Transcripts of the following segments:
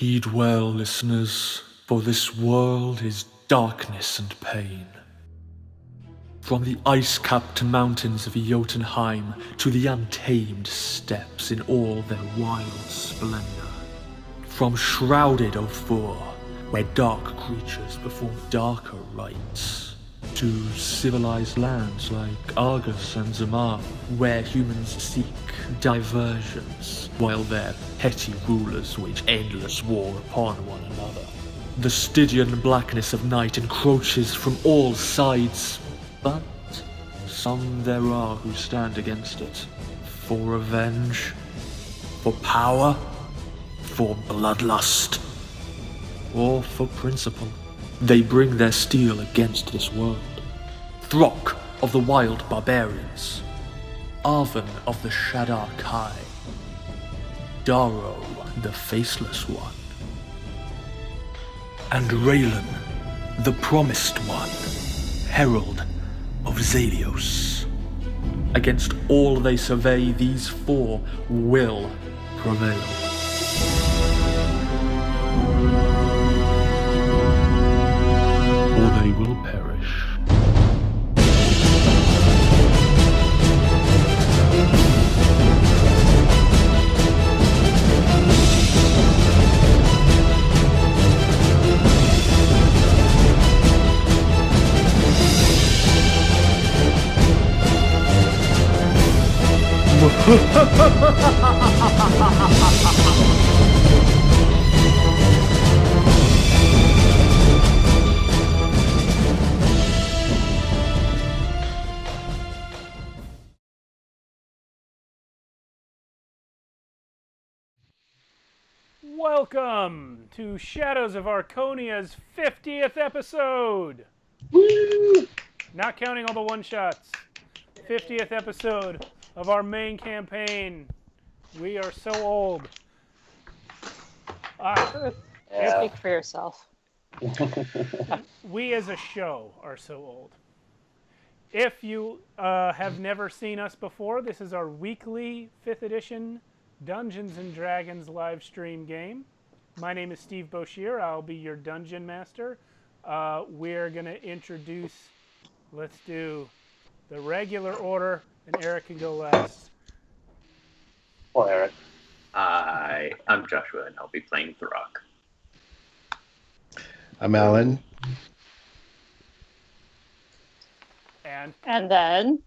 Heed well, listeners, for this world is darkness and pain. From the ice-capped mountains of Jotunheim to the untamed steppes in all their wild splendor. From shrouded Ophir, where dark creatures perform darker rites, to civilized lands like Argus and Zamar, where humans seek diversions, while their petty rulers wage endless war upon one another. The Stygian blackness of night encroaches from all sides, but some there are who stand against it. For revenge, for power, for bloodlust, or for principle. They bring their steel against this world. Throk of the wild barbarians, Arven of the Shadar Kai, Daro the Faceless One, and Raylan, the Promised One, Herald of Zalios. Against all they survey, these four will prevail. Or they will perish. Welcome to Shadows of Archonia's 50th episode! Woo! Not counting all the one-shots. 50th episode of our main campaign. We are so old. Speak for yourself. We as a show are so old. If you have never seen us before, this is our weekly 5th edition Dungeons & Dragons live stream game. My name is Steve Boshear. I'll be your dungeon master. We're going to introduce, let's do the regular order, and Eric can go last. Well, Eric. I'm Joshua, and I'll be playing Throk. I'm Alan. And then?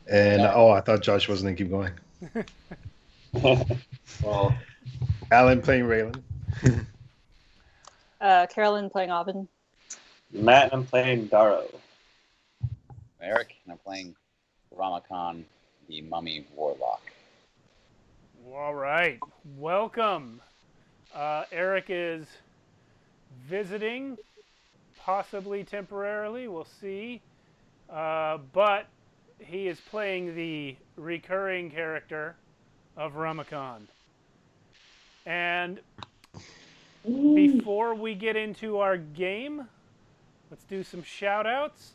And, I thought Josh wasn't going to keep going. Well, Alan playing Raylan. Carolyn playing Aubin. Matt, I'm playing Daro. Eric, and I'm playing Ramakan, the Mummy Warlock. All right. Welcome. Eric is visiting, possibly temporarily. We'll see. But he is playing the recurring character of Ramakan. And before we get into our game, let's do some shout-outs.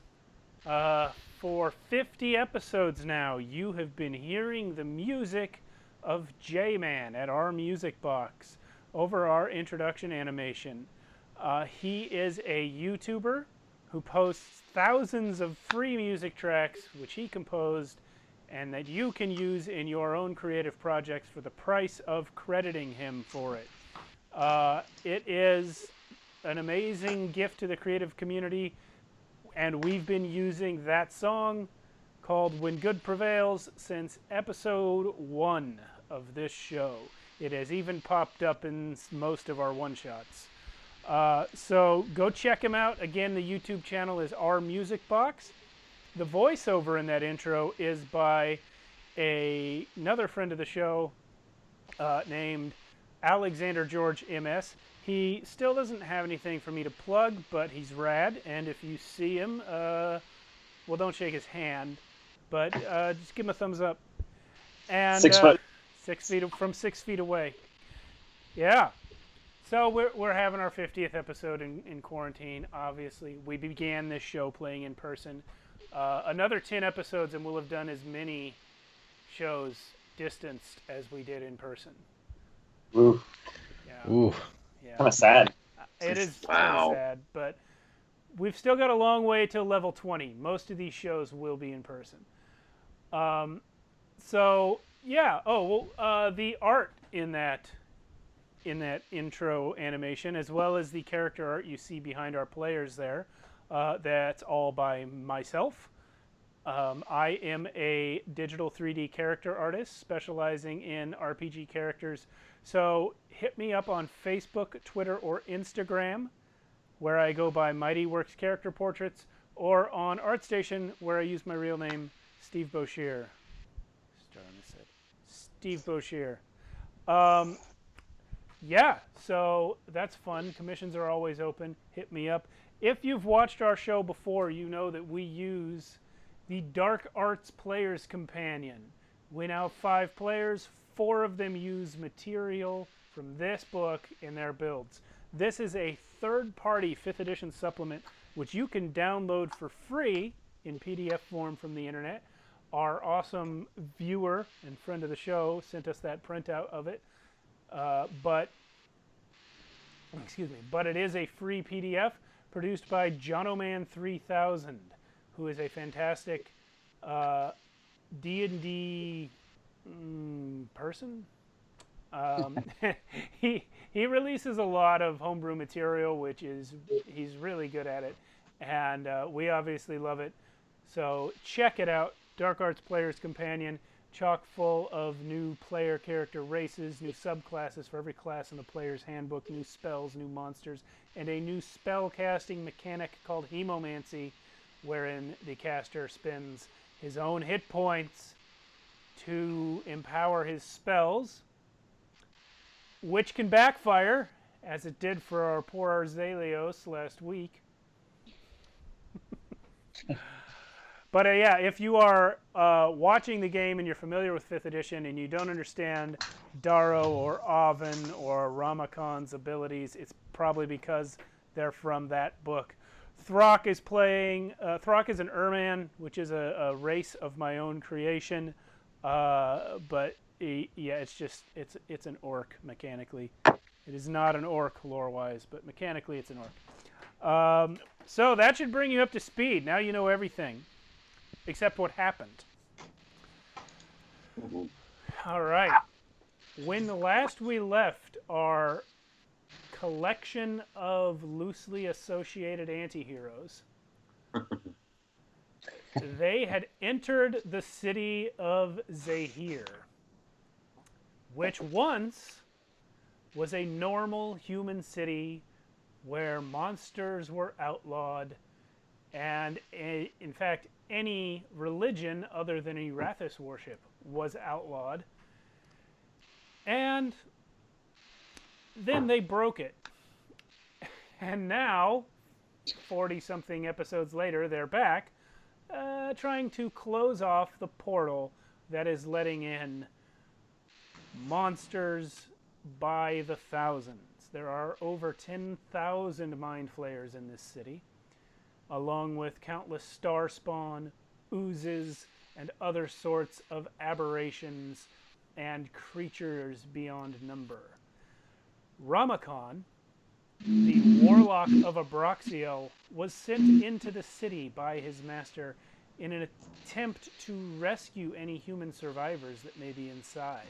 For 50 episodes now, you have been hearing the music of J-Man at OurMusicBox over our introduction animation. He is a YouTuber who posts thousands of free music tracks which he composed and that you can use in your own creative projects for the price of crediting him for it. It is an amazing gift to the creative community, and we've been using that song called When Good Prevails since episode 1 of this show. It has even popped up in most of our one-shots. So go check him out. Again, the YouTube channel is OurMusicBox. The voiceover in that intro is by another friend of the show named Alexander George M.S. He still doesn't have anything for me to plug, but he's rad. And if you see him, well, don't shake his hand, but just give him a thumbs up. And 6 foot. 6 feet from 6 feet away. Yeah. So we're having our 50th episode in quarantine. Obviously, we began this show playing in person. Another 10 episodes, and we'll have done as many shows distanced as we did in person. Ooh. Yeah. Ooh. Kind of sad. It is Wow. kind of sad, but we've still got a long way to level 20. Most of these shows will be in person. So yeah. Oh well, the art in that intro animation, as well as the character art you see behind our players there, that's all by myself. I am a digital 3D character artist specializing in RPG characters. So hit me up on Facebook, Twitter, or Instagram, where I go by Mighty Works Character Portraits, or on ArtStation, where I use my real name, Steve Boshear. Steve Boshear. Yeah, so that's fun. Commissions are always open. Hit me up. If you've watched our show before, you know that we use the Dark Arts Player's Companion. We now have 5 players. 4 of them use material from this book in their builds. This is a third-party 5th edition supplement, which you can download for free in PDF form from the internet. Our awesome viewer and friend of the show sent us that printout of it. But it is a free PDF produced by JonoMan3000, who is a fantastic D&D person. He releases a lot of homebrew material, which is he's really good at it, and we obviously love it. So check it out, Dark Arts Player's Companion, chock full of new player character races, new subclasses for every class in the player's handbook, new spells, new monsters, and a new spell casting mechanic called Hemomancy, wherein the caster spends his own hit points to empower his spells, which can backfire, as it did for our poor Arzelios last week. But yeah, if you are watching the game and you're familiar with 5th edition and you don't understand Darrow or Oven or Ramakan's abilities, it's probably because they're from that book. Throck is playing. Throck is an Urman, which is a race of my own creation. But yeah, it's an orc mechanically. It is not an orc lore-wise, but mechanically it's an orc. So that should bring you up to speed. Now you know everything, except what happened. All right. When last we left our collection of loosely associated anti-heroes, they had entered the city of Zahir, which once was a normal human city where monsters were outlawed, and in fact any religion other than Erathis worship was outlawed. And then they broke it. And now, 40-something episodes later, they're back, trying to close off the portal that is letting in monsters by the thousands. There are over 10,000 mind flayers in this city, along with countless star spawn, oozes, and other sorts of aberrations and creatures beyond number. Ramakan, the warlock of Abraxiel, was sent into the city by his master in an attempt to rescue any human survivors that may be inside.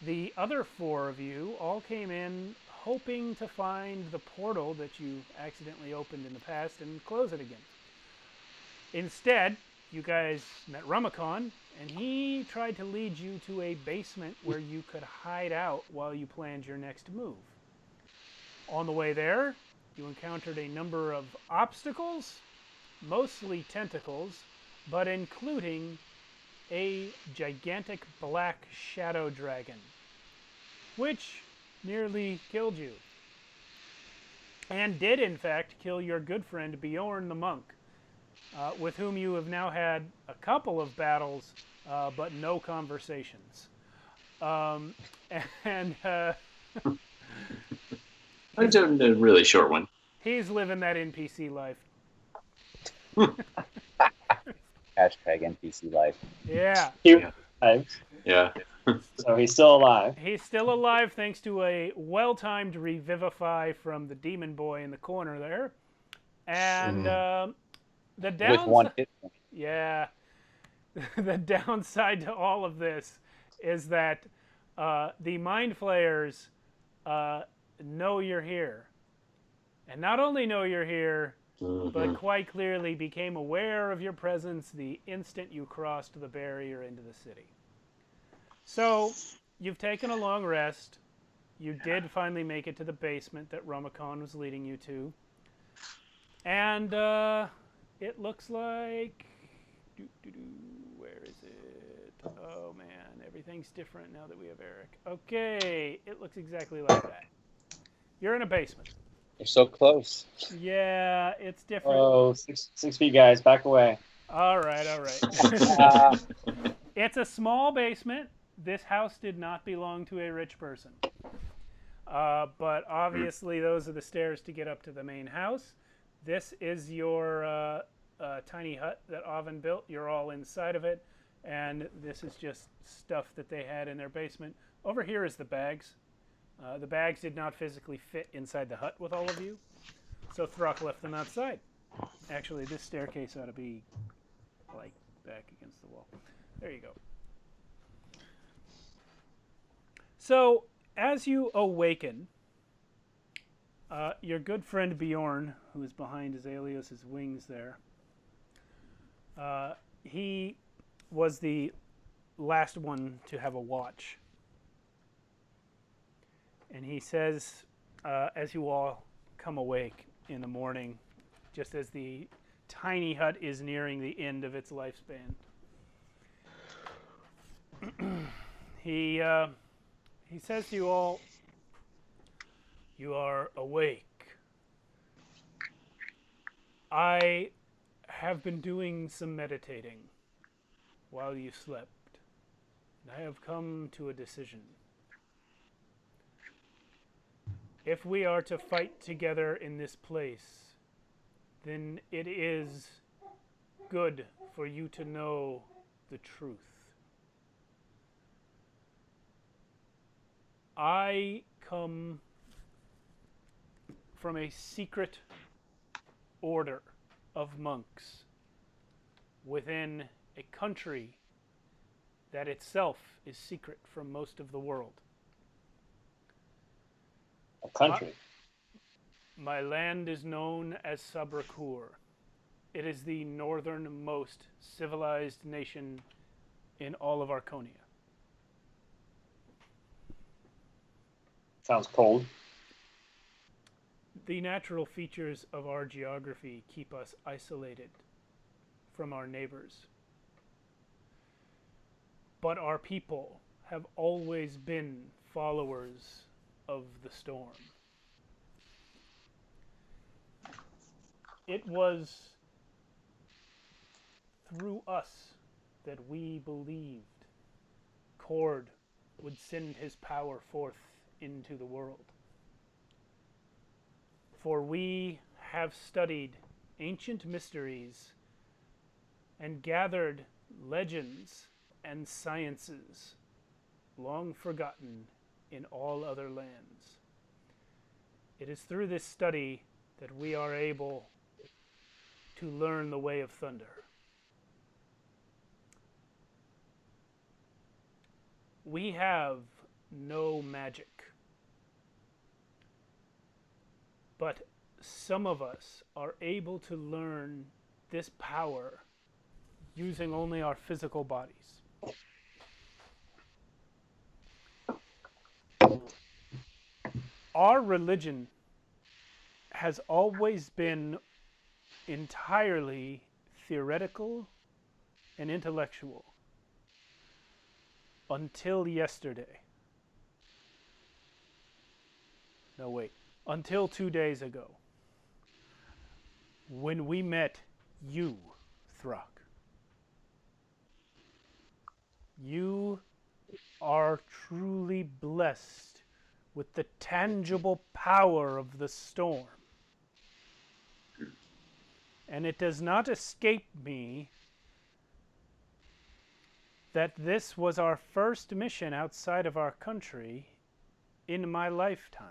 The other 4 of you all came in hoping to find the portal that you accidentally opened in the past and close it again. Instead, you guys met Ramakan, and he tried to lead you to a basement where you could hide out while you planned your next move. On the way there, you encountered a number of obstacles, mostly tentacles, but including a gigantic black shadow dragon, which nearly killed you. And did, in fact, kill your good friend Bjorn the monk, with whom you have now had a couple of battles, but no conversations. I did a really short one. He's living that NPC life. Hashtag NPC life. Yeah. Cute. Nice. Yeah. So he's still alive. He's still alive thanks to a well-timed revivify from the demon boy in the corner there. And the With downside, one hit point. yeah, the downside to all of this is that the mind flayers know you're here, and not only know you're here, but quite clearly became aware of your presence the instant you crossed the barrier into the city. So, you've taken a long rest. You did finally make it to the basement that Romacon was leading you to. And it looks like... Where is it? Oh man, everything's different now that we have Eric. Okay, it looks exactly like that. You're in a basement. You're so close. Yeah, it's different. Oh, 6 feet, guys, back away. All right, all right. It's a small basement. This house did not belong to a rich person. But obviously those are the stairs to get up to the main house. This is your tiny hut that Oven built. You're all inside of it. And this is just stuff that they had in their basement. Over here is the bags. The bags did not physically fit inside the hut with all of you. So Throck left them outside. Actually, this staircase ought to be like back against the wall. There you go. So, as you awaken, your good friend Bjorn, who is behind Azaleos' wings there, he was the last one to have a watch. And he says, as you all come awake in the morning, just as the tiny hut is nearing the end of its lifespan, he says to you all, "You are awake. I have been doing some meditating while you slept, and I have come to a decision. If we are to fight together in this place, then it is good for you to know the truth. I come from a secret order of monks within a country that itself is secret from most of the world. A country. My land is known as Sabrakur. It is the northernmost civilized nation in all of Archonia. Sounds cold. The natural features of our geography keep us isolated from our neighbors. But our people have always been followers of the storm. It was through us that we believed Cord would send his power forth into the world. For we have studied ancient mysteries and gathered legends and sciences long forgotten in all other lands. It is through this study that we are able to learn the way of thunder. We have no magic, but some of us are able to learn this power using only our physical bodies. Our religion has always been entirely theoretical and intellectual until yesterday. No, wait. Until 2 days ago, when we met you, Throck. You are truly blessed with the tangible power of the storm. And it does not escape me that this was our first mission outside of our country in my lifetime.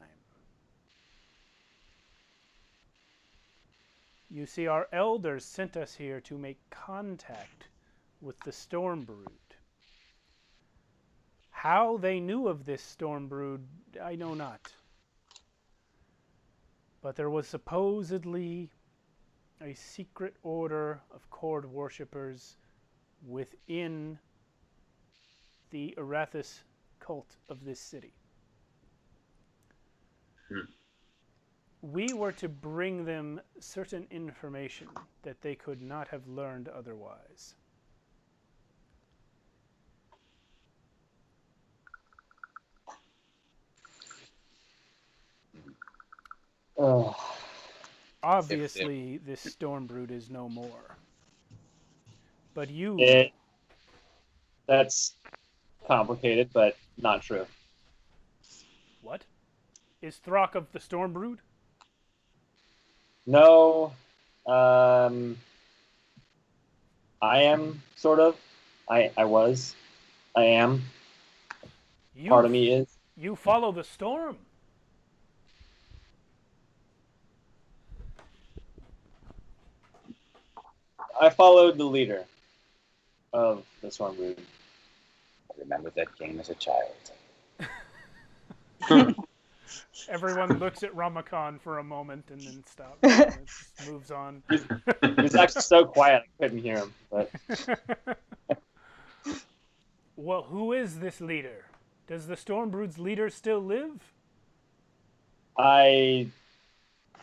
You see, our elders sent us here to make contact with the storm brood. How they knew of this storm brood, I know not. But there was supposedly a secret order of Cord worshippers within the Arathis cult of this city. We were to bring them certain information that they could not have learned otherwise. Oh. Obviously, this storm brood is no more. But you... That's complicated, but not true. What? Is Throck of the storm brood? No. I am, sort of. I was. I am. Part of me is. You follow the storm. I followed the leader of the storm brood. I remember that game as a child. Everyone looks at Ramakan for a moment and then stops. And it just moves on. He was actually so quiet I couldn't hear him. But Well, who is this leader? Does the storm brood's leader still live? I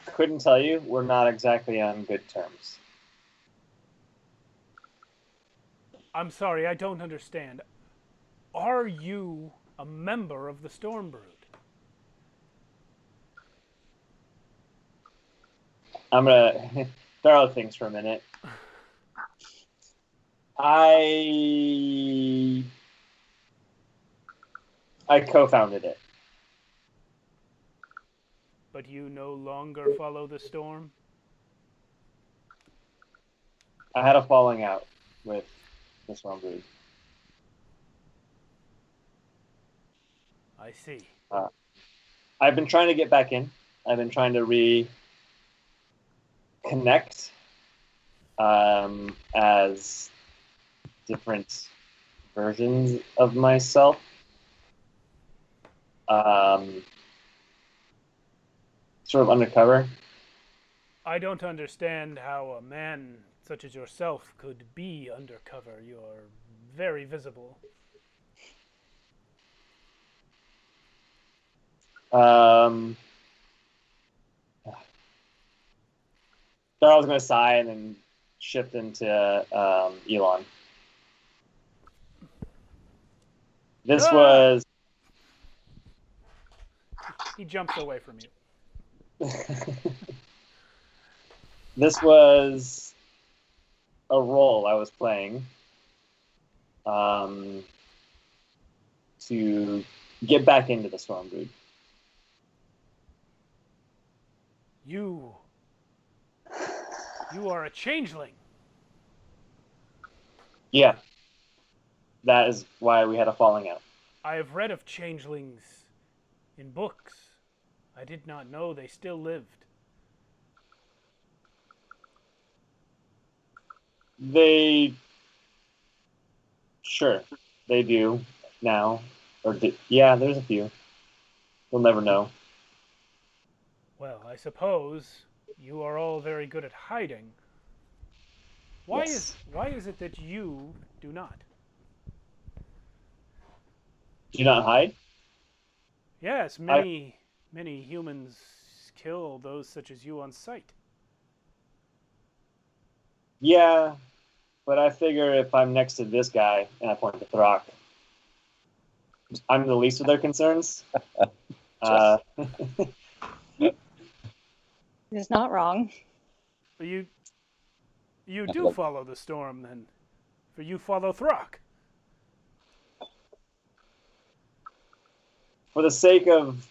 couldn't tell you. We're not exactly on good terms. I'm sorry, I don't understand. Are you a member of the storm brood? I'm gonna throw things for a minute. I co-founded it. But you no longer follow the storm? I had a falling out with the storm brood. I see. I've been trying to get back in. I've been trying to reconnect as different versions of myself. Sort of undercover. I don't understand how a man such as yourself could be undercover. You're very visible. Daryl's going to sigh and then shift into Elon. This was... He jumps away from you. This was a role I was playing to get back into the storm brood. You are a changeling. Yeah. That is why we had a falling out. I have read of changelings in books. I did not know they still lived. Sure, they do now. Yeah, there's a few. We'll never know. Well, I suppose you are all very good at hiding. Why is it that you do not? Do you not hide? Yes, many humans kill those such as you on sight. Yeah, but I figure if I'm next to this guy and I point to Throck, I'm the least of their concerns. He's not wrong. But you do follow the storm, then. For you follow Throck. For the sake of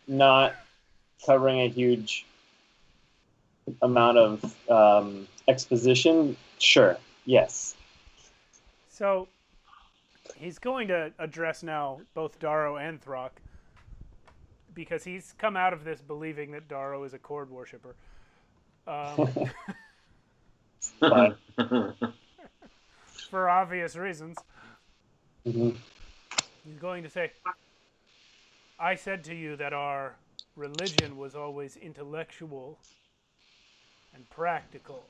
not covering a huge amount of exposition, sure, yes. So he's going to address now both Darrow and Throck because he's come out of this believing that Darrow is a Chord worshiper. But For obvious reasons. mhm. He's going to say, I said to you that our religion was always intellectual and practical,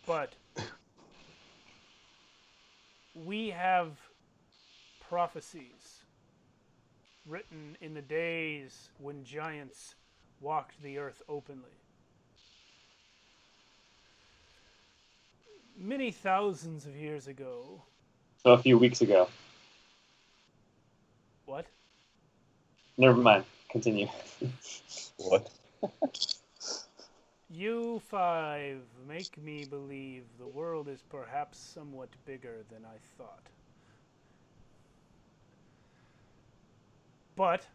but we have prophecies written in the days when giants walked the earth openly. Many thousands of years ago. So a few weeks ago. What? Never mind. Continue. What? You five make me believe the world is perhaps somewhat bigger than I thought. But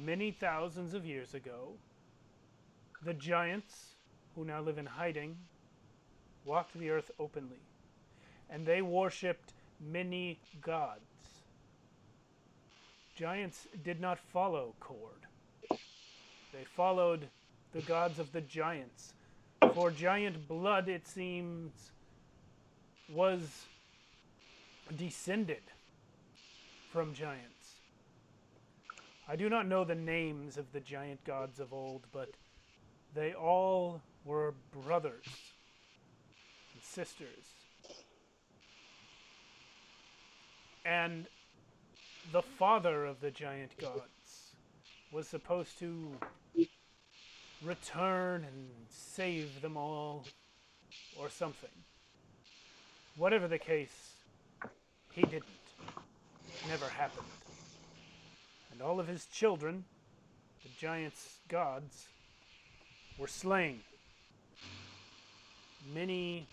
many thousands of years ago, the giants, who now live in hiding, walked the earth openly, and they worshipped many gods. Giants did not follow Chord. They followed the gods of the giants. For giant blood, it seems, was descended from giants. I do not know the names of the giant gods of old, but they all were brothers and sisters. And the father of the giant gods was supposed to return and save them all, or something. Whatever the case, he didn't. It never happened. And all of his children, the giants' gods, were slain many,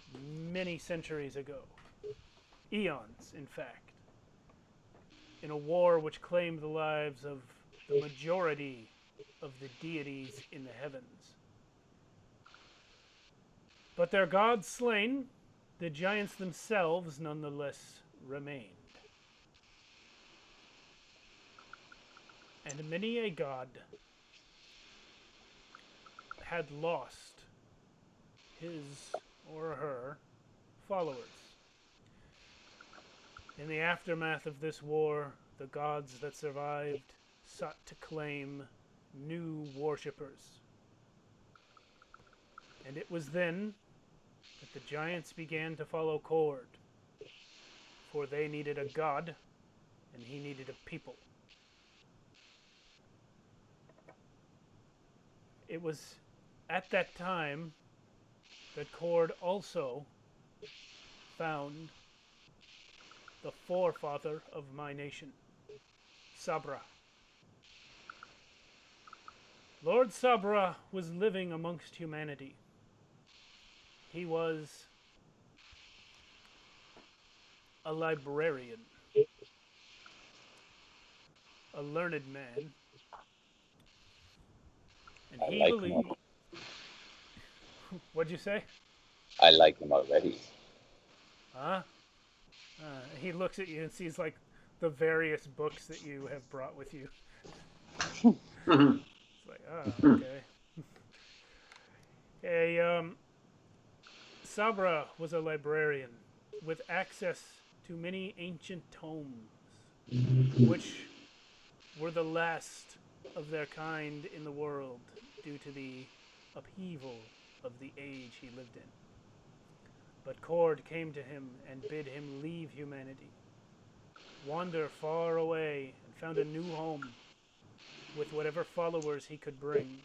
many centuries ago. Eons, in fact. In a war which claimed the lives of the majority of the deities in the heavens. But their gods slain, the giants themselves nonetheless remained. And many a god had lost his or her followers. In the aftermath of this war, the gods that survived sought to claim new worshippers. And it was then that the giants began to follow Chord, for they needed a god, and he needed a people. It was at that time that Chord also found the forefather of my nation, Sabra. Lord Sabra was living amongst humanity. He was a librarian, a learned man, and I he like him believed. What'd you say? I like him already. Huh? He looks at you and sees like the various books that you have brought with you. It's like, oh, okay. Sabra was a librarian with access to many ancient tomes, which were the last of their kind in the world due to the upheaval of the age he lived in. But Chord came to him and bid him leave humanity, wander far away, and found a new home with whatever followers he could bring.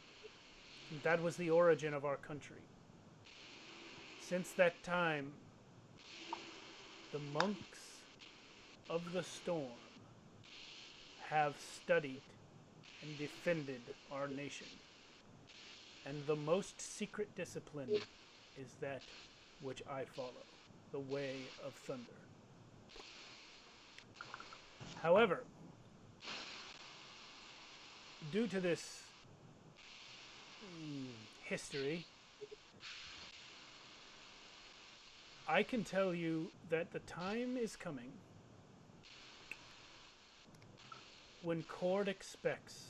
And that was the origin of our country. Since that time, the monks of the storm have studied and defended our nation. And the most secret discipline is that which I follow, the way of thunder. However, due to this history, I can tell you that the time is coming when Cord expects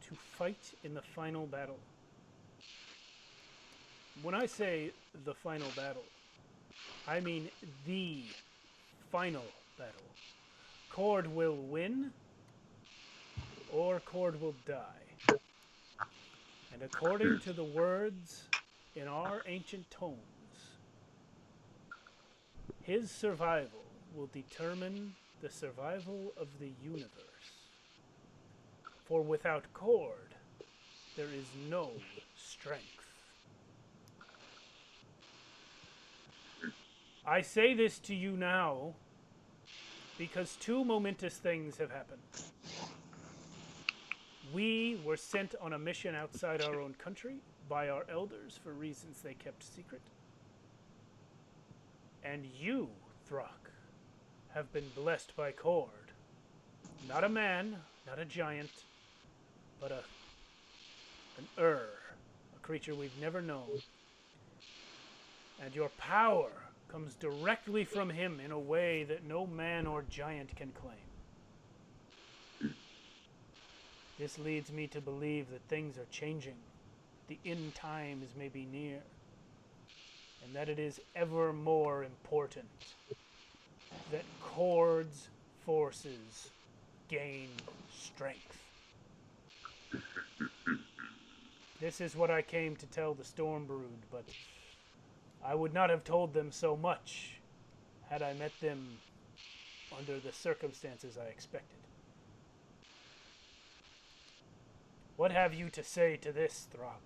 to fight in the final battle. When I say the final battle, I mean the final battle. Cord will win, or Cord will die. And according to the words in our ancient tomes, his survival will determine the survival of the universe. For without Cord, there is no strength. I say this to you now because two momentous things have happened. We were sent on a mission outside our own country by our elders for reasons they kept secret. And you, Throck, have been blessed by Cord. Not a man, not a giant, but an a creature we've never known. And your power comes directly from him in a way that no man or giant can claim. This leads me to believe that things are changing. The end times may be near. And that it is ever more important that Cord's forces gain strength. This is what I came to tell the Stormbrood, but I would not have told them so much had I met them under the circumstances I expected. What have you to say to this, Throck?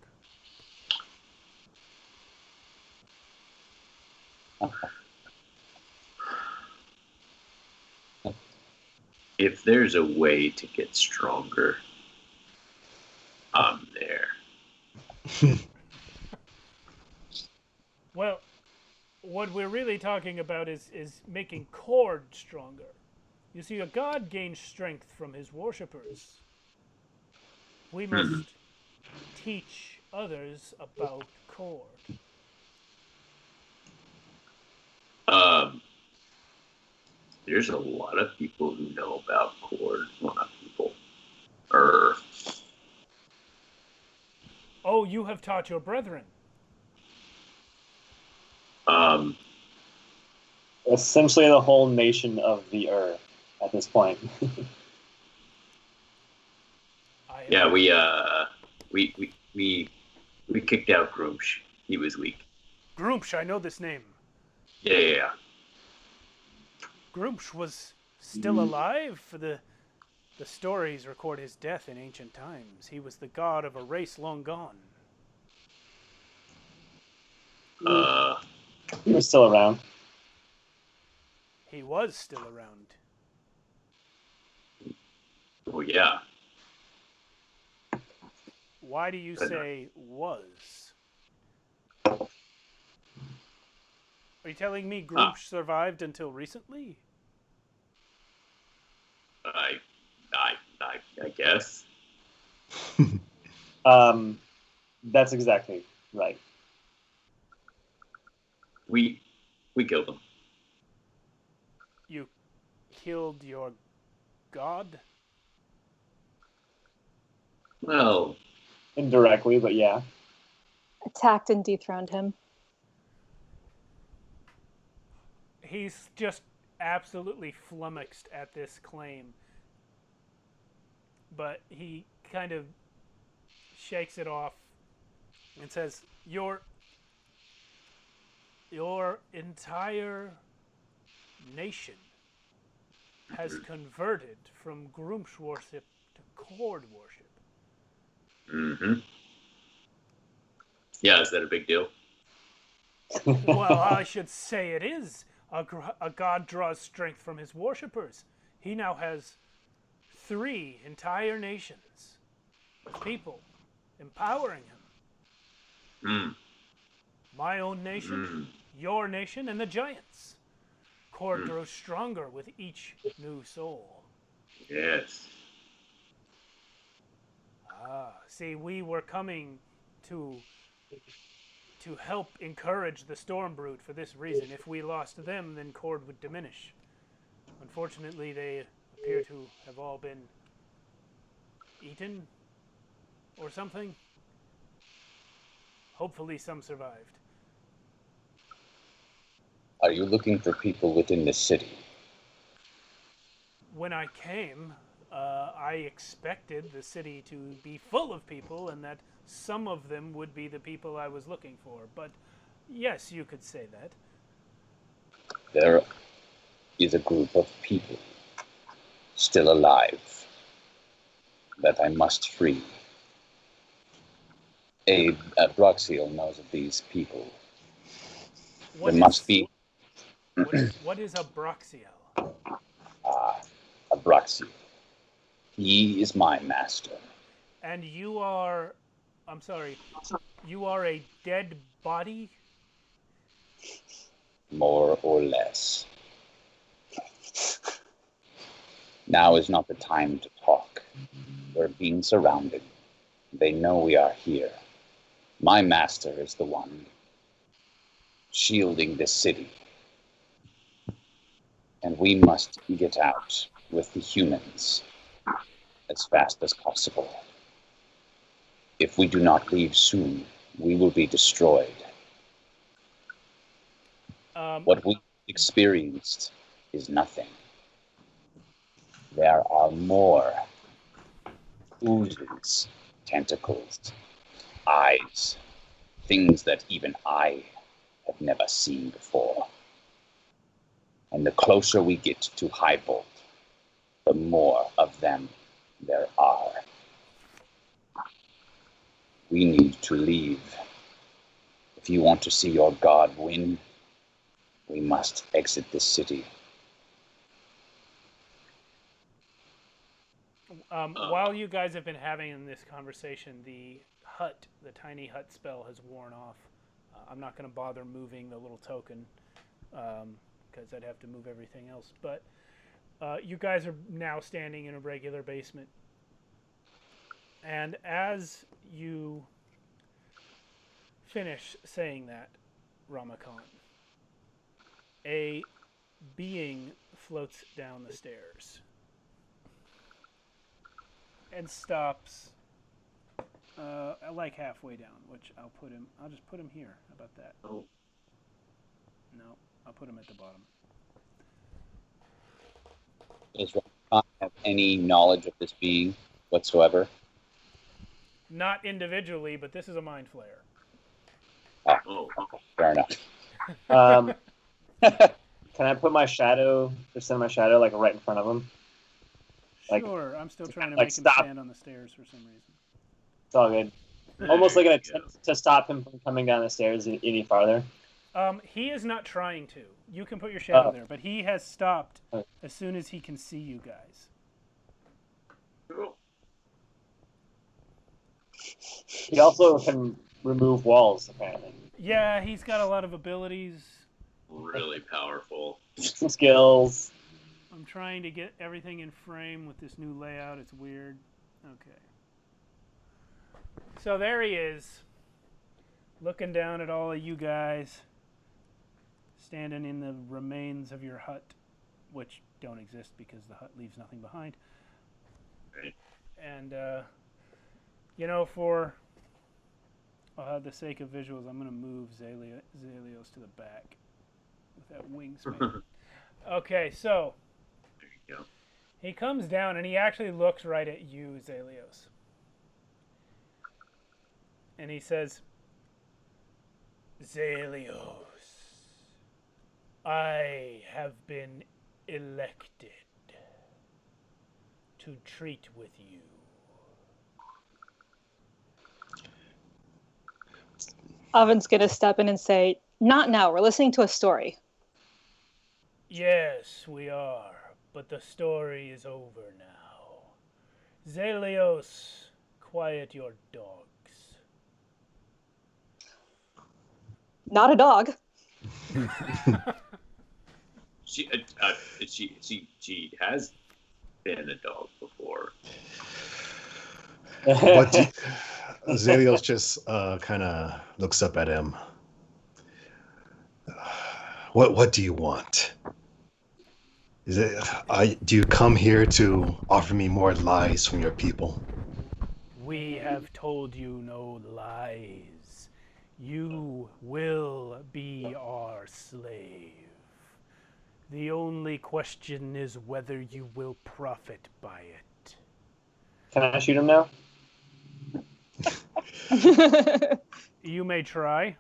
If there's a way to get stronger, I'm there. Well, what we're really talking about is making Cord stronger. You see, a god gains strength from his worshippers. We must teach others about Cord. There's a lot of people who know about Cord. Well, not people. Oh, you have taught your brethren. Essentially the whole nation of the at this point. Yeah, we kicked out Groomsh. He was weak. Groomsh, I know this name. Yeah. Groomsh was still alive for the stories record his death in ancient times. He was the god of a race long gone. He was still around. He was still around. Oh, yeah. Why do you say was? Are you telling me Groomsh survived until recently? I guess. That's exactly right. We killed him. You killed your god? Well, Indirectly, but yeah. Attacked and dethroned him. He's just absolutely flummoxed at this claim. But he kind of shakes it off and says, Your entire nation has converted from Groomsh worship to Cord worship. Mm-hmm. Yeah, is that a big deal? Well, I should say it is. A god draws strength from his worshippers. He now has 3 entire nations of people empowering him. My own nation, your nation, and the giants. Cord grows stronger with each new soul. Yes. See, we were coming to to help encourage the storm brood for this reason. If we lost them, then Cord would diminish. Unfortunately, they appear to have all been eaten or something. Hopefully some survived. Are you looking for people within the city? When I came, I expected the city to be full of people and that some of them would be the people I was looking for. But yes, you could say that. There is a group of people still alive that I must free. Broxiel knows of these people. What There must be what is a Broxiel? a Broxiel. He is my master. And you are, I'm sorry, you are a dead body? More or less. Now is not the time to talk. We're being surrounded. They know we are here. My master is the one shielding this city. And we must get out with the humans as fast as possible. If we do not leave soon, we will be destroyed. What we experienced is nothing. There are more oozes, tentacles, eyes, things that even I have never seen before. And the closer we get to Hive, the more of them there are. We need to leave. If you want to see your god win, we must exit this city. While you guys have been having this conversation, the tiny hut spell has worn off. I'm not going to bother moving the little token because I'd have to move everything else. But you guys are now standing in a regular basement. And as you finish saying that, Ramakant, a being floats down the stairs and stops like halfway down, which I'll just put him here. How about that? Oh. No, I'll put him at the bottom. Does Ramakant have any knowledge of this being whatsoever? Not individually, but this is a mind flare. Oh, fair enough. Can I put my shadow, just send my shadow like right in front of him? Like, Sure, I'm still trying to like make him stop. stand on the stairs for some reason. It's all good. Almost like an attempt to stop him from coming down the stairs any farther. He is not trying to. You can put your shadow Oh. there, but he has stopped Oh. as soon as he can see you guys. Cool. He also can remove walls, apparently. Yeah, he's got a lot of abilities. Really powerful. Skills. I'm trying to get everything in frame with this new layout. It's weird. Okay. So there he is, looking down at all of you guys, standing in the remains of your hut, which don't exist because the hut leaves nothing behind. Right. And, for the sake of visuals, I'm going to move Zalios to the back with that wingspan. Okay, so There you go. he comes down and he actually looks right at you, Zalios. And he says, Zalios, I have been elected to treat with you. Oven's gonna step in and say, "Not now. We're listening to a story." Yes, we are, but the story is over now. Zalios, quiet your dogs. Not a dog. She has been a dog before. But Zalios just kind of looks up at him What do you want? Is it? Do you come here to offer me more lies from your people? We have told you no lies. You will be our slave. The only question is whether you will profit by it. Can I shoot him now? You may try.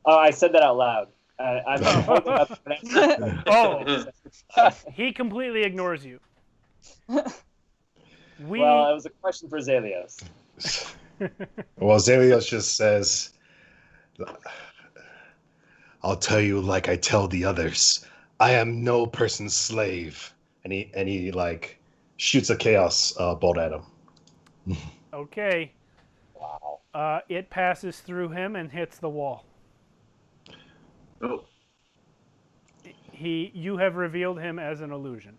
Oh, I said that out loud. I'm holding up. Oh, he completely ignores you. Well, it was a question for Zalios. Well, Zalios just says, "I'll tell you like I tell the others. I am no person's slave." And he like shoots a chaos bolt at him. Okay. Wow. It passes through him and hits the wall. Oh, You have revealed him as an illusion.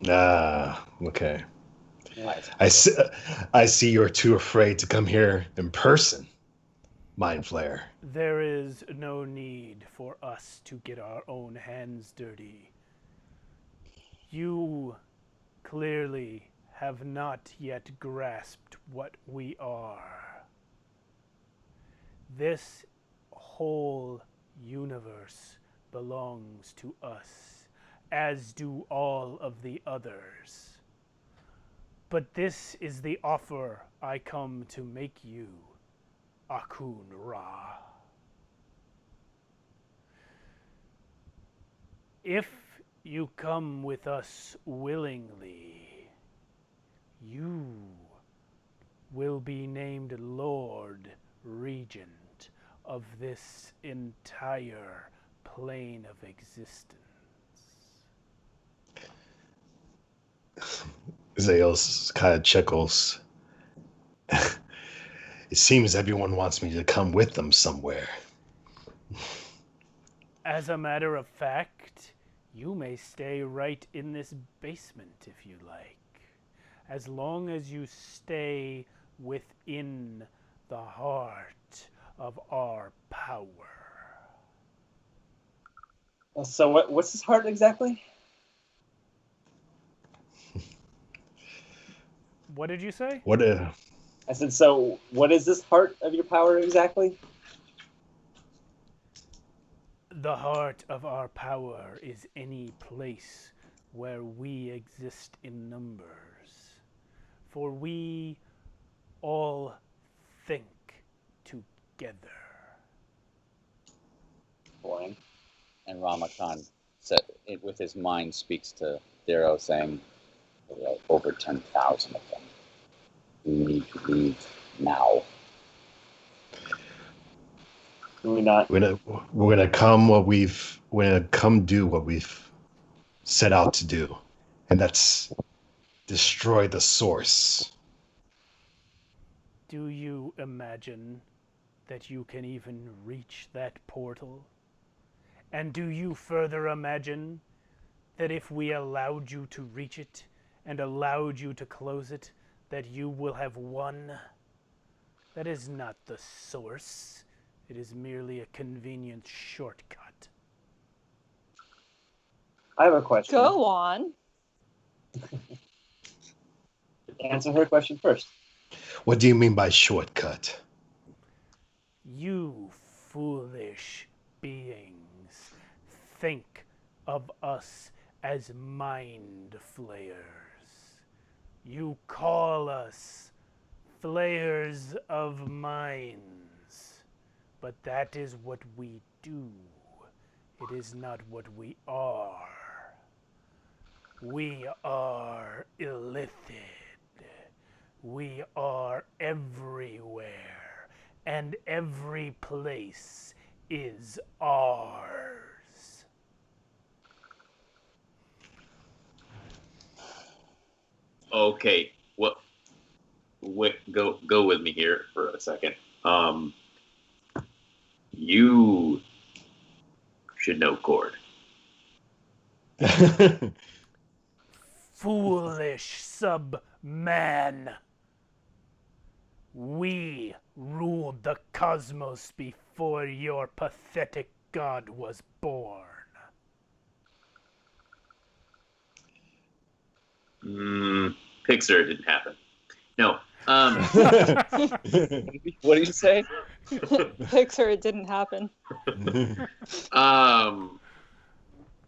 Ah, okay. Nice. I see you're too afraid to come here in person, Mind Flayer. There is no need for us to get our own hands dirty. You clearly have not yet grasped what we are. This whole universe belongs to us, as do all of the others. But this is the offer I come to make you, Akun Ra. If you come with us willingly, you will be named Lord Regent of this entire plane of existence. Zales kind of chuckles. It seems everyone wants me to come with them somewhere. As a matter of fact, you may stay right in this basement if you like, as long as you stay within the heart of our power. So what's his heart exactly? What did you say? What? I said, so what is this heart of your power exactly? The heart of our power is any place where we exist in numbers. For we all think together. Boring. And Ramakan said it with his mind speaks to Darrow, saying, "There are over 10,000 of them. We need to leave now." Do we not? We're gonna come do what we've set out to do, and that's destroy the source. Do you imagine that you can even reach that portal? And do you further imagine that if we allowed you to reach it and allowed you to close it, that you will have won? That is not the source. It is merely a convenient shortcut. I have a question. Go on. Answer her question first. What do you mean by shortcut? You foolish beings think of us as mind flayers. You call us flayers of minds, but that is what we do. It is not what we are. We are illithid. We are everywhere, and every place is ours. okay. Well, go with me here for a second. You should know Cord. Foolish sub-man. We ruled the cosmos before your pathetic god was born. Pixar didn't happen. No. What did you say? Pixar, it didn't happen.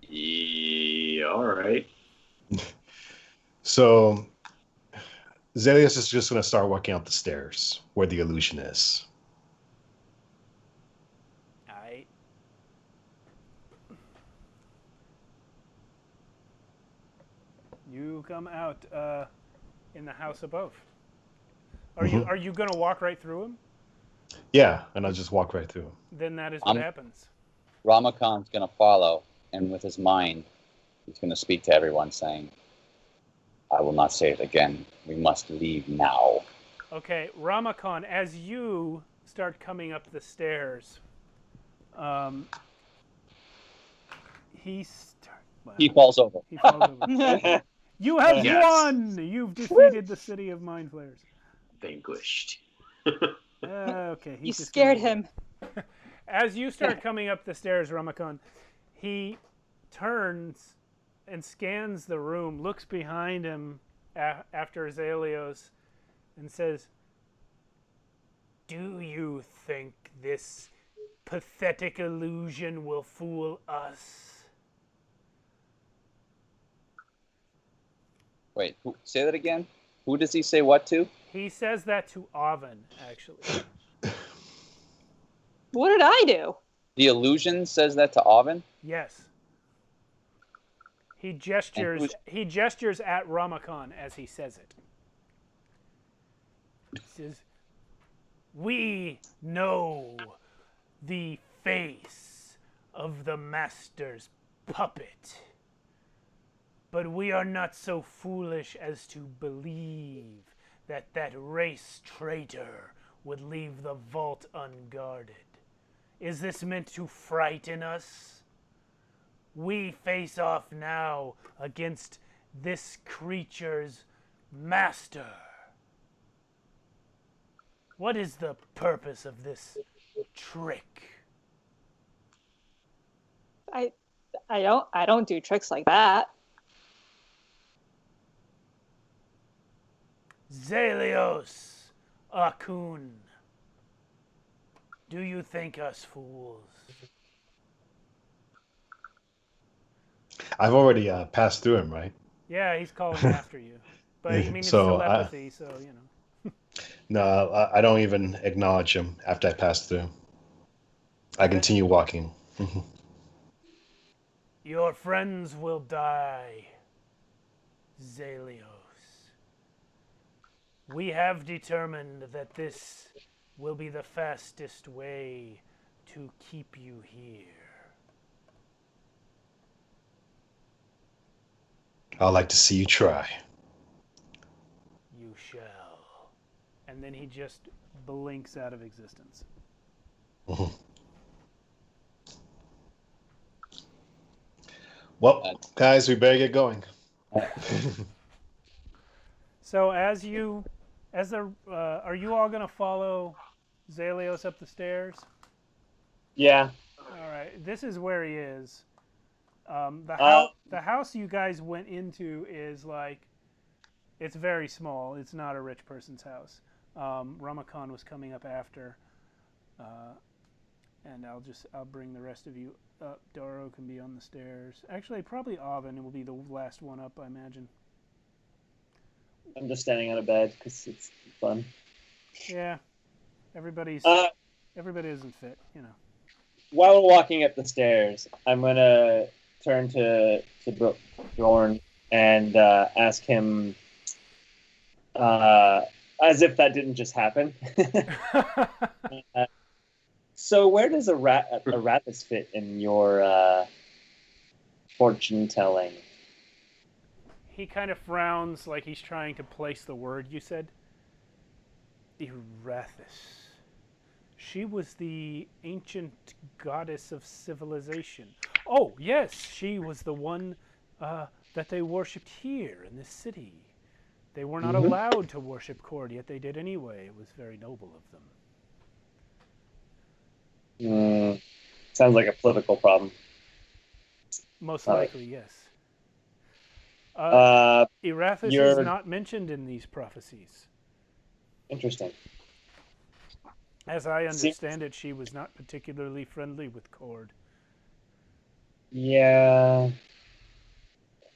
Yeah, all right. So Zelius is just going to start walking up the stairs where the illusion is. Aight. You come out in the house above. Are you gonna walk right through him? Yeah, and I'll just walk right through him. Then that is what happens. Ramakan's going to follow, and with his mind, he's going to speak to everyone saying, I will not say it again. We must leave now. Okay, Ramakan, as you start coming up the stairs, he falls over. He falls over. You have won! You've defeated the city of Mind Flayers. Vanquished. Okay. You scared him. As you start coming up the stairs, Ramakan, he turns and scans the room, looks behind him after Zelios, and says, "Do you think this pathetic illusion will fool us?" Wait, say that again? Who does he say what to? He says that to Oven, actually. What did I do? The illusion says that to Oven? Yes. He gestures at Ramakan as he says it. He says, "We know the face of the master's puppet, but we are not so foolish as to believe that race traitor would leave the vault unguarded. Is this meant to frighten us? We face off now against this creature's master. What is the purpose of this trick?" I don't do tricks like that. Zelios, Akun, do you think us fools? I've already passed through him, right? Yeah, he's calling after you. But I mean, it's So, telepathy, so, you know. No, I don't even acknowledge him after I pass through. I continue walking. Your friends will die, Zelios. We have determined that this will be the fastest way to keep you here. I'd like to see you try. You shall. And then he just blinks out of existence. Well, guys, we better get going. So are you all going to follow Zelios up the stairs? Yeah. All right. This is where he is. The house you guys went into is like, it's very small. It's not a rich person's house. Ramakan was coming up after, and I'll bring the rest of you up. Doro can be on the stairs. Actually, probably Oven will be the last one up, I imagine. I'm just standing on a bed because it's fun. Yeah, everybody isn't fit, you know. While we're walking up the stairs, I'm gonna turn to Bjorn and ask him, as if that didn't just happen. So, where does a rapis fit in your fortune telling? He kind of frowns like he's trying to place the word you said. Erathis. She was the ancient goddess of civilization. Oh, yes, she was the one that they worshipped here in this city. They were not allowed to worship Cord, yet they did anyway. It was very noble of them. Sounds like a political problem. Most All right. likely, yes. Uh, Erathis is you're- not mentioned in these prophecies. Interesting. As I understand it, she was not particularly friendly with Cord. Yeah.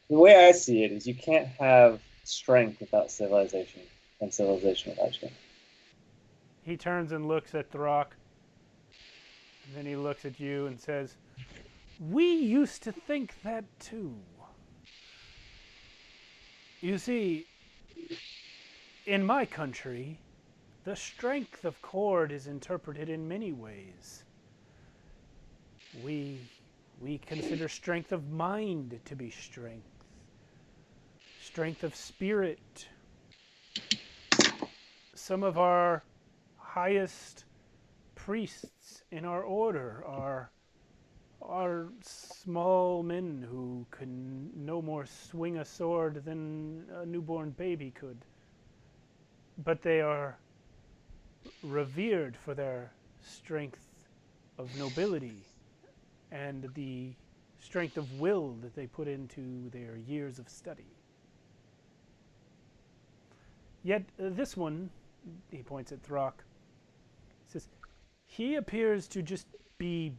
The way I see it is you can't have strength without civilization, and civilization without strength. He turns and looks at Throck, and then he looks at you and says, "We used to think that too. You see, in my country, the strength of Cord is interpreted in many ways. We consider strength of mind to be strength, strength of spirit. Some of our highest priests in our order are small men who can no more swing a sword than a newborn baby could. But they are revered for their strength of nobility and the strength of will that they put into their years of study. Yet this one," he points at Throck, says, "he appears to just be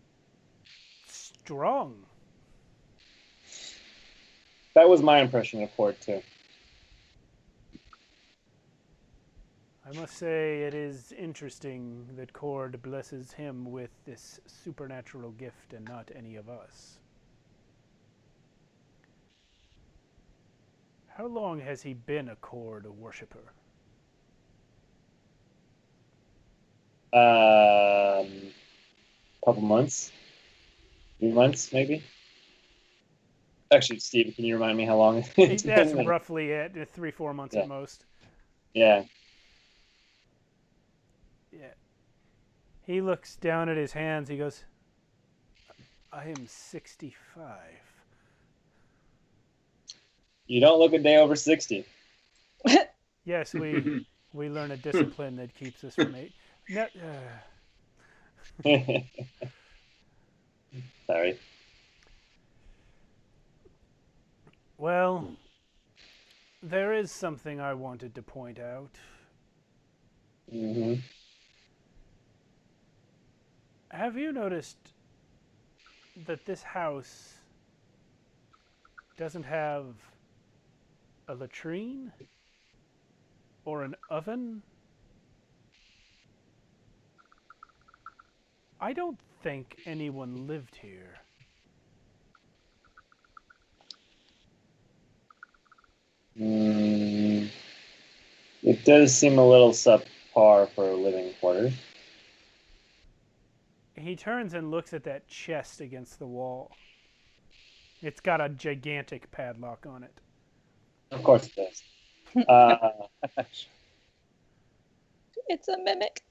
strong." That was my impression of Cord too. I must say it is interesting that Cord blesses him with this supernatural gift and not any of us. How long has he been a Cord worshipper? Couple months. 3 months, maybe. Actually, Steve, can you remind me how long it's That's been? roughly it, 3-4 months Yeah. at most. Yeah. Yeah. He looks down at his hands. He goes, "I am 65. You don't look a day over 60. Yes, we learn a discipline that keeps us from eight. No, Sorry. well, there is something I wanted to point out. Hmm. Have you noticed that this house doesn't have a latrine or an oven? I don't think anyone lived here. It does seem a little subpar for living quarters. He turns and looks at that chest against the wall. It's got a gigantic padlock on it. Of course it does. Uh, It's a mimic.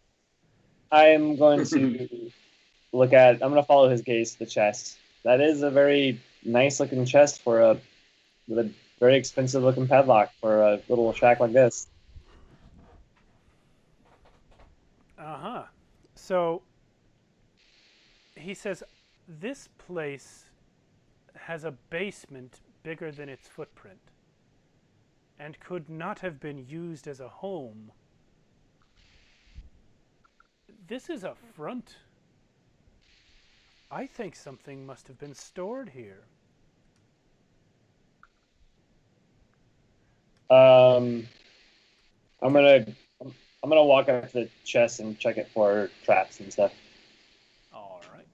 I'm going to I'm going to follow his gaze to the chest. That is a very nice looking chest with a very expensive looking padlock for a little shack like this. Uh-huh. So he says this place has a basement bigger than its footprint and could not have been used as a home. This is a front. I think something must have been stored here. I'm gonna walk up to the chest and check it for traps and stuff. All right.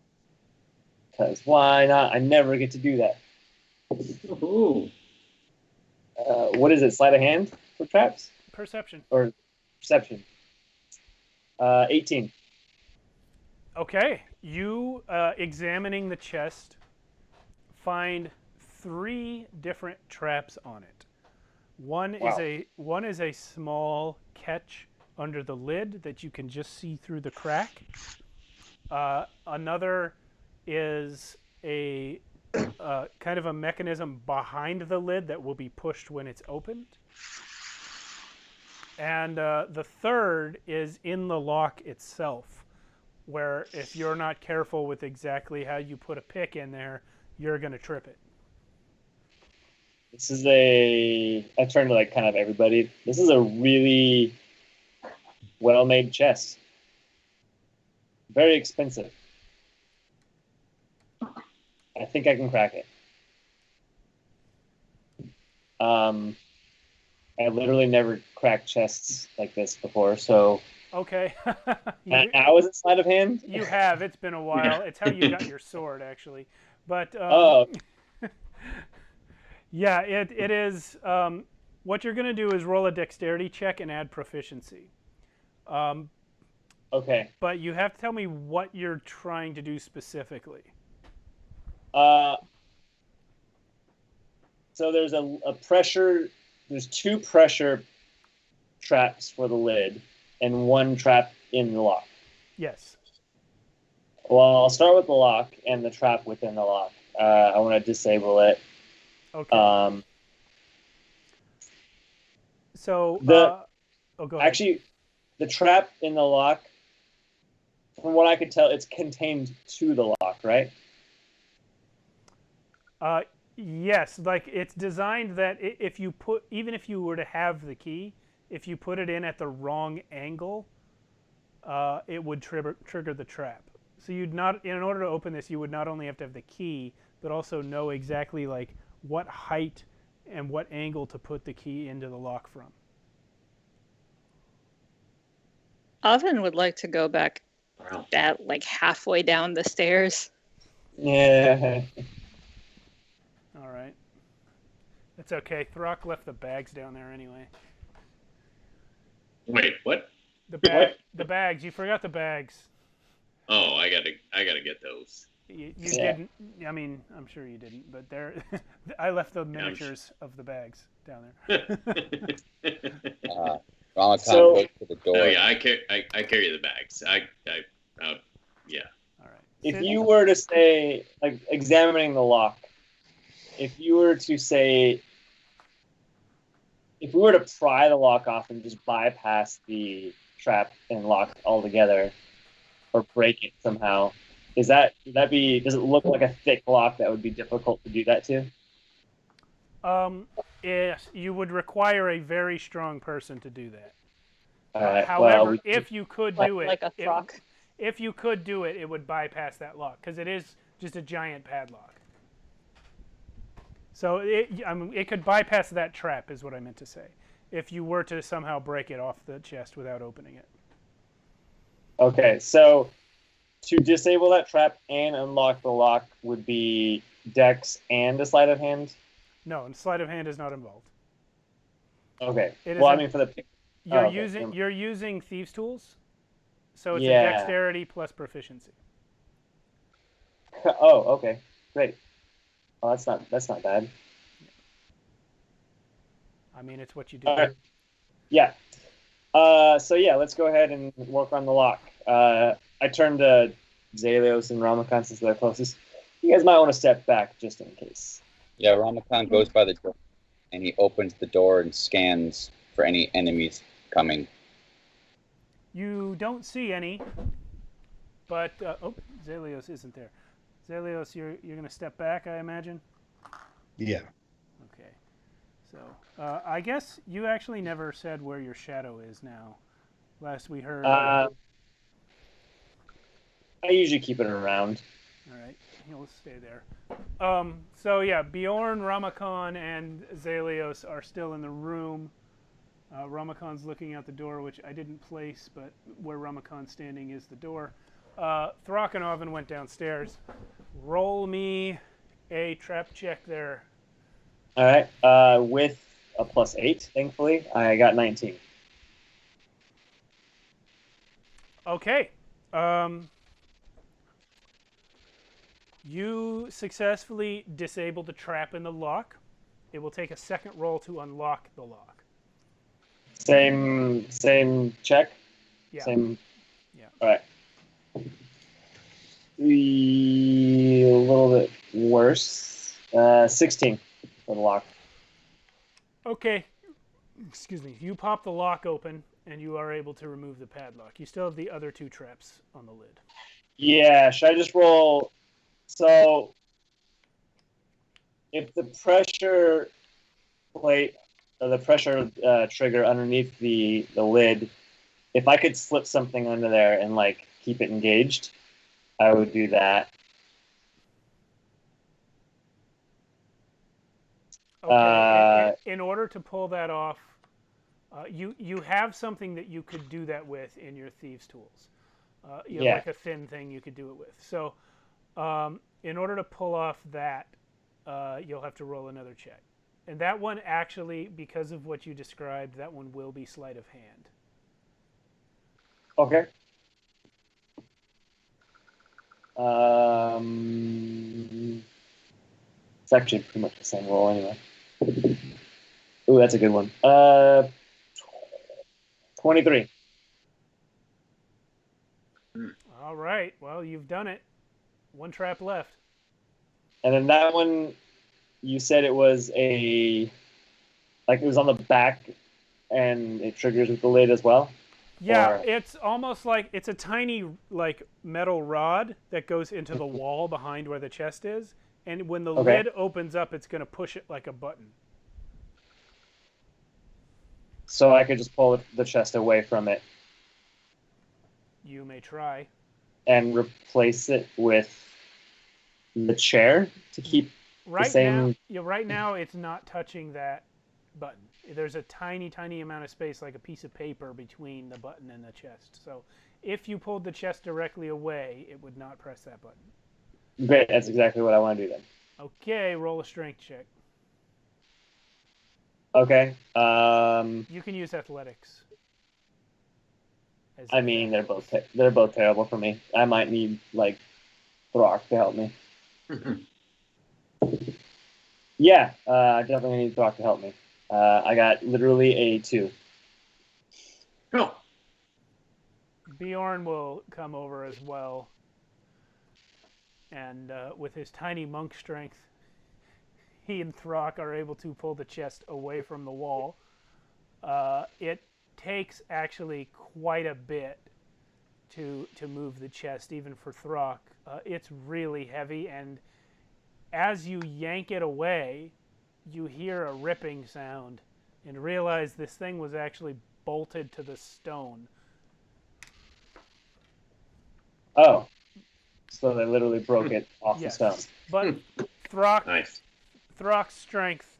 Because why not? I never get to do that. Ooh. What is it? Sleight of hand for traps Perception. or perception? 18. Okay. You, examining the chest, find 3 different traps on it. One is a small catch under the lid that you can just see through the crack. Another is a kind of a mechanism behind the lid that will be pushed when it's opened. And the third is in the lock itself, where if you're not careful with exactly how you put a pick in there, you're going to trip it. This is I turn to like kind of everybody. This is a really well-made chest. Very expensive. I think I can crack it. I literally never cracked chests like this before, so Okay. now is it sleight of hand? You have. It's been a while. It's how you got your sword, actually. But Oh, yeah, it is. What you're going to do is roll a dexterity check and add proficiency. okay. But you have to tell me what you're trying to do specifically. So there's a pressure. There's 2 pressure traps for the lid, and 1 trap in the lock. Yes. Well, I'll start with the lock and the trap within the lock. I want to disable it. Okay. So The- go ahead. Actually, the trap in the lock, from what I could tell, it's contained to the lock, right? Yes, like it's designed that even if you were to have the key, if you put it in at the wrong angle, it would trigger the trap. So in order to open this, you would not only have to have the key, but also know exactly like what height and what angle to put the key into the lock from. Oven would like to go back Wow. that like halfway down the stairs. Yeah. All right. That's okay. Throck left the bags down there anyway. Wait, what? The bags. You forgot the bags. Oh, I gotta get those. You Yeah. didn't. I mean, I'm sure you didn't, but I left the miniatures of the bags down there. Ramakan So- goes to the door. Oh yeah, I carry the bags. Yeah. All right. If you were to say, like, examining the lock, if we were to pry the lock off and just bypass the trap and lock altogether, or break it somehow, does it look like a thick lock that would be difficult to do that to? Yes, you would require a very strong person to do that. All right. However, well, if you could do it, Like a Throck. if you could do it, it would bypass that lock because it is just a giant padlock. So it could bypass that trap, is what I meant to say. If you were to somehow break it off the chest without opening it. okay, so to disable that trap and unlock the lock would be Dex and a sleight of hand. No, and sleight of hand is not involved. Okay. It Well, I isn't- mean for the You're okay, using never- you're using thieves' tools, so it's Yeah. a dexterity plus proficiency. Oh, okay, great. Oh, that's not bad. I mean, it's what you do. All right. Yeah. So yeah, let's go ahead and work on the lock. I turned to Zalios and Ramakan since they're closest. You guys might want to step back just in case. Yeah, Ramakan goes by the door, and he opens the door and scans for any enemies coming. You don't see any, but Zalios isn't there. Zalios, you're going to step back, I imagine. Yeah. Okay. So I guess you actually never said where your shadow is now. Last we heard. I usually keep it around. All right, he'll stay there. So yeah, Bjorn, Ramakan, and Zalios are still in the room. Ramakan's looking out the door, which I didn't place, but where Ramakan's standing is the door. Throck and Oven went downstairs. Roll me a trap check there. All right. With a +8, thankfully, I got 19. Okay. You successfully disable the trap in the lock. It will take a second roll to unlock the lock. Same check. Yeah. Same. Yeah. All right. A little bit worse. 16 for the lock. Okay. excuse me, you pop the lock open and you are able to remove the padlock. You still have the other 2 traps on the lid. Yeah, should I just roll? So, if the pressure plate or the pressure trigger underneath the lid, if I could slip something under there and like keep it engaged, I would do that. Okay. In order to pull that off, you have something that you could do that with in your thieves' tools. You have like a thin thing you could do it with. So, in order to pull off that, you'll have to roll another check. And that one actually, because of what you described, that one will be sleight of hand. Okay. It's actually pretty much the same roll anyway. Ooh, that's a good one. 23. All right. Well, you've done it. 1 trap left. And then that one, you said it was it was on the back and it triggers with the lid as well? Yeah, Or... it's almost like it's a tiny like metal rod that goes into the wall behind where the chest is. And when the lid opens up, it's going to push it like a button. So I could just pull the chest away from it. You may try. And replace it with the chair to keep the same... Right now, it's not touching that button. There's a tiny, tiny amount of space, like a piece of paper, between the button and the chest. So if you pulled the chest directly away, it would not press that button. Great, that's exactly what I want to do then. Okay, roll a strength check. Okay. You can use athletics. I mean, they're both terrible for me. I might need like Throck to help me. Yeah, I definitely need Throck to help me. I got literally a 2. No. Bjorn will come over as well. And with his tiny monk strength, he and Throck are able to pull the chest away from the wall. It takes actually quite a bit to move the chest, even for Throck. It's really heavy, and as you yank it away, you hear a ripping sound and realize this thing was actually bolted to the stone. Oh. So they literally broke it off the stone. But Throck, Nice. Throck's strength,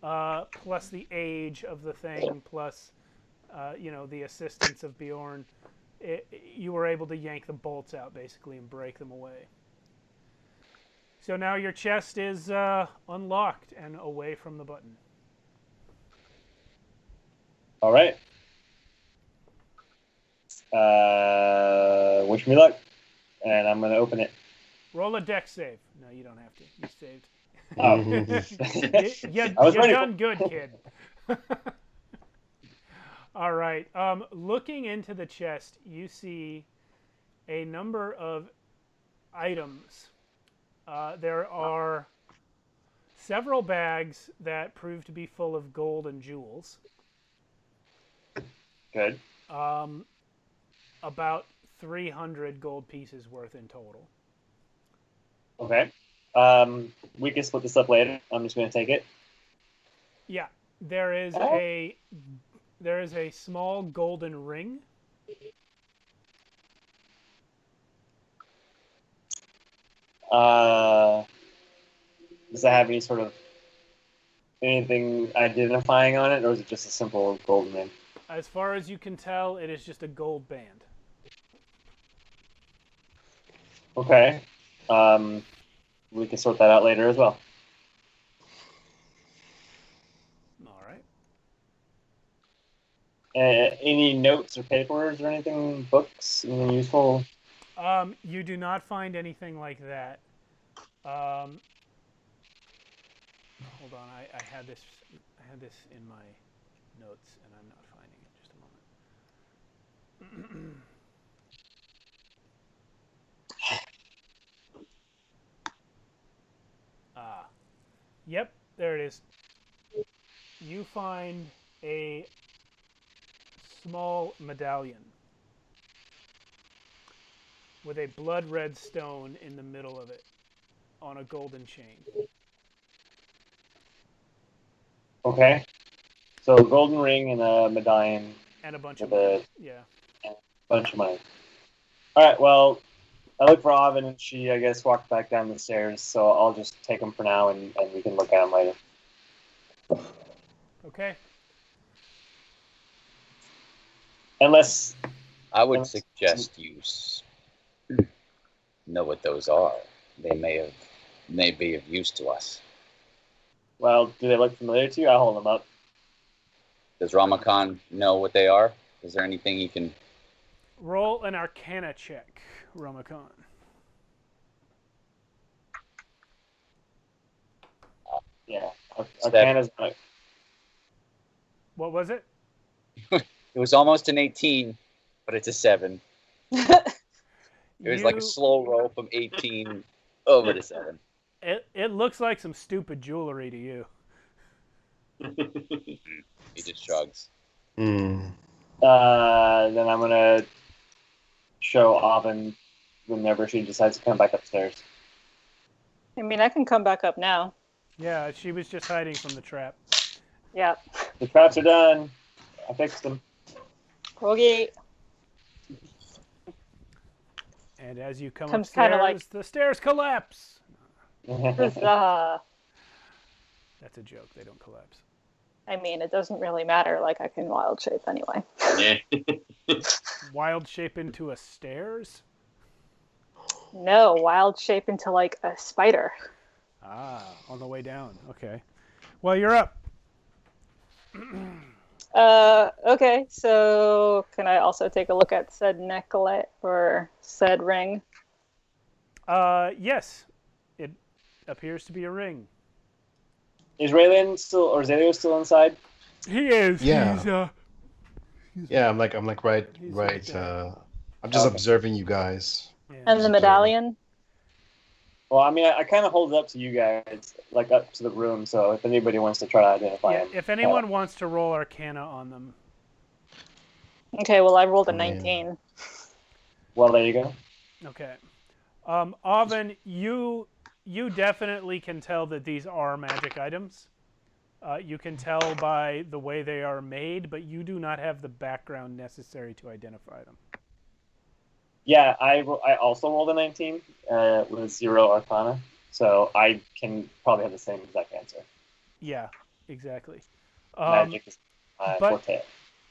plus the age of the thing, plus the assistance of Bjorn, you were able to yank the bolts out basically and break them away. So now your chest is unlocked and away from the button. All right. Wish me luck. And I'm going to open it. Roll a dex save. No, you don't have to. You saved. Oh. You're done good, kid. All right. Looking into the chest, you see a number of items. There are several bags that prove to be full of gold and jewels. Good. About 300 gold pieces worth in total. Okay. We can split this up later. I'm just going to take it. Yeah. There is a small golden ring. Does it have any sort of anything identifying on it, or is it just a simple golden ring? As far as you can tell, it is just a gold band. Okay. We can sort that out later as well. All right. Any notes or papers or anything, books, anything useful? You do not find anything like that. Hold on, I had this in my notes, and I'm not finding it. Just a moment. Yep, there it is. You find a small medallion with a blood red stone in the middle of it on a golden chain. Okay. So a golden ring and a medallion And a bunch with of money. a Yeah. bunch of money. All right. Well, I look for Oven, and she, I guess, walked back down the stairs. So I'll just take him for now, and we can look at him later. Okay. Unless I would suggest you know what those are. They may be of use to us. Well, do they look familiar to you? I hold them up. Does Ramakan know what they are? Is there anything he can... Roll an Arcana check, Ramakan. Yeah. Arcana's not. What was it? It was almost an 18, but it's a 7. It was like a slow roll from 18 over to 7. It looks like some stupid jewelry to you. He just shrugs. Then I'm gonna show Oven whenever she decides to come back upstairs. I mean, I can come back up now. Yeah, she was just hiding from the trap. Yeah. The traps are done. I fixed them. Okay. And as you come Comes upstairs, kinda like- the stairs collapse. Huzzah. That's a joke. They don't collapse. I mean, it doesn't really matter. Like, I can wild shape anyway. Yeah. Wild shape into a stairs? No, wild shape into, like, a spider. Ah, on the way down. Okay. Well, you're up. Okay, so can I also take a look at said necklace or said ring? Yes. It appears to be a ring. Is Raylan still, or Zelio still inside? He is. Yeah. Yeah, I'm like right. right I'm just Okay. observing you guys. Yeah. And the medallion? Well, I mean, I kind of hold it up to you guys, like up to the room. So if anybody wants to try to identify Yeah, him, if anyone wants to roll Arcana on them. Okay, well, I rolled a Oh, man. 19. well, there you go. Okay. Oven, you definitely can tell that these are magic items. You can tell by the way they are made, but you do not have the background necessary to identify them. Yeah, I also rolled a 19 with 0 Arcana, so I can probably have the same exact answer. Yeah, exactly. Magic is but- forte.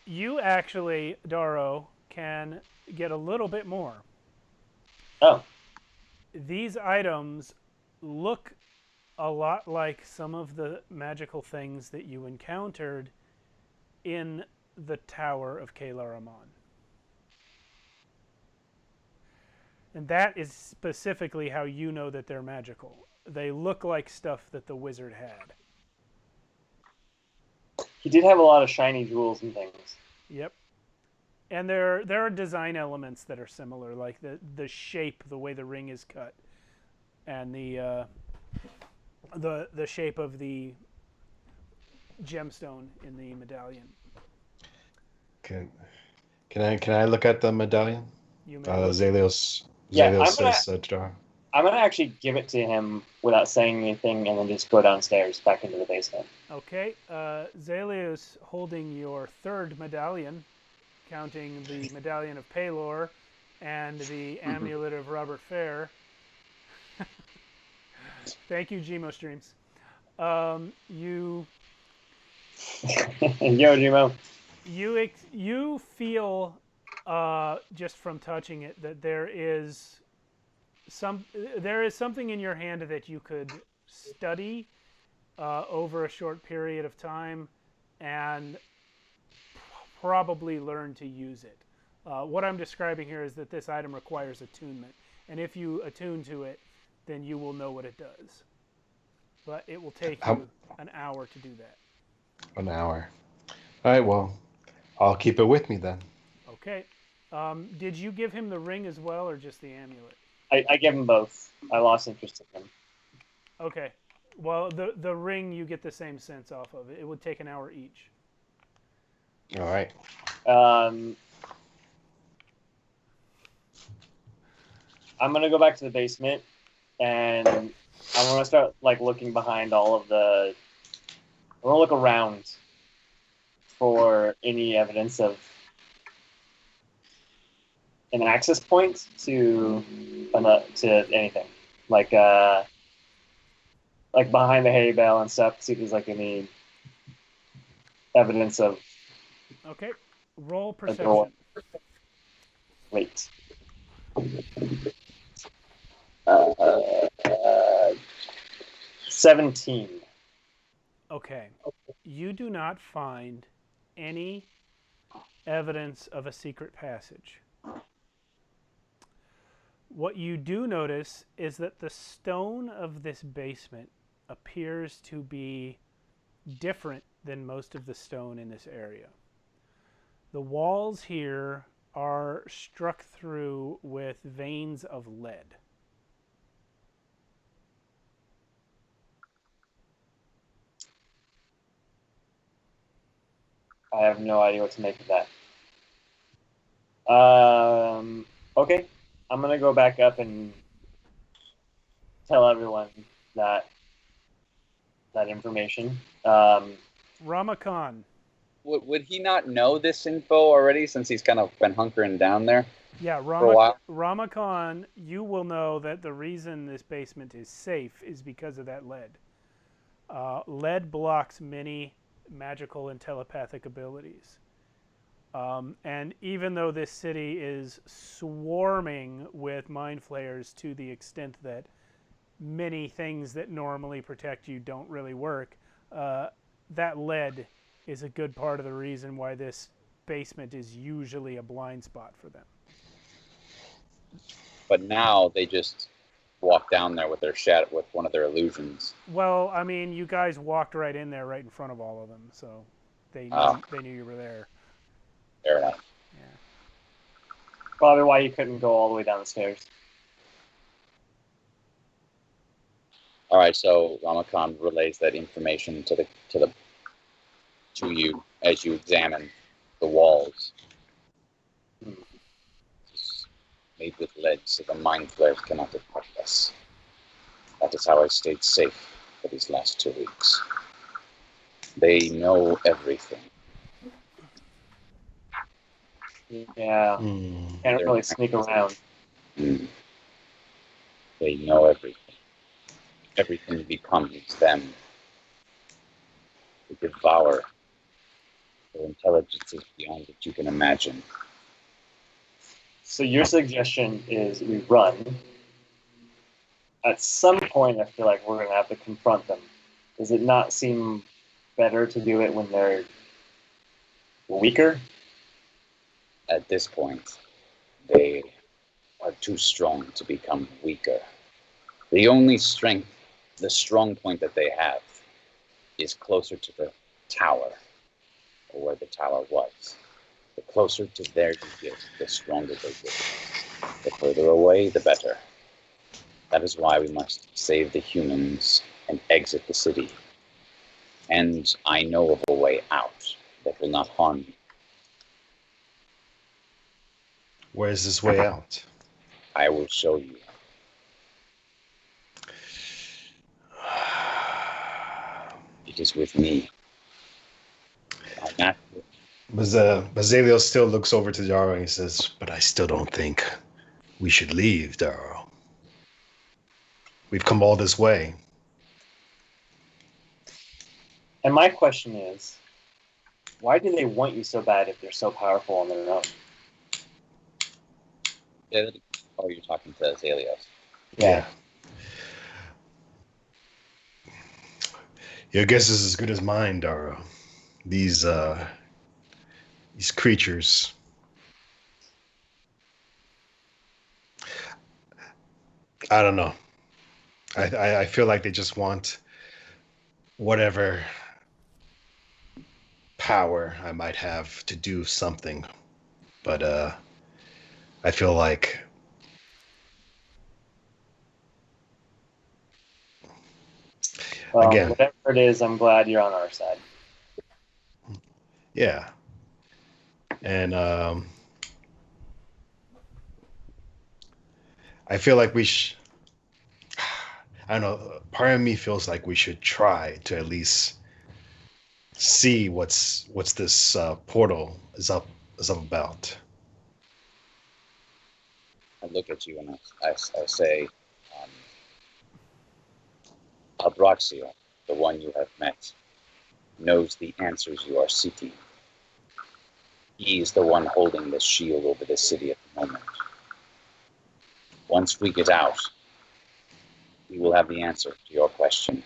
You actually, Daro, can get a little bit more. Oh, These items look a lot like some of the magical things that you encountered in the Tower of Kaelaramon. And that is specifically how you know that they're magical. They look like stuff that the wizard had. he did have a lot of shiny jewels and things. Yep. And there are design elements that are similar, like the shape, the way the ring is cut, and the shape of the gemstone in the medallion. Can I look at the medallion? You may look- Zelios. Yeah, Zelios I'm says, Jar. I'm gonna actually give it to him without saying anything, and then just go downstairs back into the basement. Okay, Zelius holding your third medallion, counting the medallion of Pelor and the amulet of Robert Fair. Thank you, Gmo Streams. You Yo, Jimo. you feel just from touching it that there is something in your hand that you could study over a short period of time and probably learn to use it. What I'm describing here is that this item requires attunement, and if you attune to it, then you will know what it does. But it will take you an hour to do that. An hour. All right. Well, I'll keep it with me then. Okay. Did you give him the ring as well, or just the amulet? I gave him both. I lost interest in them. Okay. Well, the ring, you get the same sense off of it. It would take an hour each. All right. I'm gonna go back to the basement, and I'm gonna start like looking behind all of the. I'm gonna look around for any evidence of an access point to anything, like behind the hay bale and stuff. See if there's like any evidence of Okay. Roll a door. perception. Wait. 17. Okay. You do not find any evidence of a secret passage. What you do notice is that the stone of this basement appears to be different than most of the stone in this area. The walls here are struck through with veins of lead. I have no idea what to make of that. Okay. I'm gonna go back up and tell everyone that information. Ramakhan. Would he not know this info already since he's kind of been hunkering down there Yeah, for a while? Ramakhan, you will know that the reason this basement is safe is because of that lead. Lead blocks many magical and telepathic abilities. And even though this city is swarming with mind flayers to the extent that many things that normally protect you don't really work, that lead is a good part of the reason why this basement is usually a blind spot for them. But now they just walk down there with their shadow, with one of their illusions. Well, I mean, you guys walked right in there, right in front of all of them, so they knew you were there. Fair enough. Yeah. Probably why you couldn't go all the way down the stairs. All right, so Ramakhan relays that information to you as you examine the walls. It's made with lead, so the mind flayers cannot affect us. That is how I stayed safe for these last 2 weeks. They know everything. Yeah. Can't really sneak around. They know everything. Everything becomes them. They devour. Their intelligence is beyond what you can imagine. So your suggestion is we run. At some point, I feel like we're going to have to confront them. Does it not seem better to do it when they're weaker? At this point, they are too strong to become weaker. The only strength, the strong point that they have, is closer to the tower, or where the tower was. The closer to there you get, the stronger they get. The further away, the better. That is why we must save the humans and exit the city. And I know of a way out that will not harm you. Where's this way out? I will show you. It is with me. Bazalio still looks over to Daro and he says, but I still don't think we should leave, Daro. We've come all this way. And my question is, why do they want you so bad if they're so powerful on their own? Oh, you're talking to Azaleos. Yeah. Your guess is as good as mine, Daro. These creatures. I don't know. I feel like they just want whatever power I might have to do something. But I feel like Well, again, whatever it is, I'm glad you're on our side. yeah. And I feel like I don't know. Part of me feels like we should try to at least see what's this portal is up about. I look at you and I say, Abraxia, the one you have met, knows the answers you are seeking. He is the one holding the shield over the city at the moment. Once we get out, we will have the answer to your question.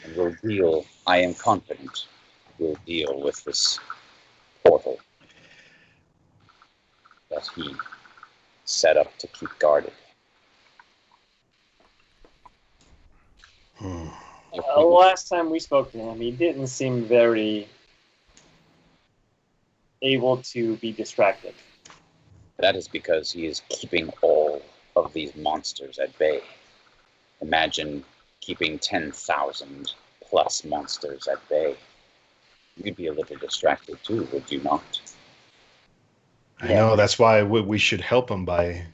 And we'll deal, I am confident, we'll deal with this portal that he set up to keep guarded. Last time we spoke to him, he didn't seem very able to be distracted. That is because he is keeping all of these monsters at bay. Imagine keeping 10,000 plus monsters at bay. You'd be a little distracted too, would you not? I know, that's why we should help him by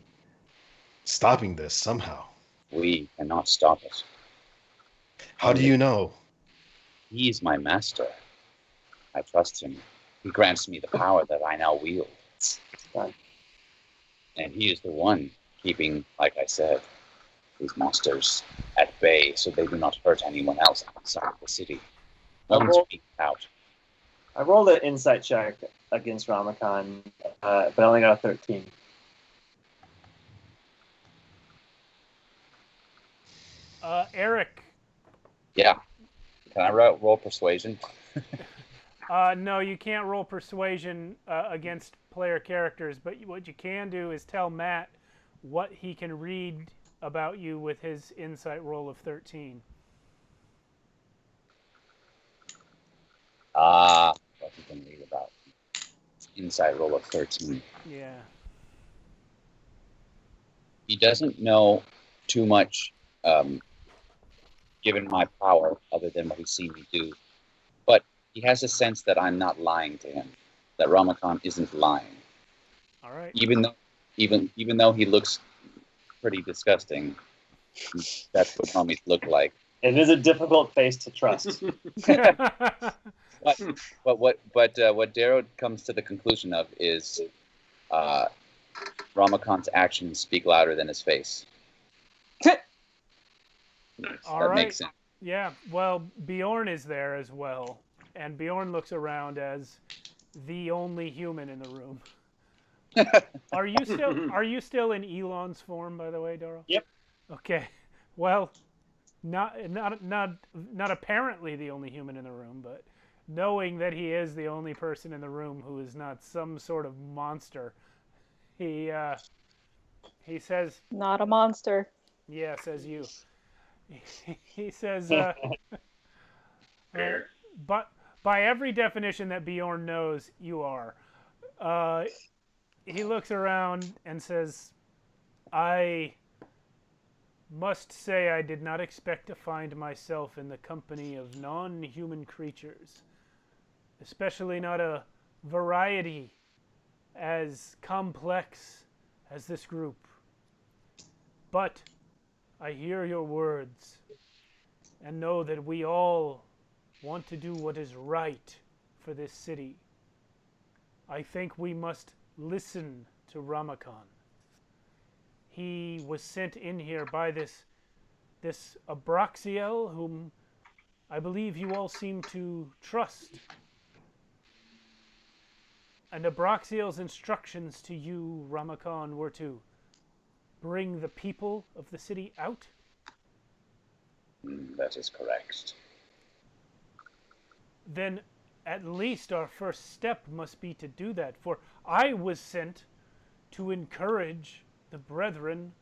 stopping this somehow. We cannot stop it. How do you know? He is my master. I trust him. He grants me the power that I now wield. And he is the one keeping, like I said, these monsters at bay so they do not hurt anyone else outside the city. Once we get out. I rolled an insight check against Ramakan, but I only got a 13. Eric. Yeah. Can I roll persuasion? No, you can't roll persuasion against player characters, but what you can do is tell Matt what he can read about you with his insight roll of 13. What he can read about. Insight roll of 13. Yeah. He doesn't know too much, given my power, other than what he's seen me do. But he has a sense that I'm not lying to him, that Ramakan isn't lying. All right. Even though he looks pretty disgusting, that's what mummies look like. It is a difficult face to trust. But what Darrow comes to the conclusion of is Ramakan's actions speak louder than his face. All that right. makes sense. Yeah, well, Bjorn is there as well, and Bjorn looks around as the only human in the room. Are you still in Elon's form, by the way, Doro? Yep. Okay. Well, not apparently the only human in the room, but knowing that he is the only person in the room who is not some sort of monster, he says, Not a monster. yeah, says you. He says, but by every definition that Bjorn knows, you are. He looks around and says, I must say I did not expect to find myself in the company of non-human creatures, especially not a variety as complex as this group. But I hear your words and know that we all want to do what is right for this city. I think we must listen to Ramakan. He was sent in here by this Abraxiel, whom I believe you all seem to trust. And Abraxiel's instructions to you, Ramakan, were to bring the people of the city out? That is correct. Then at least our first step must be to do that, for I was sent to encourage the brethren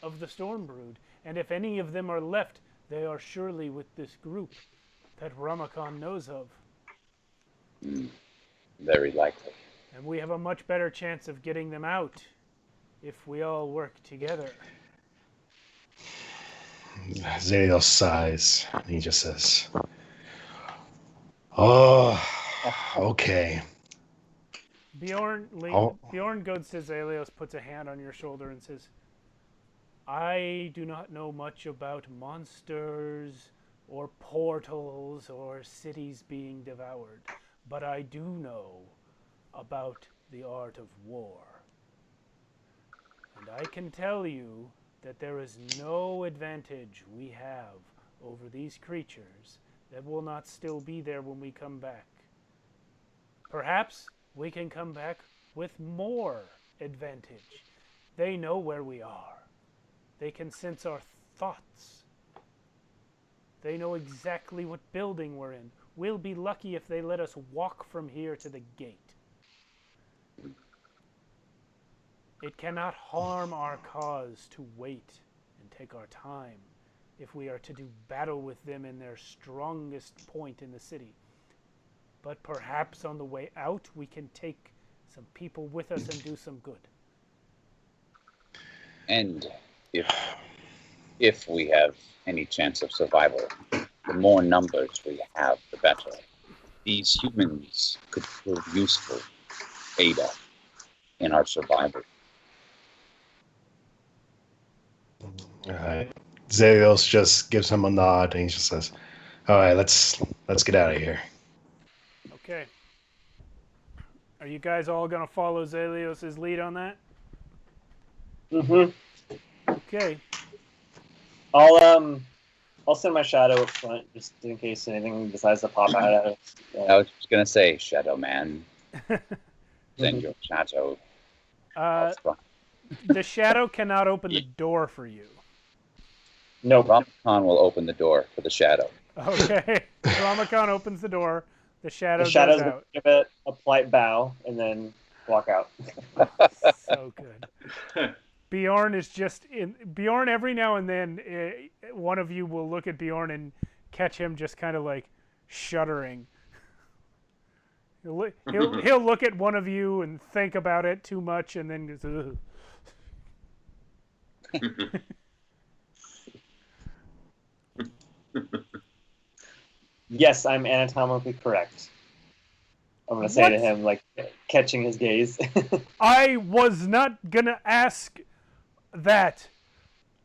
of the Stormbrood, and if any of them are left, they are surely with this group that Ramakan knows of. Very likely. And we have a much better chance of getting them out if we all work together. Zadel sighs, and he just says, "Oh, okay. Bjorn goes to Zelios, puts a hand on your shoulder, and says, I do not know much about monsters or portals or cities being devoured, but I do know about the art of war. And I can tell you that there is no advantage we have over these creatures that will not still be there when we come back. Perhaps we can come back with more advantage. They know where we are. They can sense our thoughts. They know exactly what building we're in. We'll be lucky if they let us walk from here to the gate. It cannot harm our cause to wait and take our time if we are to do battle with them in their strongest point in the city. But perhaps on the way out we can take some people with us and do some good. And if we have any chance of survival, the more numbers we have, the better. These humans could prove useful, Ada, in our survival. All right. Zelios just gives him a nod, and he just says, "All right, let's get out of here." Okay. Are you guys all going to follow Zelios' lead on that? Mm-hmm. Okay. I'll send my shadow up front just in case anything decides to pop out of it. I was just gonna say, Shadow Man. Send your shadow. out front. The shadow cannot open the door for you. Nope. Ramakon will open the door for the shadow. Okay. Ramakon opens the door. The shadow The shadow's goes gonna out. give it a polite bow and then walk out. So good. Bjorn is just in. Bjorn, every now and then, one of you will look at Bjorn and catch him just kind of like shuddering. He'll look at one of you and think about it too much, and then goes, ugh. Yes, I'm anatomically correct. I'm gonna say What? to him, like catching his gaze. I was not gonna ask that.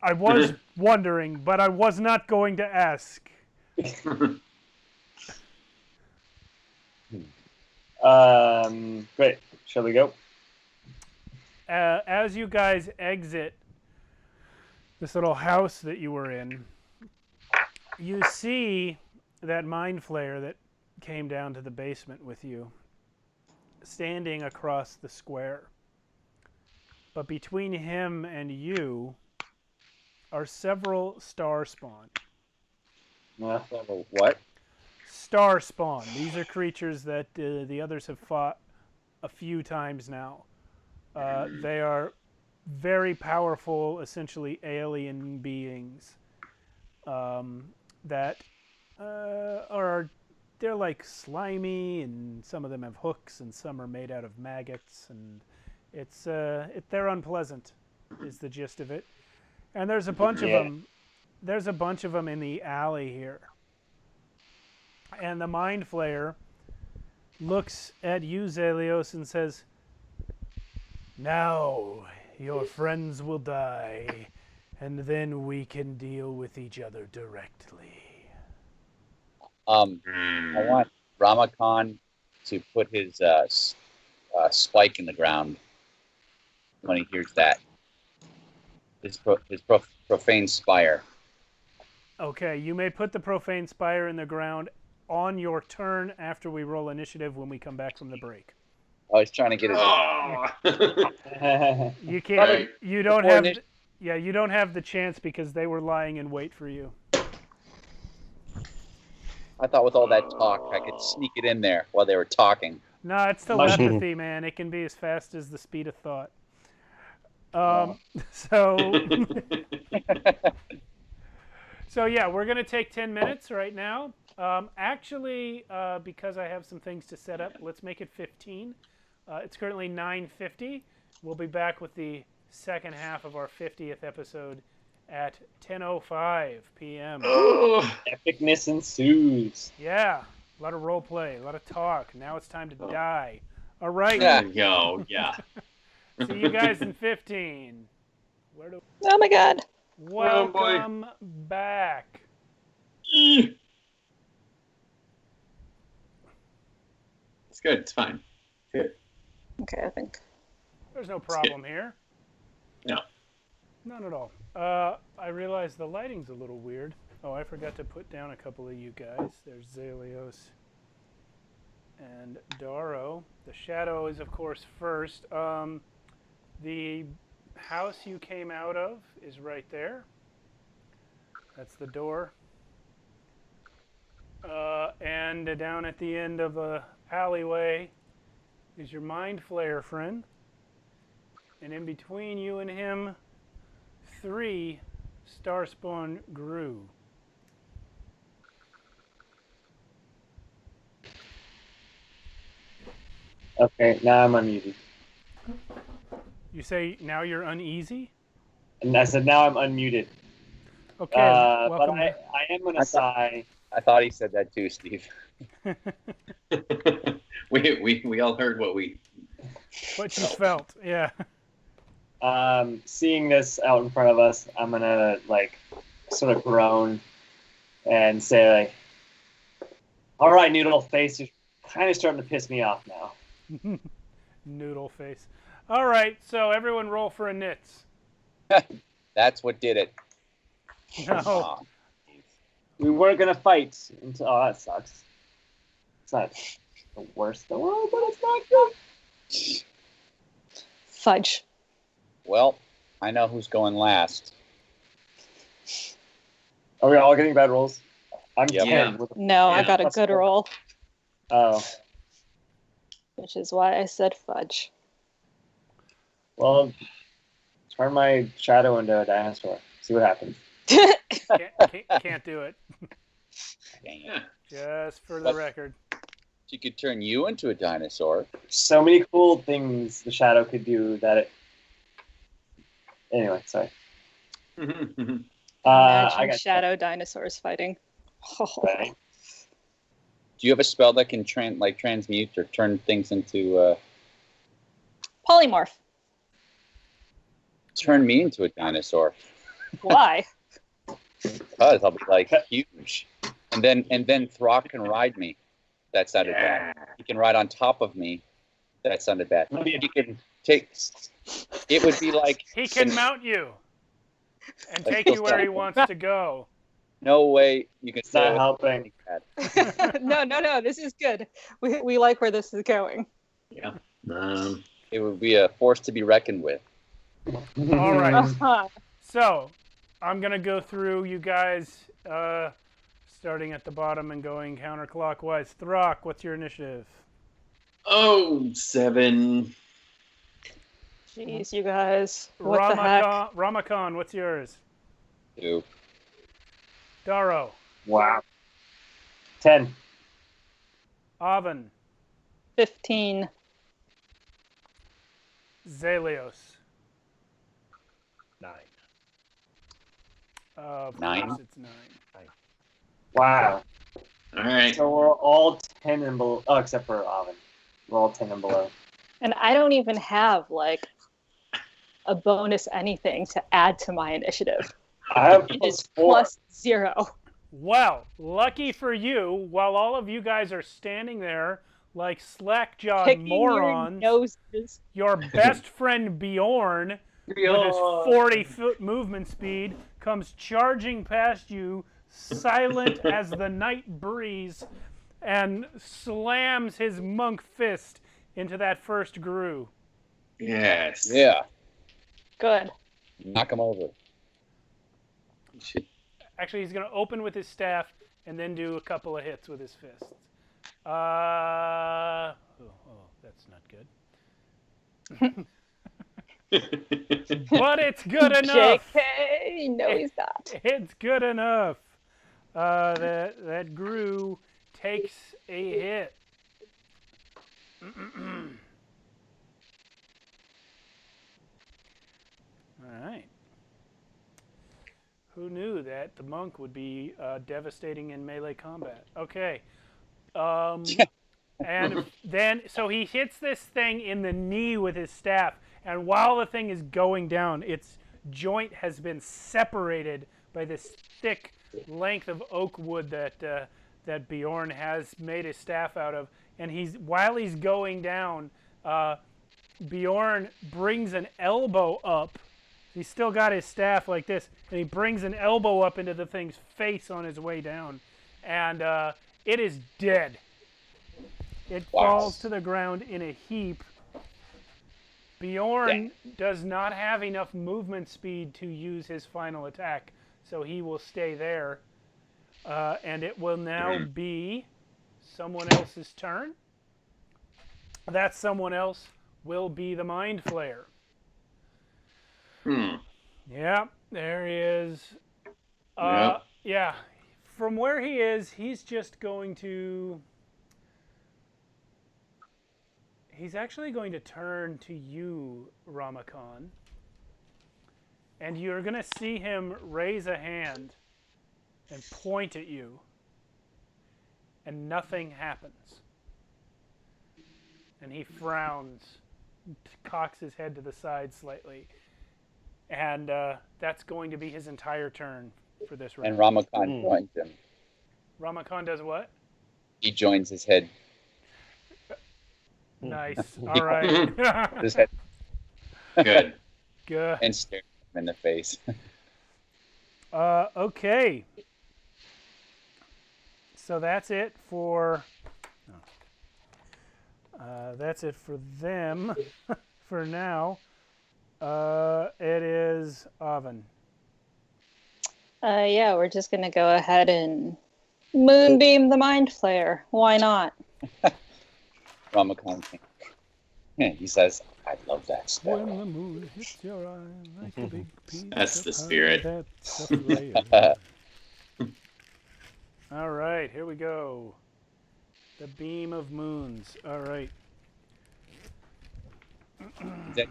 I was wondering, but I was not going to ask. Great. Shall we go? As you guys exit this little house that you were in, you see that mind flayer that came down to the basement with you, standing across the square. But between him and you are several star spawn. What? Star spawn. These are creatures that the others have fought a few times now. They are very powerful, essentially alien beings that they're like slimy, and some of them have hooks, and some are made out of maggots, and they're unpleasant, is the gist of it. And there's a bunch of them. There's a bunch of them in the alley here. And the mind flayer looks at you, Zelios, and says, "Now your friends will die, and then we can deal with each other directly." I want Ramakon to put his spike in the ground when he hears that. His profane spire. Okay, you may put the profane spire in the ground on your turn after we roll initiative when we come back from the break. I was trying to get his. You can't. You don't have. Yeah, you don't have the chance because they were lying in wait for you. I thought with all that talk, I could sneak it in there while they were talking. No, it's telepathy, man. It can be as fast as the speed of thought. So yeah, we're gonna take 10 minutes right now. Actually, because I have some things to set up, let's make it 15. It's currently 9:50. We'll be back with the second half of our 50th episode at 10:05 p.m. Epicness ensues. Yeah, a lot of role play, a lot of talk. Now it's time to die. All right. There you go. Yeah. See you guys in 15. Where do? Oh my god. Welcome back. It's good. It's fine. Good. Okay, I think. There's no problem here. No. None at all. I realize the lighting's a little weird. Oh, I forgot to put down a couple of you guys. There's Zalios and Daro. The shadow is, of course, first. The house you came out of is right there. That's the door. And down at the end of the alleyway is your Mind Flayer friend. And in between you and him, 3 Starspawn grew. Okay, now I'm unmuted. You say now you're uneasy? And I said now I'm unmuted. Okay, But welcome. I am going to sigh. I thought he said that too, Steve. we all heard what you felt, yeah. Seeing this out in front of us, I'm going to, sort of groan and say, all right, Noodle Face, you're kind of starting to piss me off now. Noodle face. All right, so everyone roll for a nits. That's what did it. No. Aw, We weren't going to fight until... Oh, that sucks. It's not the worst in the world, but it's not good. Fudge. well, I know who's going last. Are we all getting bad rolls? I'm Yep. 10. With No, I Yeah. got a good roll, Oh. which is why I said fudge. Well, turn my shadow into a dinosaur. See what happens. Can't do it. Dang it. Yeah. Just for the But- record. She could turn you into a dinosaur. So many cool things the shadow could do that it... Anyway, sorry. I Imagine got shadow dinosaurs fighting. Right. Do you have a spell that can transmute or turn things into Polymorph. turn me into a dinosaur? Why? Because I'll be huge, and then Throck can ride me. That sounded bad. He can ride on top of me. That sounded bad. He can take. It would be like He can mount you and That's take still you where he something. wants to go. no way you can It's not say it. helping. No. This is good. We like where this is going. Yeah. It would be a force to be reckoned with. All right. Uh-huh. So, I'm going to go through you guys, starting at the bottom and going counterclockwise. Throck, what's your initiative? Oh, 7. Jeez, you guys. What the heck? Ramakan, what's yours? 2. Daro, Wow. 10. Avon, 15. Zalios. 9. Of 9? course it's 9. Wow. All right. So we're all 10 and below. Oh, except for Avon. We're all 10 and below. And I don't even have a bonus anything to add to my initiative. I have It is +4. +0. Well, lucky for you, while all of you guys are standing there like slack-jawed Picking morons, your noses. your best friend Bjorn, with his 40-foot movement speed, comes charging past you, silent as the night breeze, and slams his monk fist into that first grue. Yes. Yeah. Good. Knock him over. You should- Actually, he's going to open with his staff and then do a couple of hits with his fists. That's not good. But it's good enough. JK. No, he's not. It's good enough. That grue takes a hit. All right. Who knew that the monk would be devastating in melee combat? Okay. And then, so he hits this thing in the knee with his staff, and while the thing is going down, its joint has been separated by this thick length of oak wood that Bjorn has made his staff out of. And while he's going down, Bjorn brings an elbow up. He's still got his staff like this, and he brings an elbow up into the thing's face on his way down, and it is dead. It falls to the ground in a heap. Bjorn does not have enough movement speed to use his final attack, so he will stay there. And it will now be someone else's turn. That someone else will be the Mind Flayer. Yeah, there he is. Yeah, from where he is, he's just going to... He's actually going to turn to you, Ramakon. And you're going to see him raise a hand and point at you. And nothing happens. And he frowns, cocks his head to the side slightly. And that's going to be his entire turn for this round. And Ramakon joins him. Ramakon does what? He joins his head. Nice. All right. His head. Good. Good. And stares him in the face. Okay. So that's it for... that's it for them for now. It is Oven. Yeah, we're just going to go ahead and moonbeam the Mind Flayer. Why not? Ramakon, he says, I love that spell. When the moon hits your eye like a big piece That's of the pie, spirit. that's the flayer. All right, here we go. The beam of moons. All right. Okay,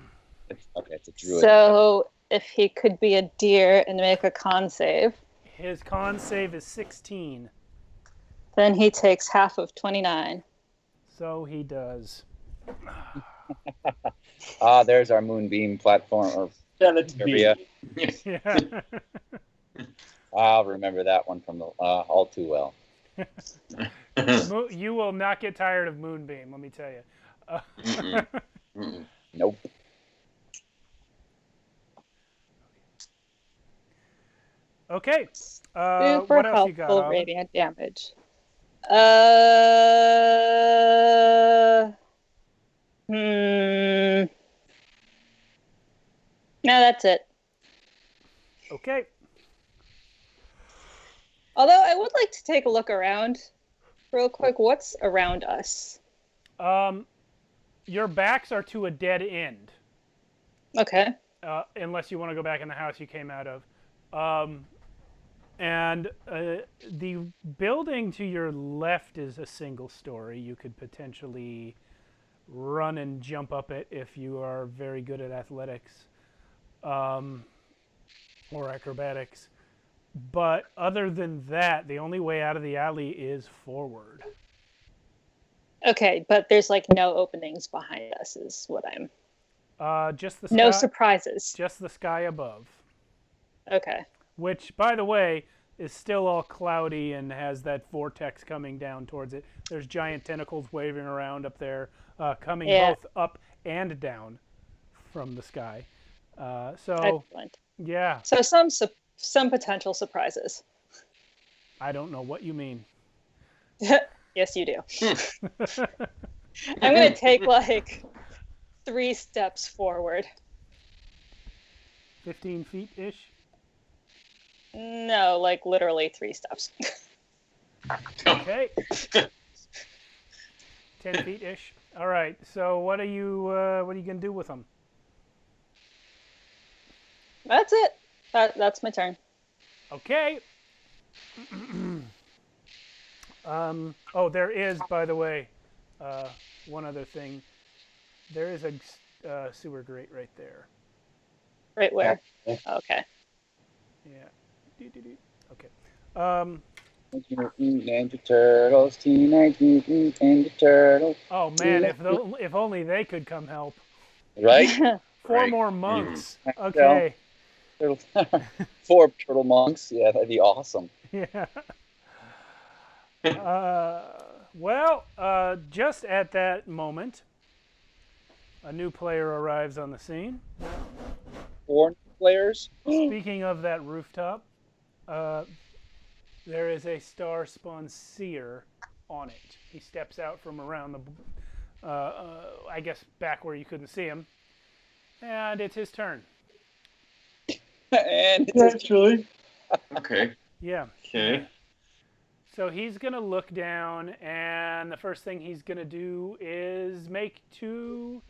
it's a druid. So if he could be a deer and make a con save, His con save is 16. then he takes half of 29. So he does. There's our moonbeam platform or area. Yeah. I'll remember that one from the all too well. You will not get tired of Moonbeam, let me tell you. Nope. Okay. Super What else you got? helpful Oven? radiant damage. No, that's it. Okay. Although I would like to take a look around real quick. What's around us? Your backs are to a dead end. Okay. Unless you want to go back in the house you came out of. And the building to your left is a single story. You could potentially run and jump up it if you are very good at athletics or acrobatics. But other than that, the only way out of the alley is forward. Okay, but there's like no openings behind us is what I'm... Just the sky, No surprises. just the sky above. Okay. Which, by the way, is still all cloudy and has that vortex coming down towards it. There's giant tentacles waving around up there, coming both up and down from the sky. So, Excellent. yeah, So some potential surprises. I don't know what you mean. Yes, you do. I'm going to take like 3 steps forward. 15 feet-ish? No, like literally 3 steps. Okay. 10 feet-ish. All right, so what are you going to do with them? That's it. That's my turn. Okay. There is, by the way, one other thing. There is a sewer grate right there. Right where? Yeah. Okay. Yeah. Okay. Mutant Ninja Turtles, Teenage Mutant Ninja Turtles. Oh man, if only they could come help. Right? Four Right. more monks. Mhm. Okay. Turtle- 4 turtle monks. Yeah, that'd be awesome. Yeah. Well, just at that moment, a new player arrives on the scene. 4 players. Speaking of that rooftop, there is a star spawn seer on it. He steps out from around the, I guess, back where you couldn't see him, and it's his turn. And Naturally. Okay. Yeah. Okay. So he's going to look down, and the first thing he's going to do is make 2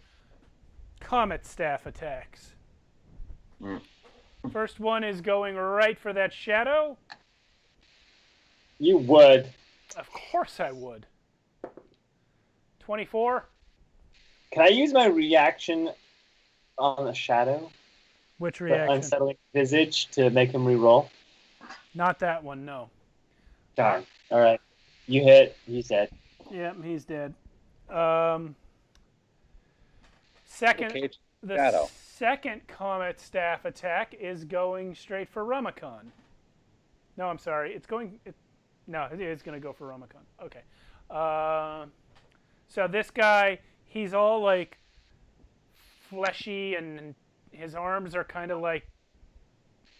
comet staff attacks. Mm. First one is going right for that shadow. You would. Of course I would. 24. Can I use my reaction on the shadow? Which The reaction? unsettling visage to make him re-roll? Not that one, no. Darn. All right. You hit. He's dead. Yeah, he's dead. Second, Okay, the shadow. second comet staff attack is going straight for Rumicon. No, I'm sorry. It's going. No, it is going to go for Rumicon. Okay. So this guy, he's all like fleshy, and his arms are kind of like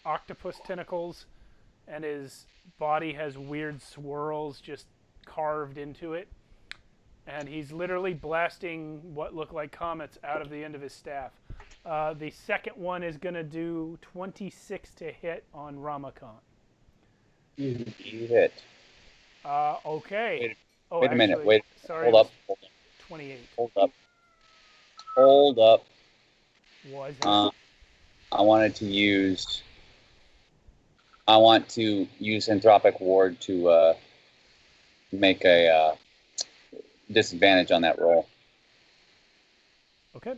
octopus tentacles, and his body has weird swirls just carved into it. And he's literally blasting what look like comets out of the end of his staff. The second one is going to do 26 to hit on Ramacon. You hit. Okay. Wait a minute. Actually, Wait. Sorry, Hold up. 28. Hold up. Was it? I want to use Anthropic Ward to make a disadvantage on that roll. Okay.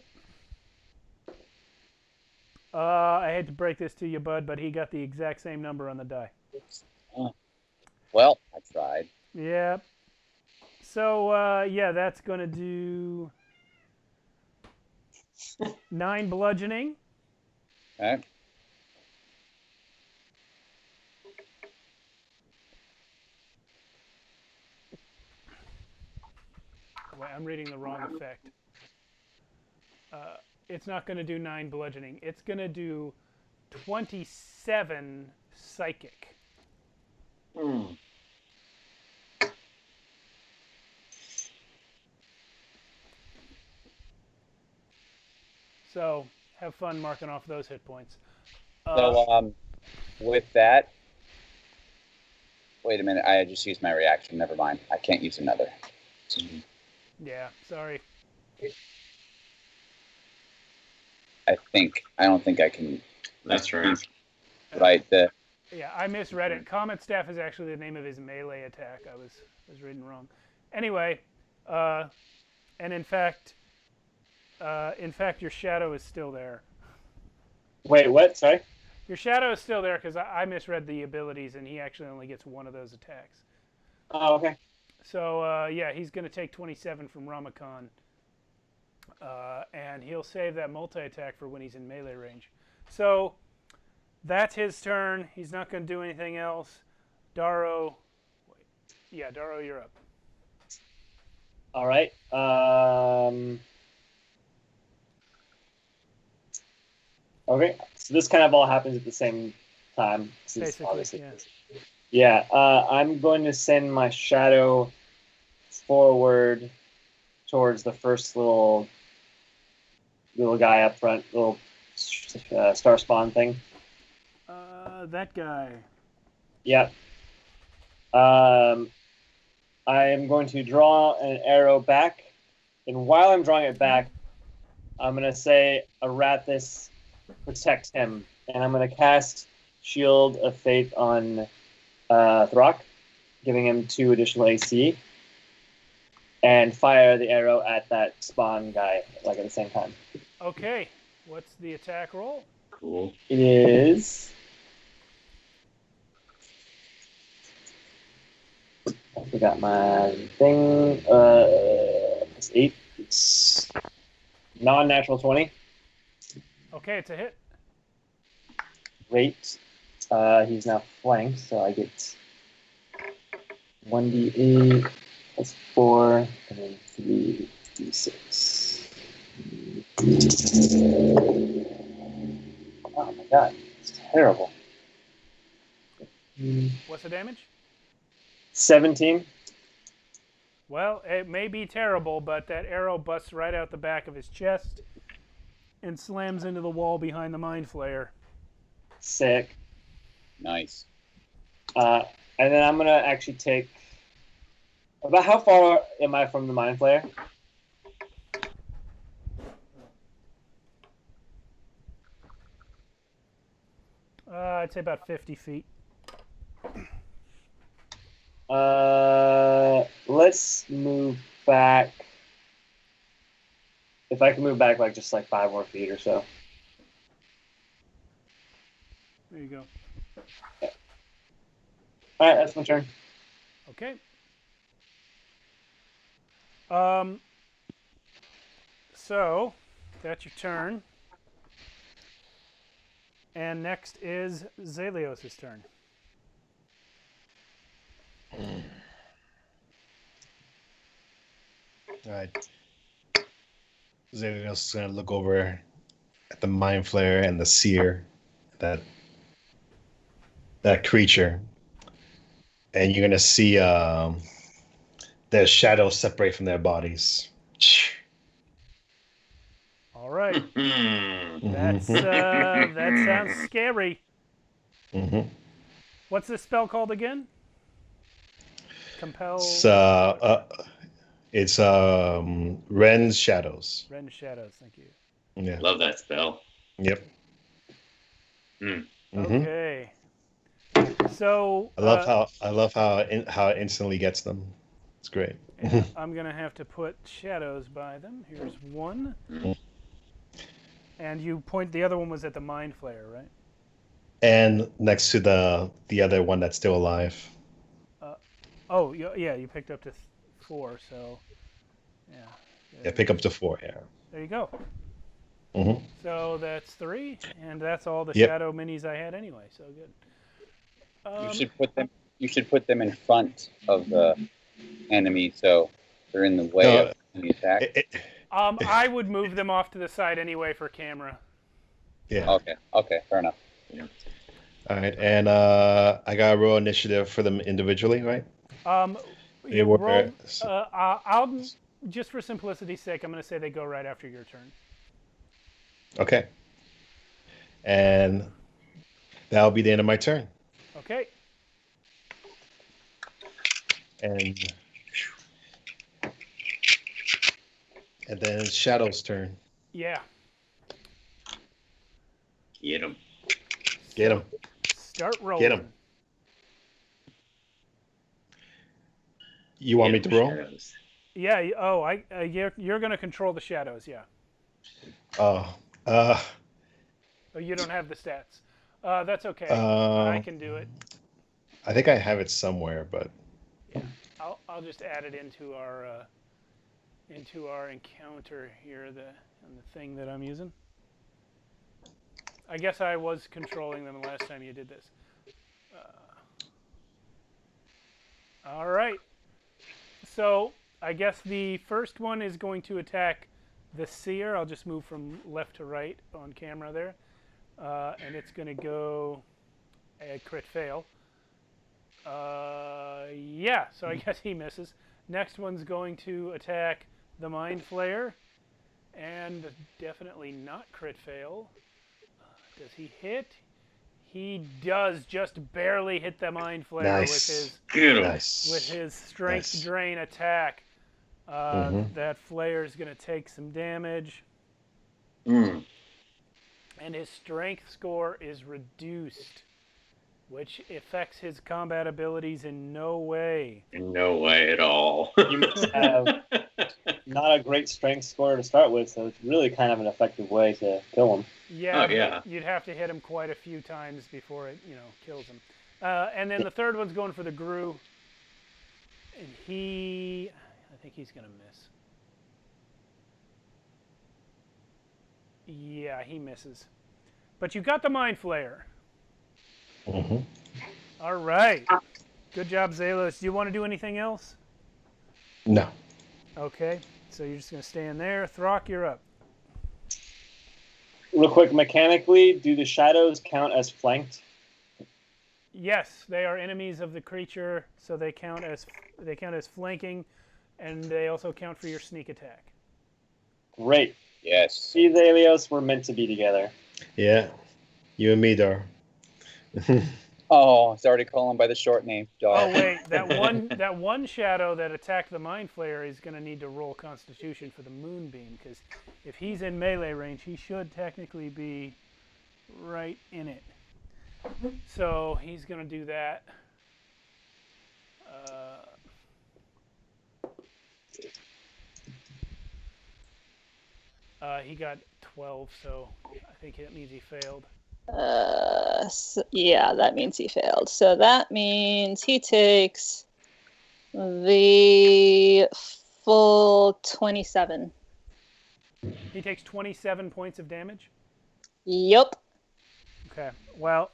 I hate to break this to you, bud, but he got the exact same number on the die. Well, I tried. Yep. So, yeah, that's going to do 9 bludgeoning. Okay. Wait, I'm reading the wrong effect. It's not going to do 9 bludgeoning. It's going to do 27 psychic. Mm. So, have fun marking off those hit points. So, with that, wait a minute. I just used my reaction. Never mind. I can't use another. Yeah, sorry. I don't think I can. That's right. Right. Yeah, I misread it. Comet Staff is actually the name of his melee attack. I was reading wrong. Anyway, and in fact, your shadow is still there. Wait, what? Sorry? Your shadow is still there because I misread the abilities, and he actually only gets one of those attacks. Oh, okay. So, yeah, he's going to take 27 from Ramacon. And he'll save that multi-attack for when he's in melee range. So, that's his turn. He's not going to do anything else. Daro, Daro, you're up. All right. Okay. So this kind of all happens at the same time. Basically, yeah. Yeah. I'm going to send my shadow forward towards the first little guy up front, little star spawn thing. That guy. Yep. I am going to draw an arrow back, and while I'm drawing it back, I'm going to say Arathis protect him, and I'm going to cast Shield of Faith on Throck, giving him 2 additional AC, and fire the arrow at that spawn guy, like at the same time. Okay. What's the attack roll? Cool. It is got my thing. It's 8. It's non-natural 20. Okay, it's a hit. Great. He's now flanked, so I get 1d8 plus 4, and then 3d6. Oh my god, it's terrible. What's the damage? 17. Well, it may be terrible, but that arrow busts right out the back of his chest and slams into the wall behind the Mind Flayer. Sick. Nice. And then I'm gonna actually take. About how far am I from the Mind Flayer? I'd say about 50 feet. Let's move back. If I can move back like just like 5 more feet or so. There you go. All right, that's my turn. Okay. So that's your turn. And next is Zelios' turn. All right. Xenios is gonna look over at the Mind Flayer and the Seer, that creature, and you're gonna see their shadows separate from their bodies. All right. Mm-hmm. That sounds scary. Mm-hmm. What's this spell called again? Compel. It's Ren's Shadows. Ren's Shadows. Thank you. Yeah. Love that spell. Yep. Mm-hmm. Okay. So I love how it instantly gets them. It's great. I'm gonna have to put shadows by them. Here's one. Mm-hmm. And you point. The other one was at the Mind Flayer, right? And next to the other one that's still alive. Oh yeah, you picked up to 4. So yeah. Yeah, pick up to 4. Yeah. There you go. Mm-hmm. So that's 3, and that's all the Yep. shadow minis I had anyway. So good. You should put them in front of the enemy, so they're in the way of any attack. I would move them off to the side anyway for camera. Yeah. Okay, fair enough. Yeah. All right, and I got to roll initiative for them individually, right? You roll, I'll just for simplicity's sake, I'm going to say they go right after your turn. Okay. And that'll be the end of my turn. Okay. And then it's Shadow's turn. Yeah. Get him. Get him. Start rolling. Get him. You want me to roll? Shadows. Yeah. You're going to control the shadows. Yeah. Oh. Oh, you don't have the stats. That's okay. I can do it. I think I have it somewhere, but yeah, I'll just add it into our encounter here, on the thing that I'm using. I guess I was controlling them last time you did this. All right. So I guess the first one is going to attack the Seer. I'll just move from left to right on camera there. And it's going to go a crit fail. Yeah, so I guess he misses. Next one's going to attack the Mind Flayer. And definitely not crit fail. Does he hit? He does just barely hit the Mind Flayer with his strength drain attack. That Flayer is going to take some damage. And his strength score is reduced, which affects his combat abilities in no way. In no way at all. You must have not a great strength score to start with, so it's really kind of an effective way to kill him. Yeah, oh, yeah. You'd have to hit him quite a few times before it, kills him. And then the third one's going for the Gru. And I think he's going to miss. Yeah, he misses. But you got the Mind Flayer. Mm-hmm. All right. Good job, Zalos. Do you want to do anything else? No. Okay. So you're just going to stay in there. Throck, you're up. Real quick, mechanically, do the shadows count as flanked? Yes, they are enemies of the creature, so they count as flanking, and they also count for your sneak attack. Great. Yes. These Alios were meant to be together. Yeah. You and me, Dar. Oh, it's already calling by the short name. Oh wait, that one shadow that attacked the Mind Flayer is going to need to roll Constitution for the Moonbeam, because if he's in melee range, he should technically be right in it. So he's going to do that. He got 12, so I think that means he failed. Yeah, that means he failed. So that means he takes the full 27. He takes 27 points of damage? Yup. Okay, well,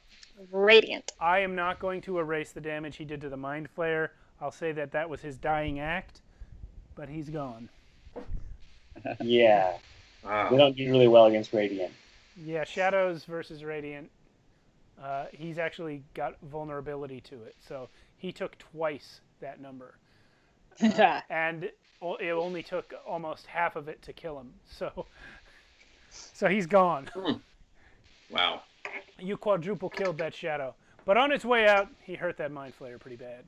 Radiant. I am not going to erase the damage he did to the Mind Flayer. I'll say that was his dying act, but he's gone. Yeah. Wow. They don't do really well against Radiant. Yeah, Shadows versus Radiant. He's actually got vulnerability to it, so he took twice that number. And it only took almost half of it to kill him, so he's gone. Wow. You quadruple killed that Shadow. But on its way out, he hurt that Mind Flayer pretty bad.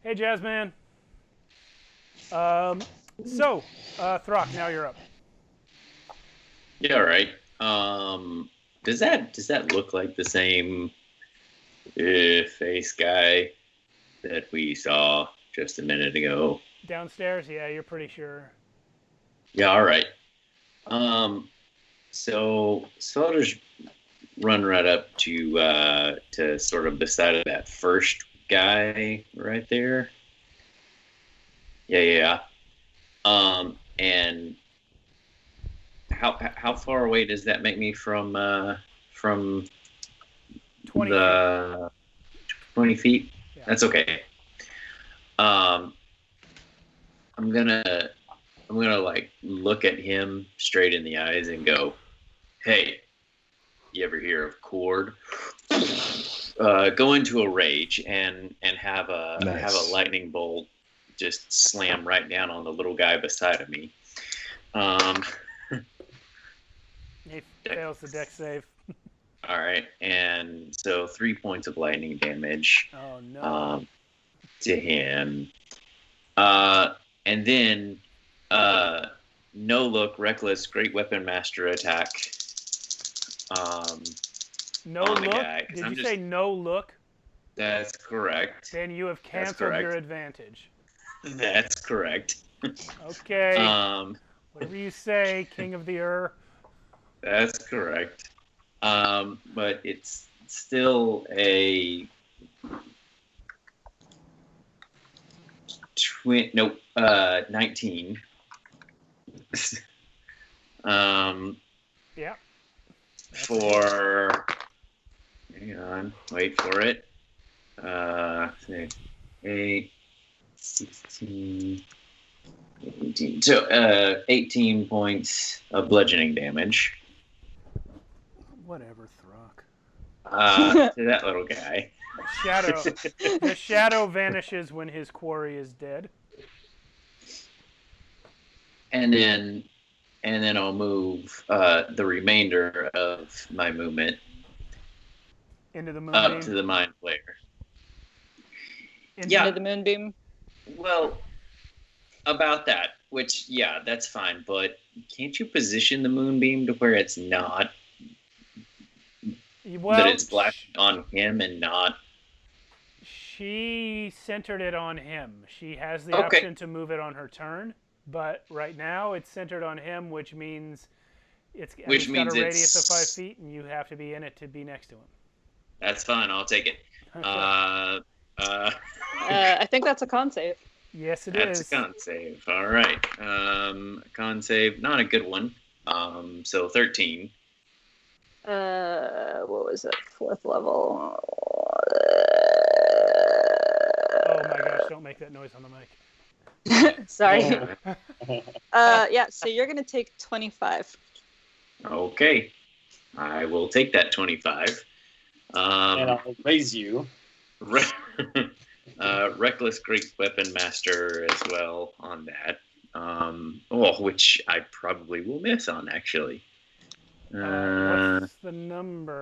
Hey, Jazzman. Throck, now you're up. Yeah, all right. Does that look like the same face guy that we saw just a minute ago? Downstairs? Yeah, you're pretty sure. Yeah, all right. So I'll just run right up to sort of beside of that first guy right there. Yeah. And how far away does that make me from 20 the 20 feet? Yeah. That's okay. I'm gonna like look at him straight in the eyes and go, "Hey, you ever hear of Cord?" Go into a rage and have a lightning bolt just slam right down on the little guy beside of me. He fails the deck save. All right, and so 3 points of lightning damage. Oh no. To him. And then no look, reckless, great weapon master attack. No on the look? guy, 'cause Did I'm you just- say no look? That's correct. Then you have That's canceled your correct. advantage. That's correct. Okay. Um, Whatever you say, King of the that's correct. But it's still a 19. Yeah. For hang on, wait for it. 8, 16, 18. So 18 points of bludgeoning damage. Whatever, Throck. To that little guy. The shadow vanishes when his quarry is dead. And then I'll move the remainder of my movement Into the moonbeam. up to the Mind Flayer. Into the moonbeam. Well, about that, which, yeah, that's fine, but can't you position the moonbeam to where it's not, that it's flashing on him and not? She centered it on him. She has the option to move it on her turn, but right now it's centered on him, which means it's got a radius of 5 feet, and you have to be in it to be next to him. That's fine, I'll take it. Okay. I think that's a con save. Yes, it That's is. a con save. All right. Con save, not a good one. So 13. What was it? 4th level. Oh my gosh! Don't make that noise on the mic. Sorry. Oh. Yeah, so you're going to take 25. Okay. I will take that 25. And I'll raise you. Reckless Great Weapon Master as well on that. Which I probably will miss on, actually. What's the number?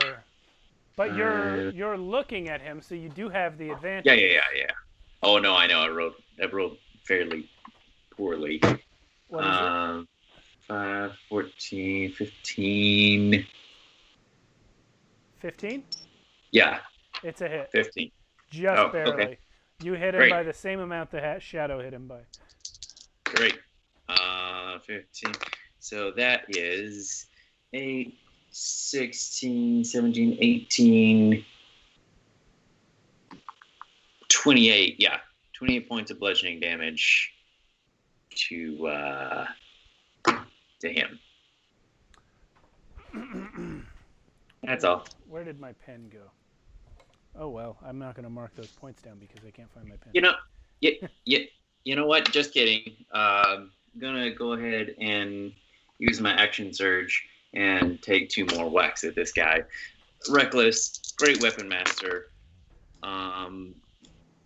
But you're looking at him, so you do have the advantage. Yeah. Oh no, I know. I rolled fairly poorly. What is it? 5, 14, 15. 15? Yeah, It's a hit. 15. Just Oh, barely. okay. You hit him Great. by the same amount the shadow hit him by. Great. 15. So that is 8, 16, 17, 18, 28. Yeah, 28 points of bludgeoning damage to him. That's all. Where did my pen go? Oh well, I'm not going to mark those points down because I can't find my pen. You know what? Just kidding. Gonna go ahead and use my action surge and take 2 more whacks at this guy. Reckless, Great Weapon Master.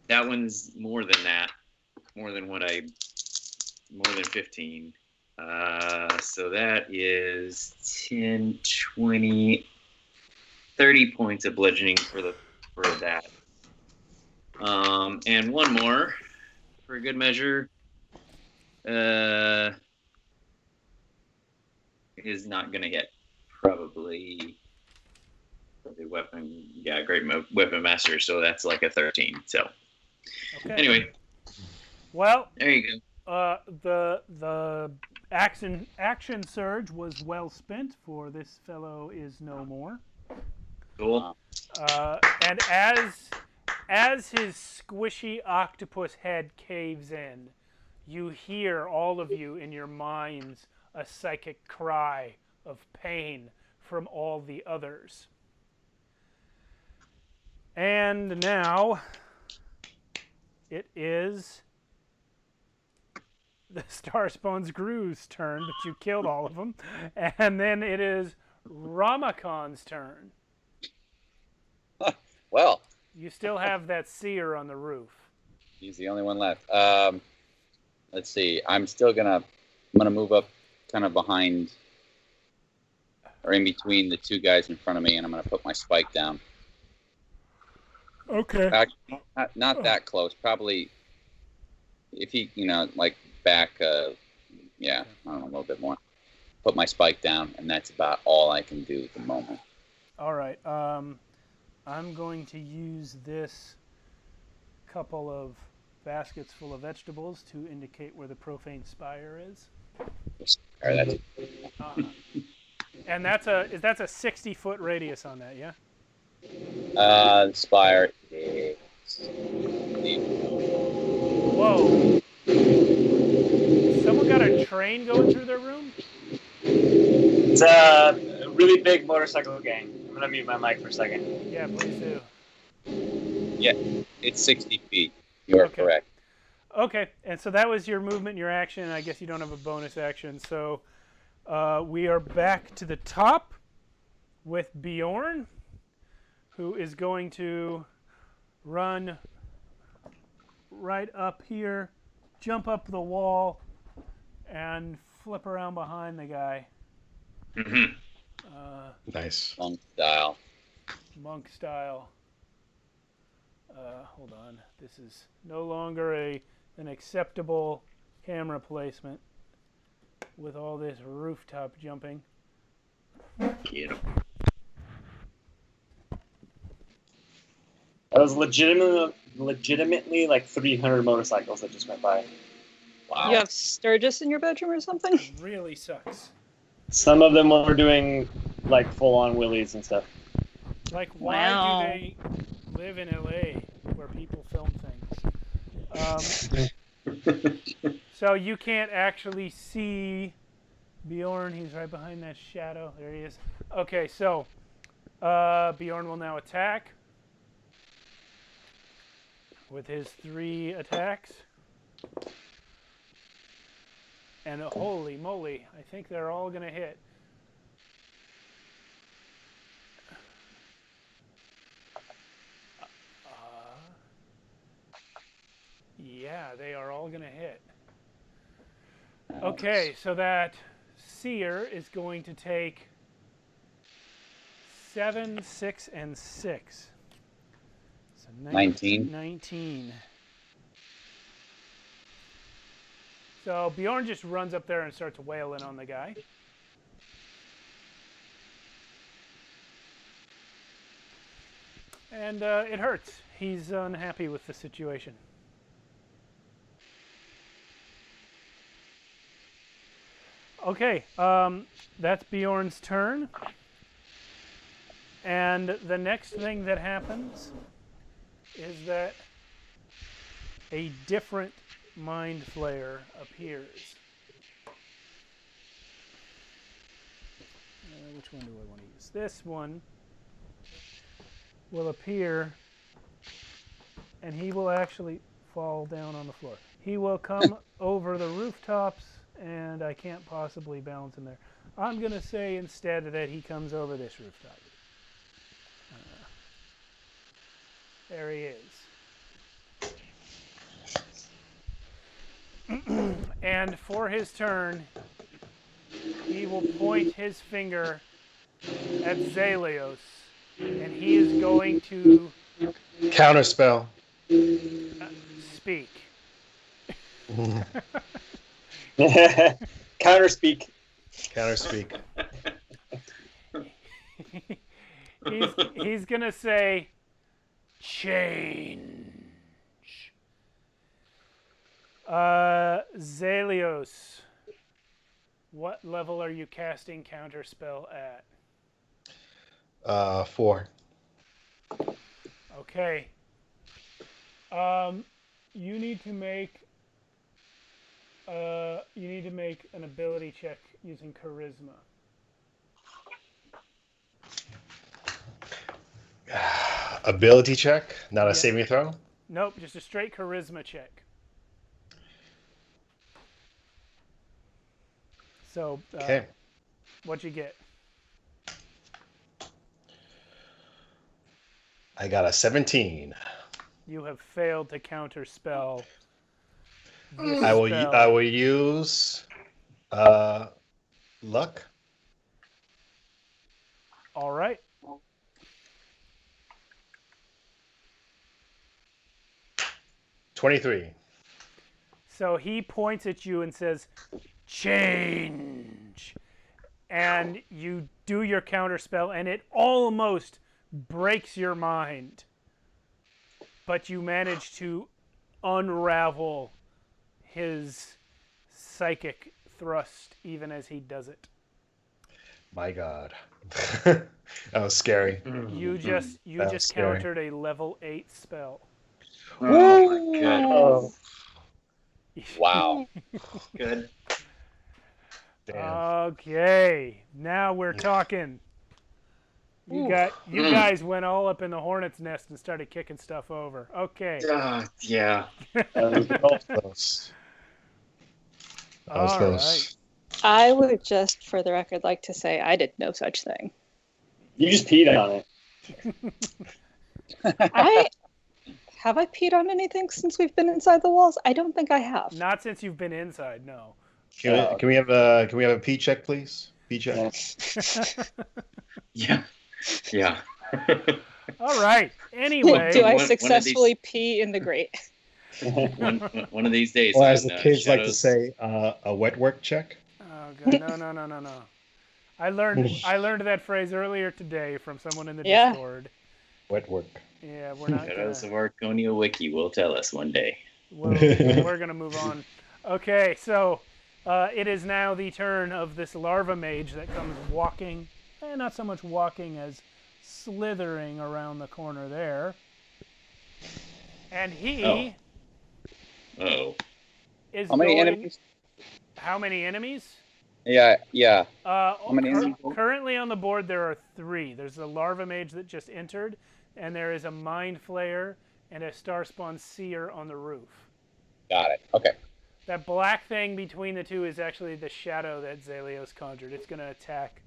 That one's more than that. More than 15. So that is 10, 20, 30 points of bludgeoning for that. And one more for a good measure. Is not gonna hit. Probably weapon. Yeah, Great Weapon Master. So that's like a 13. So Okay. anyway, Well, there you go. the action surge was well spent, for this fellow is no more. Cool. And as his squishy octopus head caves in, you hear, all of you in your minds, a psychic cry of pain from all the others. And now it is the Starspawn's Grew's turn, but you killed all of them. And then it is Ramakon's turn. Well, You still have that seer on the roof. he's the only one left. Let's see. I'm gonna move up kind of behind or in between the 2 guys in front of me, and I'm gonna put my spike down. Okay. Actually, not that close. Probably if he, like back, I don't know, a little bit more. Put my spike down, and that's about all I can do at the moment. All right. I'm going to use this couple of baskets full of vegetables to indicate where the profane spire is. Or that's And that's a 60-foot radius on that, yeah? the spire is. Whoa. Someone got a train going through their room? It's a really big motorcycle gang. I'm gonna mute my mic for a second. Yeah, please do. Yeah, it's 60 feet. You are Okay. correct. Okay, and so that was your movement, your action. I guess you don't have a bonus action. So we are back to the top with Bjorn, who is going to run right up here, jump up the wall, and flip around behind the guy. Mm-hmm. Nice. Monk style. Monk style. Hold on. This is no longer an acceptable camera placement with all this rooftop jumping. Get him. That was legitimately like 300 motorcycles that just went by. Wow. You have Sturgis in your bedroom or something? It really sucks. Some of them were doing like full-on wheelies and stuff. Like, why Wow. do they live in LA where people film things? So you can't actually see Bjorn. He's right behind that shadow. There he is. Okay, so Bjorn will now attack with his 3 attacks. And holy moly, I think they're all going to hit. Yeah, they are all going to hit. Okay, so that seer is going to take 7, 6, and 6. So 19. 19. So Bjorn just runs up there and starts wailing on the guy. And it hurts. He's unhappy with the situation. Okay, that's Bjorn's turn. And the next thing that happens is that a different Mind Flayer appears. Which one do I want to use? This one will appear, and he will actually fall down on the floor. He will come over the rooftops, and I can't possibly balance him there. I'm going to say instead that he comes over this rooftop. There he is. And for his turn, he will point his finger at Zalios, and he is going to Counterspell. speak. Counterspeak. Counterspeak. He's going to say, change. Zalios, what level are you casting Counterspell at? 4. Okay. You need to make an ability check using charisma. Ability check, not a Yeah. saving throw. Nope, just a straight charisma check. So, Okay. what'd you get? I got a 17. You have failed to counterspell. I will use luck. All right. $23. So he points at you and says, change. And you do your counterspell, and it almost breaks your mind. But you manage to unravel his psychic thrust even as he does it. My God. That was scary. You just scary. countered a level 8 spell. Oh my goodness. Oh. Wow. Good. Damn. Okay, now we're talking. You guys went all up in the hornet's nest and started kicking stuff over. Okay. Yeah. That was close. That was All close. I would just, for the record, like to say I did no such thing. You just peed on it. Have I peed on anything since we've been inside the walls? I don't think I have. Not since you've been inside, no. Can we have a pee check, please? Pee check. Yeah. Yeah. All right. Anyway, Do I one of successfully pee in the grate? one of these days. Or as when, the kids like to Shadows- say, a wet work check. oh god, no. I learned that phrase earlier today from someone in the Yeah. Discord. Wet work. Yeah, we're not Shadows gonna. of Archonia Wiki will tell us one day. We're gonna move on. Okay, so it is now the turn of this larva mage that comes walking, not so much walking as slithering around the corner there, and he Oh. is How many going. enemies? How many enemies? Yeah. How many enemies? Currently on the board there are 3. There's the larva mage that just entered, and there is a mind flayer and a starspawn seer on the roof. Got it. Okay. That black thing between the 2 is actually the shadow that Zelios conjured. It's going to attack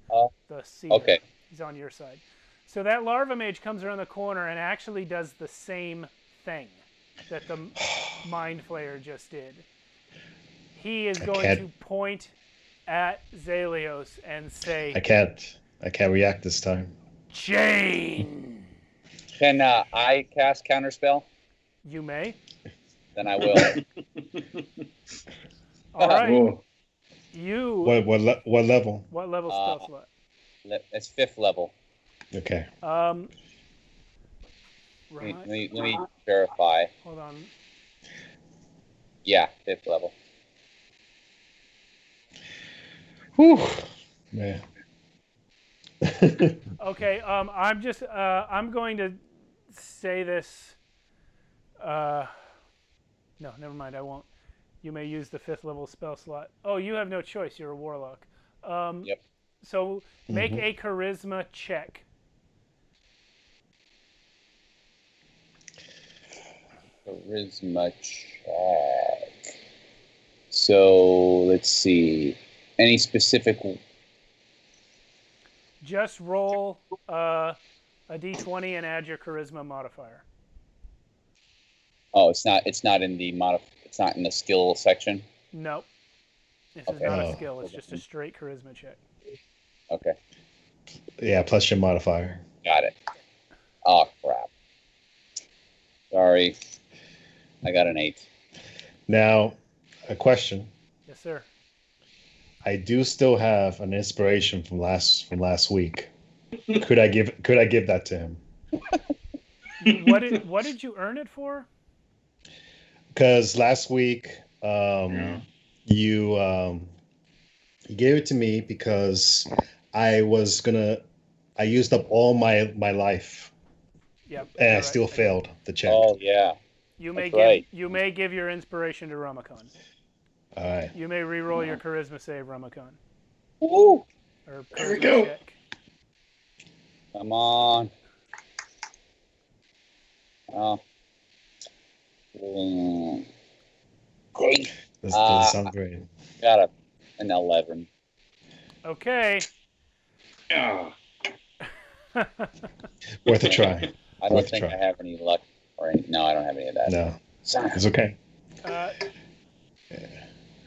the seer. Okay. He's on your side. So that larva mage comes around the corner and actually does the same thing that the mind flayer just did. He is going to point at Zelios and say, I can't react this time. Chain! Can I cast counterspell? You may. Then I will. All right. Oh. You. What level? What level spell slot? It's 5th level. Okay. Right. Let me verify. Hold on. Yeah, 5th level. Whew. Man. Okay. I'm going to say this. No, never mind. I won't. You may use the 5th level spell slot. Oh, you have no choice. You're a warlock. Yep. So make a charisma check. Charisma check. So let's see. Any specific? Just roll a d20 and add your charisma modifier. Oh, it's not in the It's not in the skill section. Nope. This is Okay. not a skill. It's just a straight charisma check. Okay. Yeah, plus your modifier. Got it. Oh crap. Sorry. I got an 8. Now, a question. Yes, sir. I do still have an inspiration from last week. Could I give that to him? What did you earn it for? Because last week you gave it to me because I used up all my life. Yep. And I still failed the check. Oh yeah. You may That's you may give your inspiration to Ramakon. All right. You may re-roll your charisma save, Ramakon. Woo! Or There we charisma go. check. Come on. Oh. Great. That doesn't sound great. Got an 11. Okay. Ah. Worth a try. I don't think I have any luck or any. No, I don't have any of that. No, it's okay.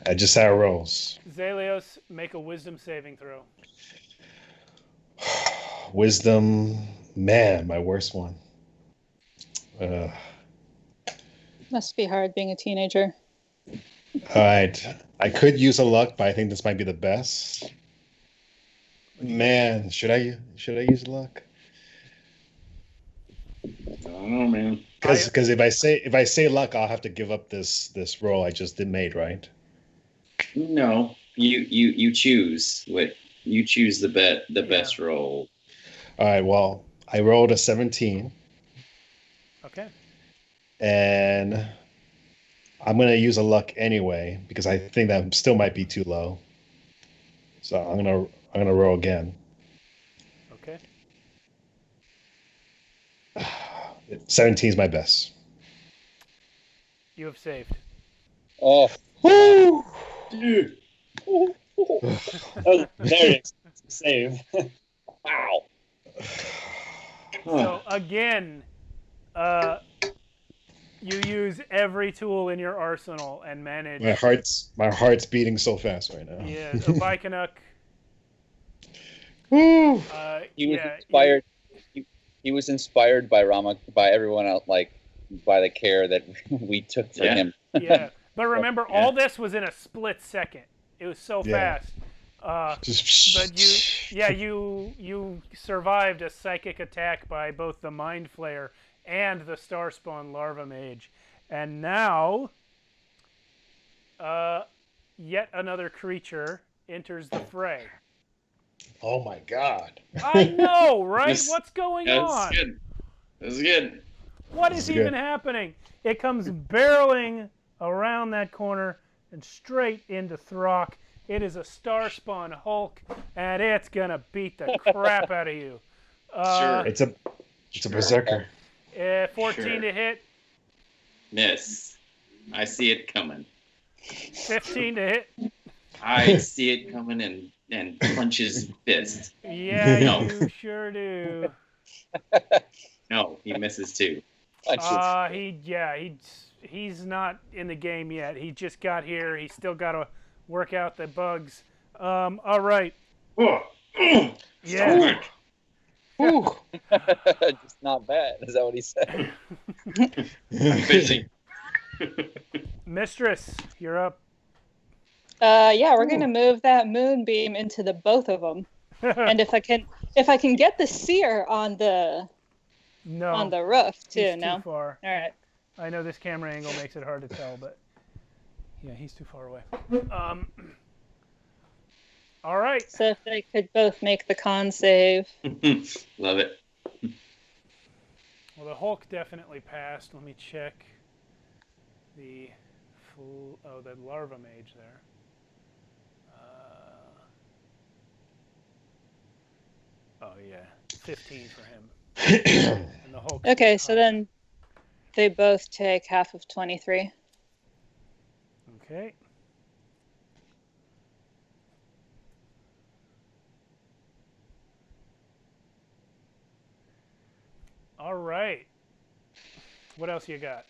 I just had rolls. Zelios, make a wisdom saving throw. Wisdom, man, my worst one. Must be hard being a teenager. All right, I could use a luck, but I think this might be the best. Man, should I use luck? I don't know, man. Because if I say luck, I'll have to give up this roll I just made, right? No, you choose what you choose the best roll. All right. Well, I rolled a 17, Okay. and I'm gonna use a luck anyway because I think that still might be too low. So I'm gonna roll again. Okay. 17 is my best. You have saved. Oh. Woo! Dude. There it is. Save. Wow. So again, you use every tool in your arsenal and manage. My heart's beating so fast right now. Yeah, Vikanuk. Woo! He was inspired. He was inspired by by everyone else, like by the care that we took for him. Yeah, but remember, all this was in a split second. It was so fast. But you survived a psychic attack by both the Mind Flayer and the Starspawn Larva Mage, and now yet another creature enters the fray. Oh my God! I know, right? This- What's going That's on? good. That's good. What is That's even good. happening? It comes barreling around that corner and straight into Throck. It is a star-spawn Hulk, and it's going to beat the crap out of you. Sure. It's a berserker. 14 Sure. to hit, Miss. I see it coming. 15 to hit. I see it coming and punch his fist. Yeah, No. you sure do. No, he misses too. He's not in the game yet. He just got here. He's still got to work out the bugs. All right. Yeah. Just not bad. Is that what he said? I'm busy. Mistress, you're up. Yeah, we're gonna move that moonbeam into the both of them, and if I can get the seer on the roof too. He's No, too far. all right. I know this camera angle makes it hard to tell, but yeah, he's too far away. All right. So if they could both make the con save. Love it. Well, the Hulk definitely passed. Let me check the the larva mage there. Oh yeah, 15 for him. And the Hulk. Okay, so then they both take half of 23. Okay. All right. What else you got?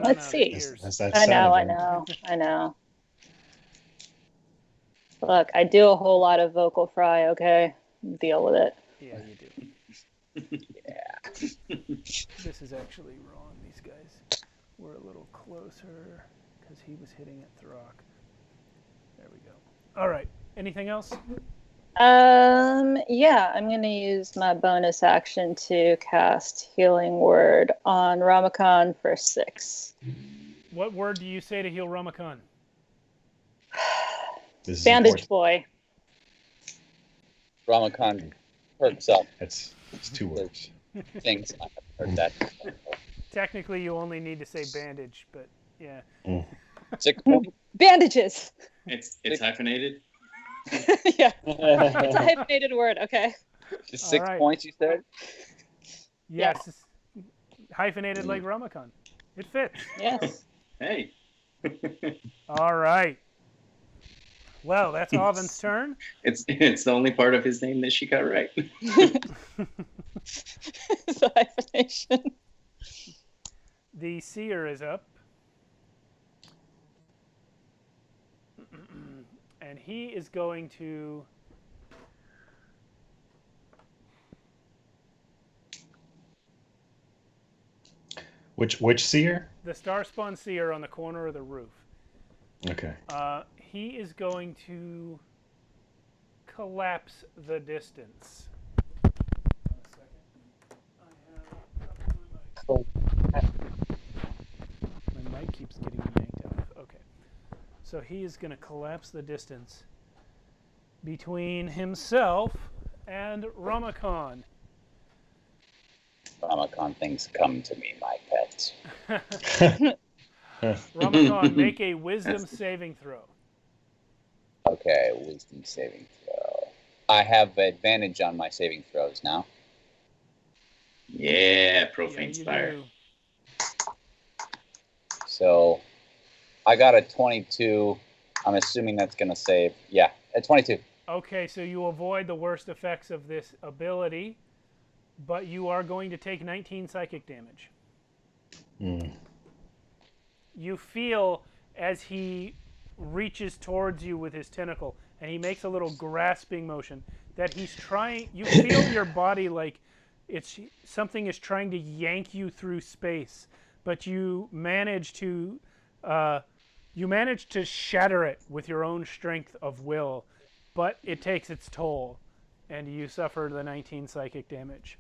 Let's see. That's that I sound know. Look, I do a whole lot of vocal fry, okay? Deal with it. Yeah, you do. Yeah. This is actually wrong. These guys were a little closer because he was hitting at Throck. There we go. All right. Anything else? Yeah, I'm gonna use my bonus action to cast Healing Word on Ramakon for 6. What word do you say to heal Ramakon? This is Bandage important. boy. Ramakon perks up It's 2 words. things. I have heard that. Technically, you only need to say bandage, but yeah. 6 points. Bandages. It's hyphenated. Yeah, it's a hyphenated word. Okay. Just 6 right. points, you said? Yes. It's hyphenated like Ramakon. It fits. Yes. Hey. All right. Well, that's Oven's turn. It's the only part of his name that she got right. It's a hyphenation. The seer is up. And he is going to Which seer? the Starspawn seer on the corner of the roof. Okay. He is going to collapse the distance. My mic keeps getting yanked out. Okay. So he is going to collapse the distance between himself and Ramakon. Ramakon, things come to me, my pet. Ramakon, make a wisdom saving throw. Okay, wisdom saving throw. I have advantage on my saving throws now. Yeah, Yeah, profane you spire. do. So I got a 22. I'm assuming that's going to save. Yeah, a 22. Okay, so you avoid the worst effects of this ability, but you are going to take 19 psychic damage. You feel as he reaches towards you with his tentacle, and he makes a little grasping motion that he's trying. You feel your body like it's something is trying to yank you through space, but you manage to shatter it with your own strength of will, but it takes its toll, and you suffer the 19 psychic damage.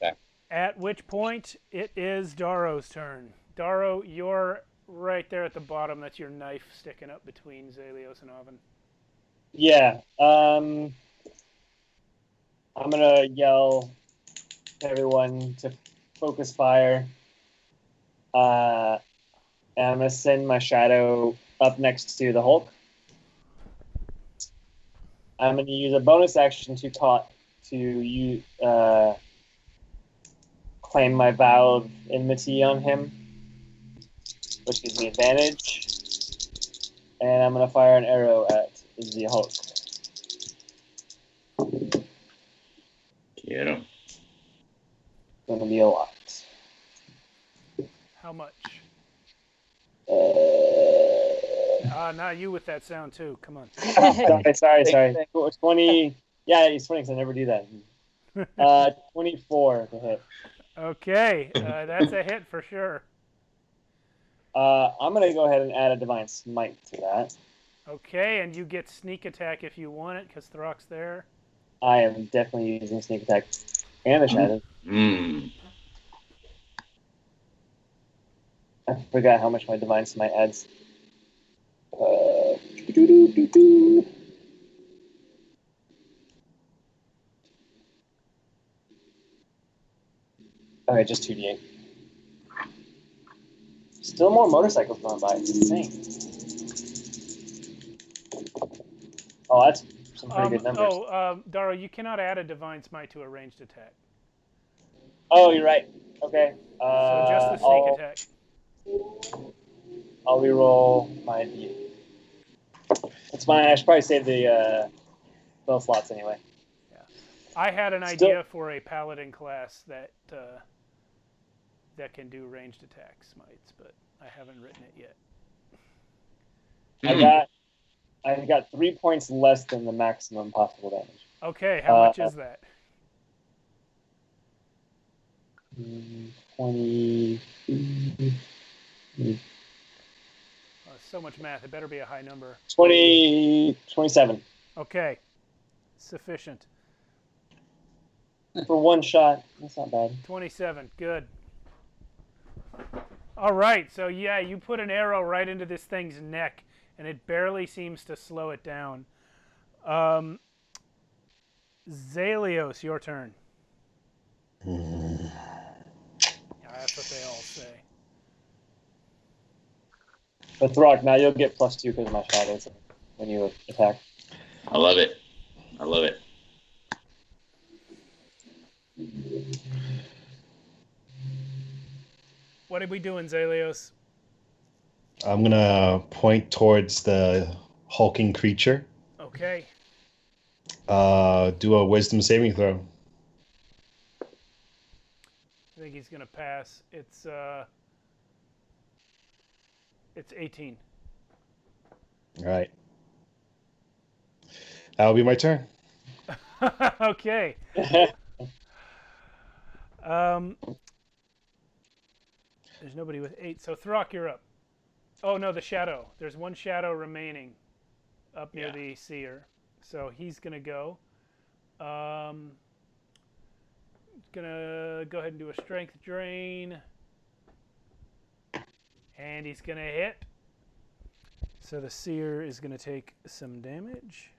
Okay. At which point, it is Daro's turn. Daro, your right there at the bottom. That's your knife sticking up between Zalios and Oven. Yeah. I'm gonna yell to everyone to focus fire. And I'm gonna send my shadow up next to the Hulk. I'm gonna use a bonus action to claim my vow of enmity on him, which gives me advantage. And I'm gonna fire an arrow at the Hulk. Get him. Gonna be a lot. How much? Uh, Now you with that sound too. Come on. sorry. 20. Yeah, he's funny because I never do that. 24 to hit. Okay, that's a hit for sure. I'm gonna go ahead and add a divine smite to that. Okay, and you get sneak attack if you want it, because Throck's there. I am definitely using sneak attack and the shadow. I forgot how much my divine smite adds. Okay, just 2d8. Still more motorcycles going by. It's insane. Oh, that's some pretty good numbers. Daro, you cannot add a divine smite to a ranged attack. Oh, you're right. Okay. So just the sneak attack. I'll reroll my d8. It's fine. I should probably save the spell slots anyway. Yeah, I had an idea for a paladin class that can do ranged attack smites, but I haven't written it yet. I got 3 points less than the maximum possible damage. Okay, how much is that? 20. So much math. It better be a high number. 27. Okay, sufficient. For one shot. That's not bad. 27. Good. All right. So yeah, you put an arrow right into this thing's neck, and it barely seems to slow it down. Zalios, your turn. Yeah, that's what they all say. But Throck, now you'll get +2 because of my shadows when you attack. I love it. I love it. What are we doing, Zalios? I'm gonna point towards the hulking creature. Okay. Do a wisdom saving throw. I think he's gonna pass. It's 18. All right. That'll be my turn. Okay. There's nobody with 8. So Throck, you're up. Oh no, the shadow. There's one shadow remaining up near the seer. So he's gonna go. Gonna go ahead and do a strength drain. And he's gonna hit. So the seer is gonna take some damage.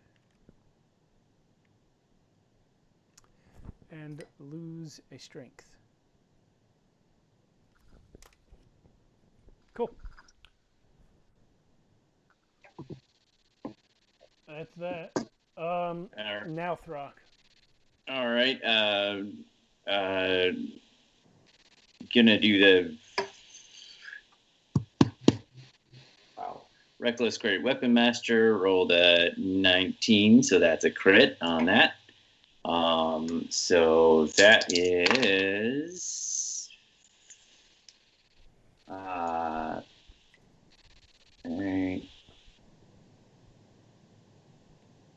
And lose a strength. Cool. That's that. Now Throck. All right. Gonna do the Reckless Great Weapon Master. Rolled a 19, so that's a crit on that. So that is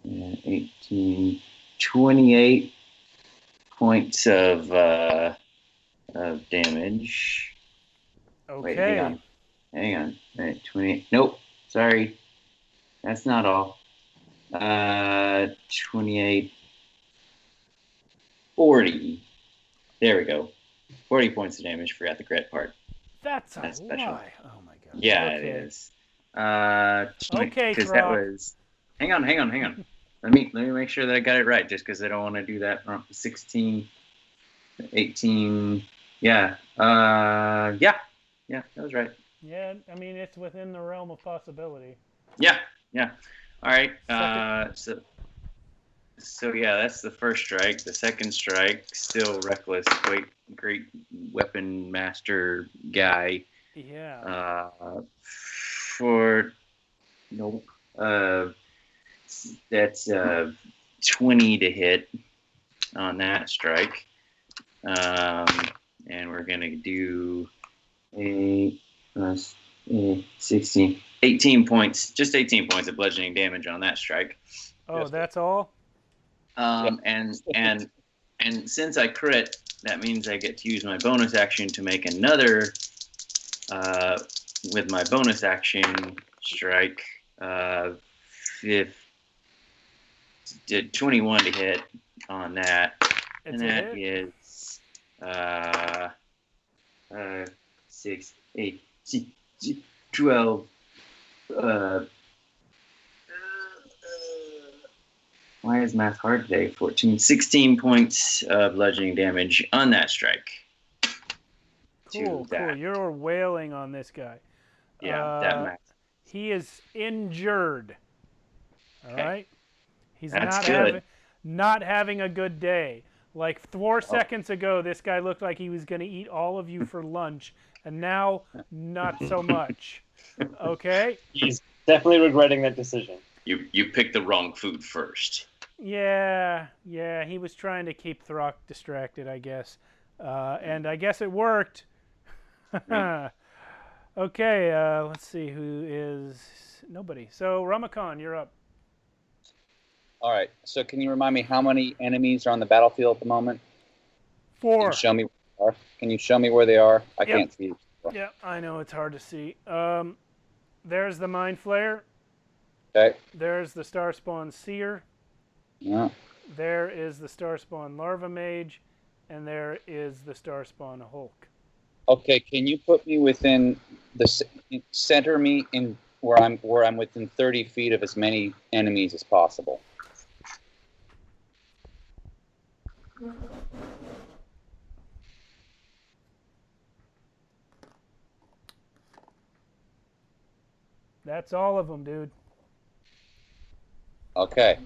18, 28 points of damage. Okay. Wait, hang on. Wait, 28. Nope. Sorry. That's not all. 28. 40. There we go. 40 points of damage. Forgot the crit part. That's That's a special. lie. Oh my god. Yeah, Okay. it is. Okay, because that Croc. was. Hang on. Let me make sure that I got it right, just because I don't want to do that. 16, 18. Yeah. Yeah, that was right. Yeah, I mean, it's within the realm of possibility. Yeah. All right. So yeah, that's the first strike. The second strike, still reckless, great weapon master guy. Yeah. For nope. That's 20 to hit on that strike. And we're gonna do 16, 18 points, just 18 points of bludgeoning damage on that strike. Oh, that's all? And since I crit, that means I get to use my bonus action to make another with my bonus action strike. Did 21 to hit on that, It's and a that hit. is 6, 8, 12. Why is math hard today? 14, 16 points of bludgeoning damage on that strike. Cool. You're wailing on this guy. Yeah, that math. He is injured. All right? He's That's good. Not having a good day. Like 4 seconds ago, this guy looked like he was going to eat all of you for lunch, and now not so much. Okay? He's definitely regretting that decision. You picked the wrong food first. Yeah, he was trying to keep Throck distracted, I guess. And I guess it worked. Okay, let's see who is... Nobody. So, Ramakon, you're up. All right. So can you remind me how many enemies are on the battlefield at the moment? 4. Can you show me where they are? I can't see. Yeah, I know it's hard to see. There's the Mind Flayer. Okay. There's the Starspawn Seer. Yeah. There is the Starspawn Larva Mage, and there is the Starspawn Hulk. Okay. Can you put me within center me in where I'm within 30 feet of as many enemies as possible? That's all of them, dude. Okay.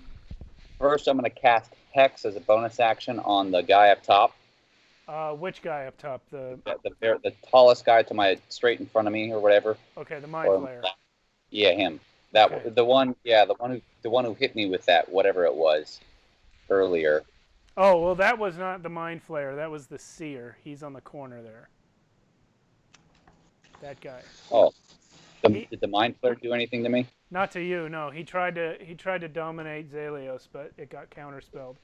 First, I'm going to cast Hex as a bonus action on the guy up top. Which guy up top? The tallest guy to my straight in front of me, or whatever. Okay, the Mind Flayer. Yeah, him. That Okay. the one who hit me with that whatever it was earlier. Oh, well, that was not the Mind Flayer. That was the Seer. He's on the corner there. That guy. Oh. Did the Mind Flayer do anything to me? Not to you, no. He tried to dominate Zelios, but it got counterspelled.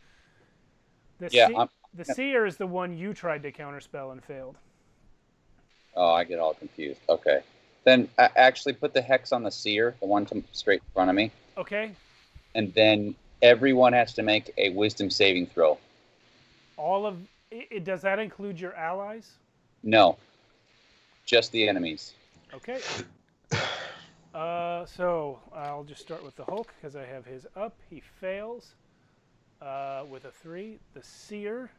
The Seer is the one you tried to counterspell and failed. Oh, I get all confused. Okay. Then actually put the Hex on the Seer, the one straight in front of me. Okay. And then everyone has to make a Wisdom saving throw. Does that include your allies? No. Just the enemies. Okay. So I'll just start with the Hulk because I have his up. He fails with a 3. The Seer,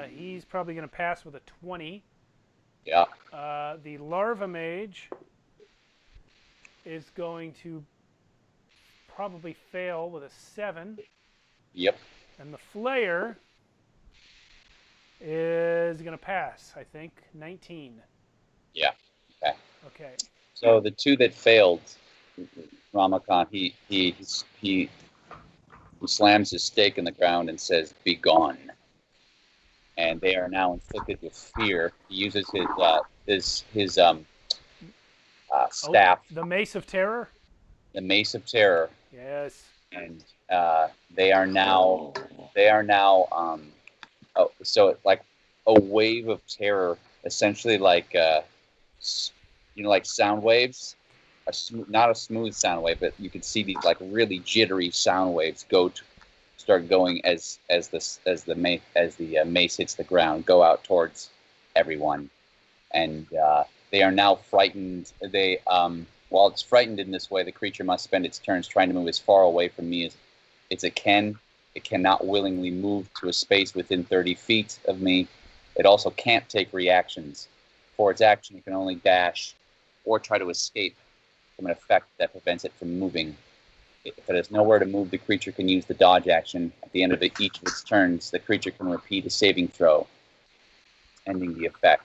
he's probably going to pass with a 20. Yeah. The Larva Mage is going to probably fail with a 7. Yep. And the Flayer is going to pass, I think, 19. Yeah. Okay. Okay. So the two that failed, Ramakon, he slams his stake in the ground and says, "Be gone." And they are now inflicted with fear. He uses his staff. The Mace of Terror? The Mace of Terror. Yes. And they are now so like a wave of terror, essentially like like sound waves, not a smooth sound wave, but you can see these like really jittery sound waves start going as the mace hits the ground, go out towards everyone, and they are now frightened. While it's frightened in this way, the creature must spend its turns trying to move as far away from me as it can. It cannot willingly move to a space within 30 feet of me. It also can't take reactions. For its action, it can only dash or try to escape from an effect that prevents it from moving. If it has nowhere to move, the creature can use the dodge action. At the end of each of its turns, the creature can repeat a saving throw, ending the effect.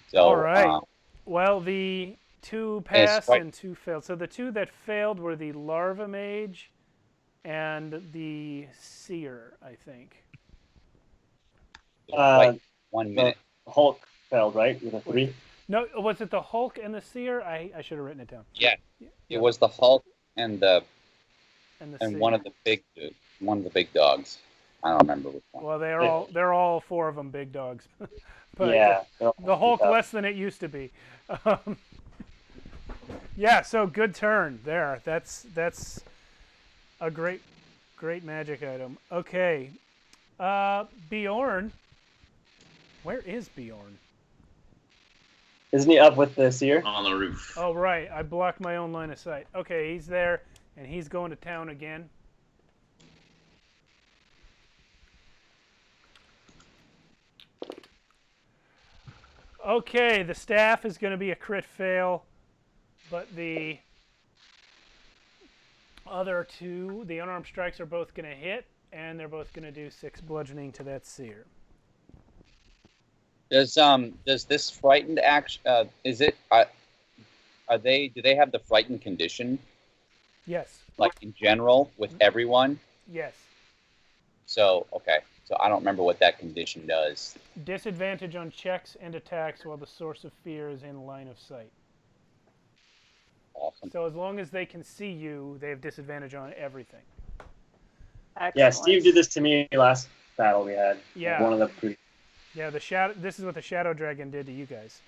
So, all right. Well, the 2 passed right. and 2 failed. So the 2 that failed were the Larva Mage and the Seer, I think. Right, 1 minute. The Hulk failed, right? With a 3? No, was it the Hulk and the Seer? I should have written it down. Yeah, it was the Hulk and Seer. one of the big dogs. I don't remember which one. Well, they're all 4 of them big dogs. But Yeah. the Hulk less than it used to be. Yeah, so good turn there. That's a great magic item. Okay. Bjorn. Where is Bjorn? Isn't he up with the Seer? On the roof. Oh, right. I blocked my own line of sight. Okay, he's there, and he's going to town again. Okay, the staff is going to be a crit fail, but the other 2, the unarmed strikes, are both going to hit, and they're both going to do 6 bludgeoning to that Seer. Does this frightened action? Do they have the frightened condition? Yes. Like in general with everyone? Yes. So okay. So I don't remember what that condition does. Disadvantage on checks and attacks while the source of fear is in line of sight. Awesome. So as long as they can see you, they have disadvantage on everything. Excellent. Yeah, Steve did this to me last battle we had. Yeah. One of the Yeah, this is what the Shadow Dragon did to you guys.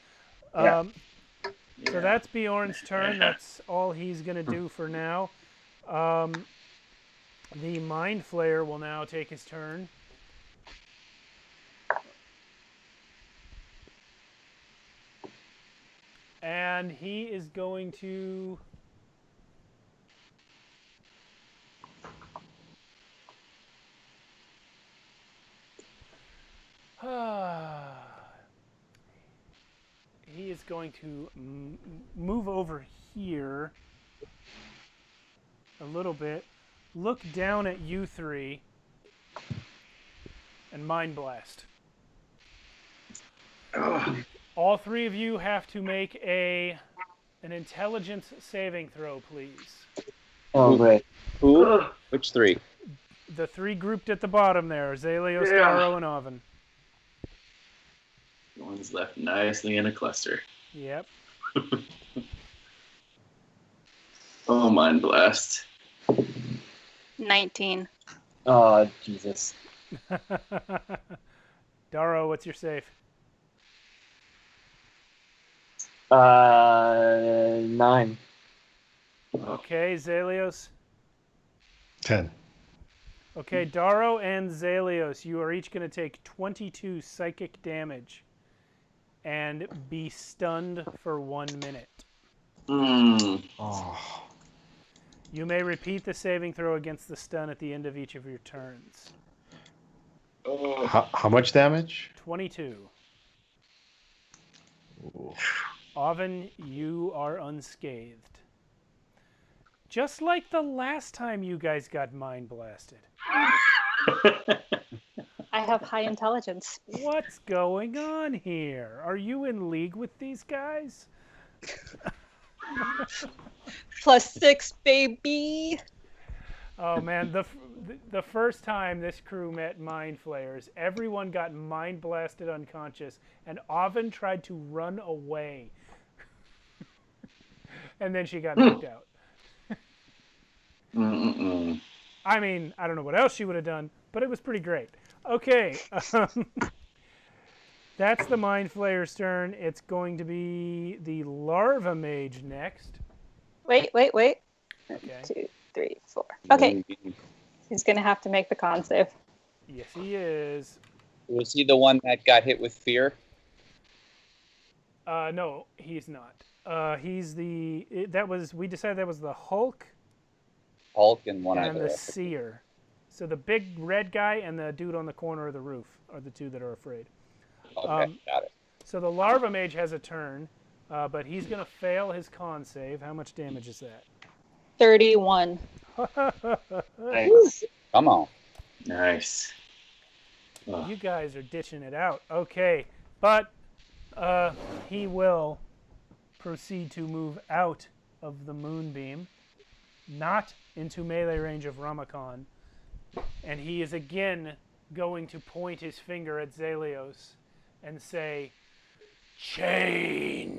Yeah. So that's Bjorn's turn. That's all he's going to do for now. The Mind Flayer will now take his turn. And he is going to... he is going to move over here a little bit, look down at you 3, and Mind Blast. All 3 of you have to make an intelligence saving throw, please. Oh, great. Who? Which 3? The 3 grouped at the bottom there, Zalios, Darrow, and Oven. The one's left nicely in a cluster. Yep. Oh, Mind Blast. 19. Oh, Jesus. Darrow, what's your save? 9. Okay, Zalios. 10. Okay, Darrow and Zalios, you are each going to take 22 psychic damage and be stunned for 1 minute. Oh. You may repeat the saving throw against the stun at the end of each of your turns. How much damage? 22. Ooh. Oven, you are unscathed. Just like the last time you guys got mind blasted. I have high intelligence. What's going on here? Are you in league with these guys? +6, baby. Oh man, the first time this crew met Mind Flayers, everyone got mind blasted unconscious, and Oven tried to run away. And then she got knocked out. I mean, I don't know what else she would have done, but it was pretty great. Okay, that's the Mind Flayer's turn. It's going to be the Larva Mage next. Wait. Okay. 1, 2, 3, 4. Okay. He's going to have to make the con save. Yes, he is. Was he the one that got hit with fear? No, he's not. He's the. We decided that was the Hulk Hulk and one and other. the Seer. So the big red guy and the dude on the corner of the roof are the two that are afraid. Okay, got it. So the Larva Mage has a turn, but he's going to fail his con save. How much damage is that? 31. Nice. Come on. Nice. You guys are ditching it out. Okay, but he will proceed to move out of the moonbeam, not into melee range of Ramakon, and he is again going to point his finger at Zelios and say, "Change."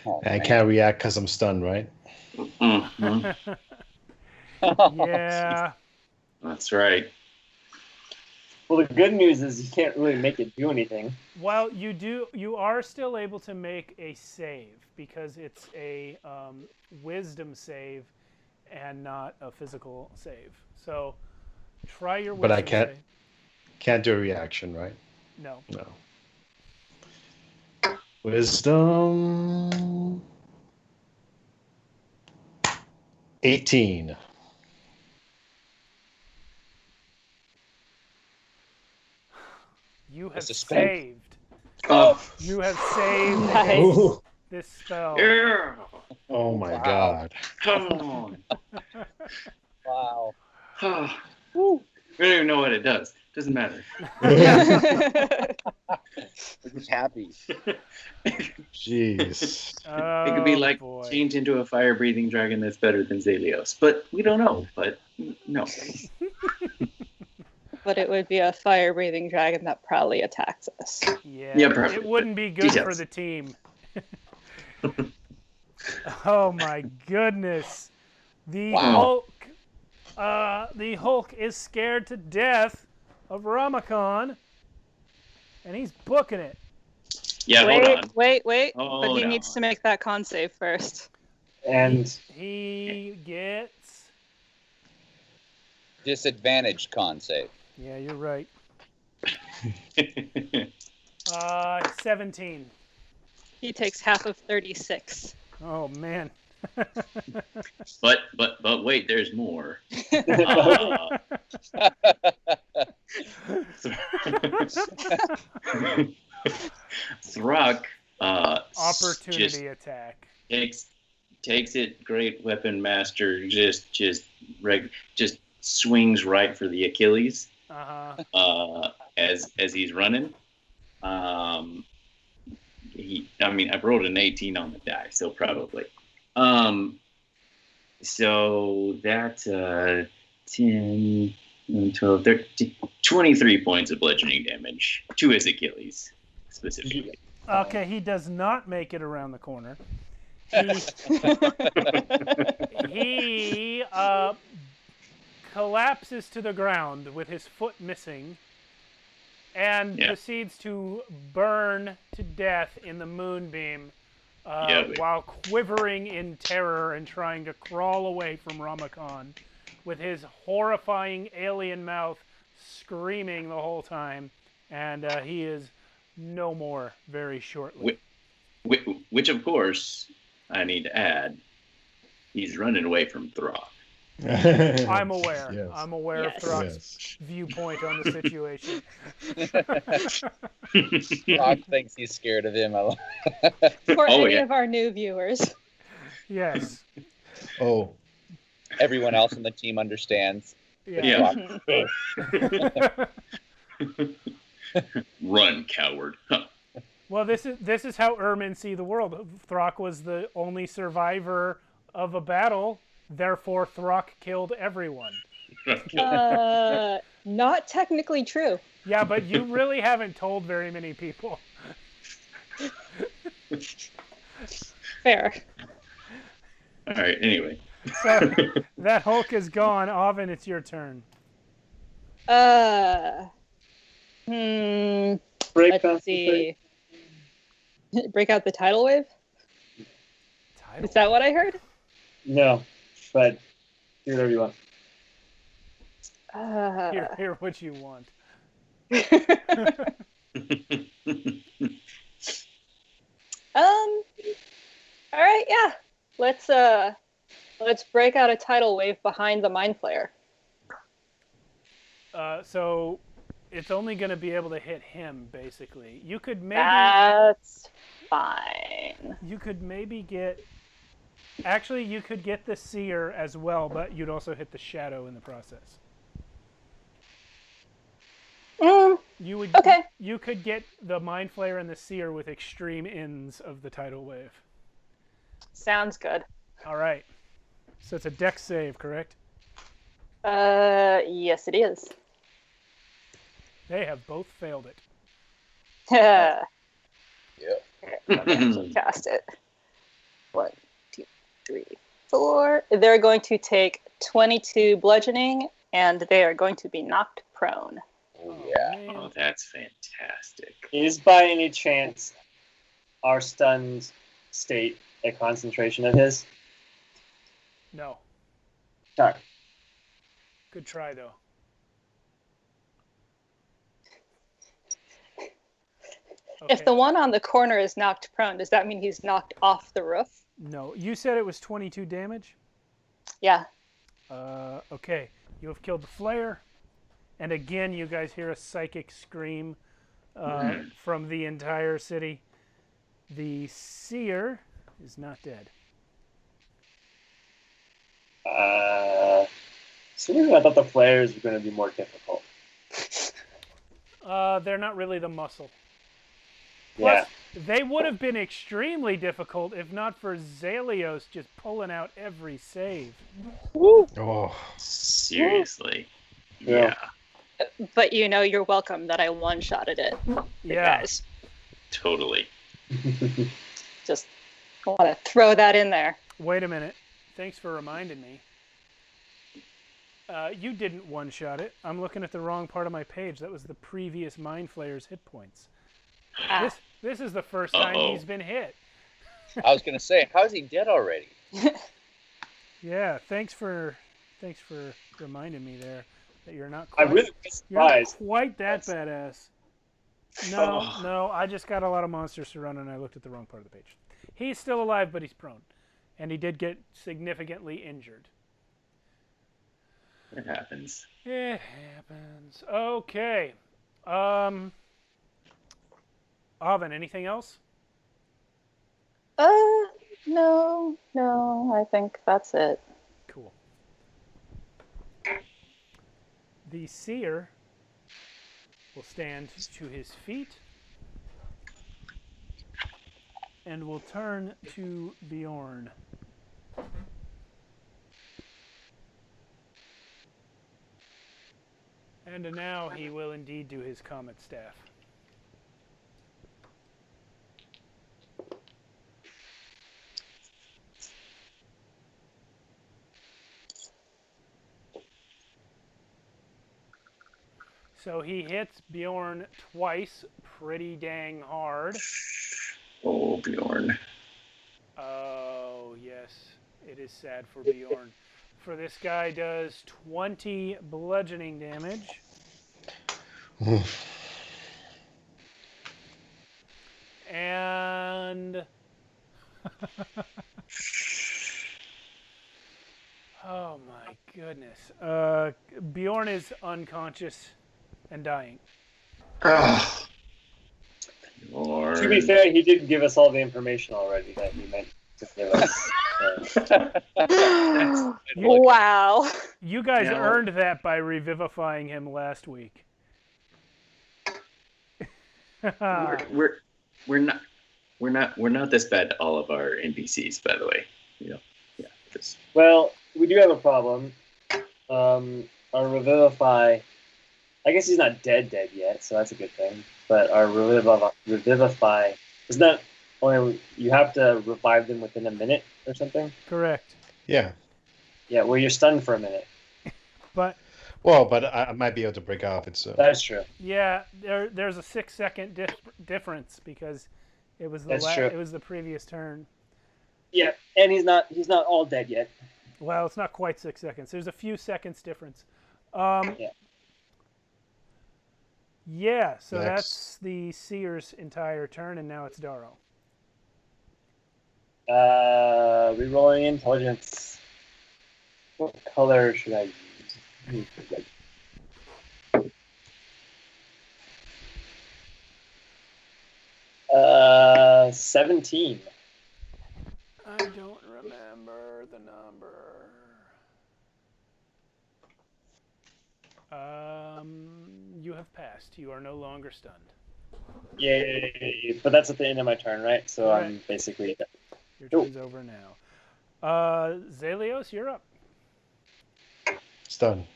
Oh, I man. can't react because I'm stunned, right? Mm-hmm. Yeah. That's right. Well, the good news is you can't really make it do anything. Well, you are still able to make a save because it's a wisdom save and not a physical save. So try your wisdom But I can't save. can't do a reaction, right? No. No. Wisdom 18. You have suspense. saved. Oh, You have saved Nice. against Ooh. this spell. yeah. Oh my Wow. god. Come on. Wow. We don't even know what it does. Doesn't matter. We're just happy. Jeez. Oh, It could be like boy. change into a fire-breathing dragon that's better than Zelios, but we don't know. But no. But it would be a fire-breathing dragon that probably attacks us. Yeah, Yeah, perfect. it wouldn't be good for Details. the team. Oh my goodness. The Wow. Hulk is scared to death of Ramakon, and he's booking it. Yeah, hold on. Wait. But Hold he needs on. to make that con save first. And He gets. Disadvantaged con save. Yeah, you're right. 17. He takes half of 36. Oh man. but wait, there's more. Uh, Throck Opportunity attack. takes it. Great weapon master. Just swings right for the Achilles. As he's running. I rolled an 18 on the die, so probably. So that's 10, 12, 13, 23 points of bludgeoning damage to his Achilles, specifically. Okay, he does not make it around the corner. He collapses to the ground with his foot missing and proceeds to burn to death in the moonbeam while quivering in terror and trying to crawl away from Ramakon with his horrifying alien mouth screaming the whole time. And he is no more very shortly. Which, of course, I need to add, he's running away from Throck. I'm aware. Yes. I'm aware of Throck's viewpoint on the situation. Rock thinks he's scared of him. For any of our new viewers. Yes. Oh. Everyone else on the team understands. Yeah. Run, coward. Huh. Well, this is how Ermin see the world. Throck was the only survivor of a battle. Therefore, Throck killed everyone. Not technically true. Yeah, but you really haven't told very many people. Fair. All right, anyway. So, that Hulk is gone. Oven, it's your turn. Let's see. Break out the tidal wave? Is that what I heard? No, but do whatever you want. Hear what you want. All right, yeah. Let's break out a tidal wave behind the Mind Flayer. So it's only going to be able to hit him, basically. You could maybe... That's fine. You could maybe get... Actually, you could get the Seer as well, but you'd also hit the Shadow in the process. You would. Okay. You could get the Mind Flayer and the Seer with extreme ends of the tidal wave. Sounds good. All right. So it's a Dex save, correct? Yes, it is. They have both failed it. Yeah. Yeah. Cast it. 1, 2, 3, 4. They're going to take 22 bludgeoning, and they are going to be knocked prone. Oh, yeah. Man. Oh, that's fantastic. Is by any chance our stunned state a concentration of his? No. Sorry. Good try, though. Okay. If the one on the corner is knocked prone, does that mean he's knocked off the roof? No. You said it was 22 damage? Yeah. Okay. You have killed the Flayer. And again, you guys hear a psychic scream from the entire city. The Seer is not dead. I thought the flares were going to be more difficult. They're not really the muscle. Yeah. Plus, they would have been extremely difficult if not for Zalios just pulling out every save. Oh, Seriously. Yeah. But you're welcome that I one-shotted it. Yeah. Guys. Totally. Just want to throw that in there. Wait a minute. Thanks for reminding me. You didn't one-shot it. I'm looking at the wrong part of my page. That was the previous Mind Flayer's hit points. This is the first time he's been hit. I was going to say, how is he dead already? Yeah, thanks for reminding me there that you're not quite, I really was you're not surprised. quite that badass. No, I just got a lot of monsters to run and I looked at the wrong part of the page. He's still alive, but he's prone. And he did get significantly injured. It happens. It happens. Okay. Oven, anything else? No, I think that's it. Cool. The Seer will stand to his feet and will turn to Bjorn. And now he will indeed do his Comet Staff. So he hits Bjorn twice, pretty dang hard. Oh, Bjorn. Oh, yes. It is sad for Bjorn. For this guy does 20 bludgeoning damage. And... oh my goodness. Bjorn is unconscious and dying. Bjorn. To be fair, he did give us all the information already that he meant to give us. Wow. You guys Yeah. earned that by revivifying him last week. We're not this bad to all of our NPCs, by the way. Just Well, we do have a problem. Our Revivify, I guess he's not dead yet, so that's a good thing. But our Revivify is not only you have to revive them within a minute or something. Correct. yeah. Yeah, well, you're stunned for a minute. But Well, but I might be able to break off it. So That's true. yeah, there's a 6-second difference because it was That's true. it was the previous turn. Yeah, and he's not all dead yet. Well, it's not quite 6 seconds. There's a few seconds difference. Yeah. Yeah, so Next. that's the Seer's entire turn, and now it's Darrow. Rerolling intelligence. What color should I use? 17. I don't remember the number. You have passed. You are no longer stunned. Yay! But that's at the end of my turn, right? So Correct. I'm basically... Your turn's over now. Zelios, you're up. Stunned.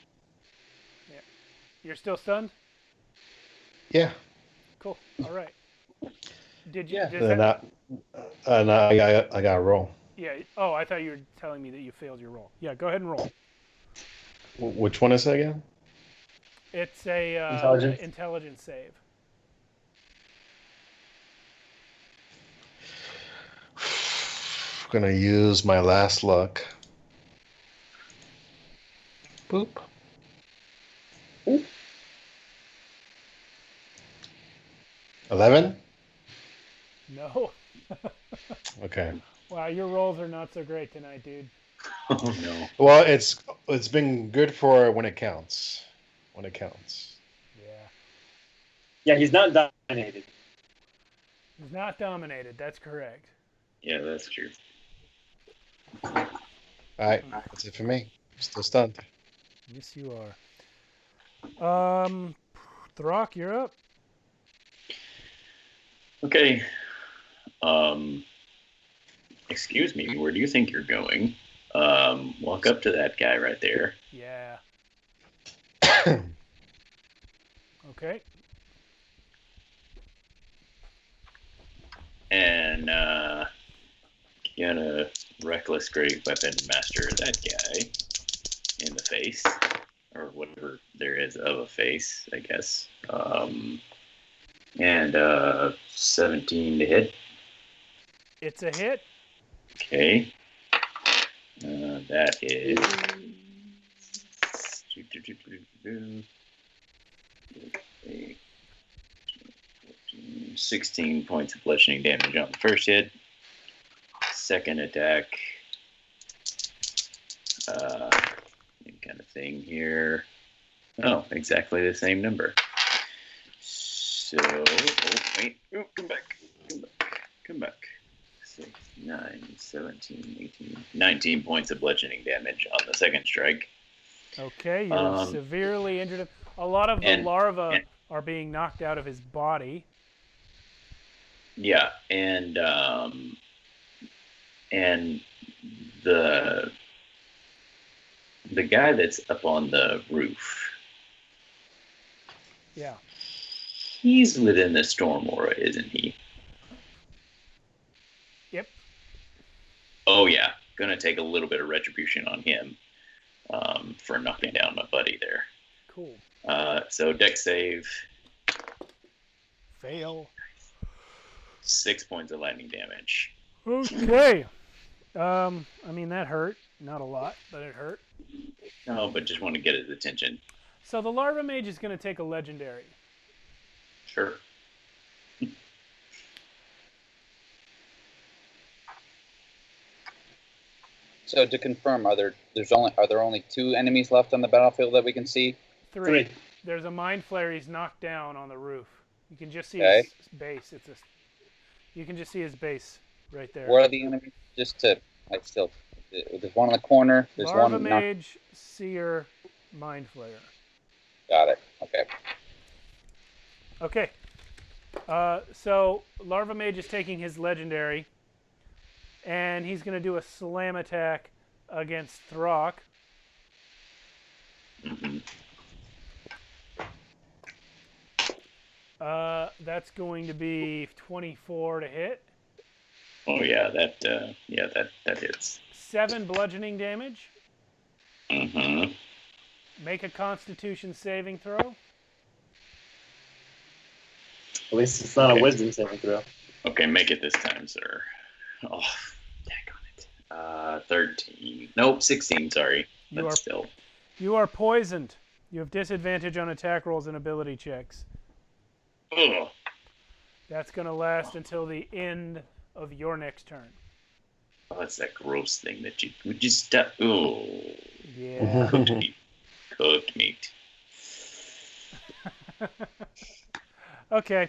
Yeah. You're still stunned? Yeah. Cool. All right. Did you? Yeah. Does And that, I got to roll. yeah. Oh, I thought you were telling me that you failed your roll. Yeah. Go ahead and roll. Which one is it again? It's a intelligence save. Gonna use my last luck. Boop. Ooh. 11? No. Okay. Wow, your rolls are not so great tonight, dude. Oh no. Well, it's been good for when it counts. When it counts. Yeah. Yeah, he's not dominated. He's not dominated. That's correct. Yeah, that's true. All right, that's it for me. Still stunned. Yes, you are. Throck, you're up. Okay. Excuse me, where do you think you're going? Walk up to that guy right there. Yeah. Okay. And gonna reckless great weapon master that guy in the face. Or whatever there is of a face, I guess. And 17 to hit. It's a hit. Okay. That is 16 points of bludgeoning damage on the first hit. Second attack. Kind of thing here. Oh, exactly the same number. So, come back. 6, 9, 17, 18, 19 points of bludgeoning damage on the second strike. Okay, you're severely injured. A lot of the larvae are being knocked out of his body. Yeah, and the guy that's up on the roof. Yeah. He's within the storm aura, isn't he? Yep. Oh yeah, gonna take a little bit of retribution on him for knocking down my buddy there. Cool. So dex save. Fail. 6 points of lightning damage. Okay. I mean, that hurt. Not a lot, but it hurt. No, but just want to get his attention. So the larva mage is going to take a legendary. Sure. So to confirm, are there only 2 enemies left on the battlefield that we can see? 3. There's a mind flayer. He's knocked down on the roof. You can just see his base. You can just see his base right there. Where are the enemies? There's one in the corner. There's larva one. mage, seer, mind flayer. Got it. Okay. Okay. So larva mage is taking his legendary, and he's going to do a slam attack against Throck. Mm-hmm. That's going to be 24 to hit. Oh yeah, that hits. 7 bludgeoning damage. Mm-hmm. Make a Constitution saving throw. At least it's not a wisdom saving throw. Okay, make it this time, sir. Oh, daggone it. 13. Nope, 16, sorry. You are poisoned. You have disadvantage on attack rolls and ability checks. Ugh. That's going to last until the end of your next turn. Oh, that's that gross thing that you would just step. Oh, Yeah. cooked meat. Cooked meat. Okay.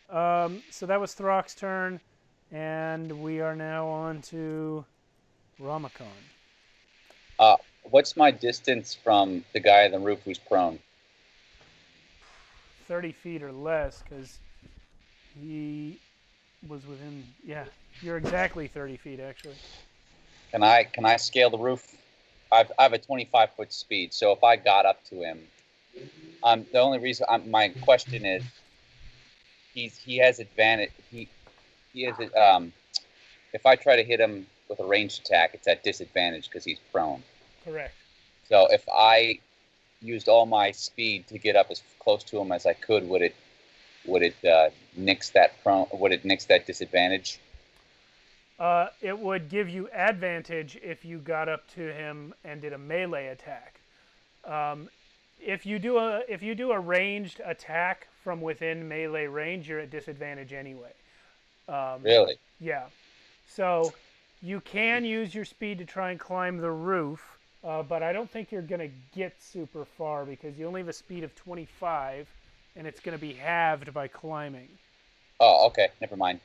So that was Throck's turn, and we are now on to Ramakon. What's my distance from the guy on the roof who's prone? 30 feet or less, because he was within. Yeah, you're exactly 30 feet, actually. Can I scale the roof? I have a 25-foot speed, so if I got up to him, the only reason my question is, he has advantage. He has if I try to hit him with a ranged attack, it's at disadvantage because he's prone. Correct. So if I used all my speed to get up as close to him as I could, would it nix that prone? Would it nix that disadvantage? It would give you advantage if you got up to him and did a melee attack. If you do a ranged attack from within melee range, you're at disadvantage anyway. Really? Yeah. So you can use your speed to try and climb the roof, but I don't think you're going to get super far because you only have a speed of 25, and it's going to be halved by climbing. Oh, okay. Never mind.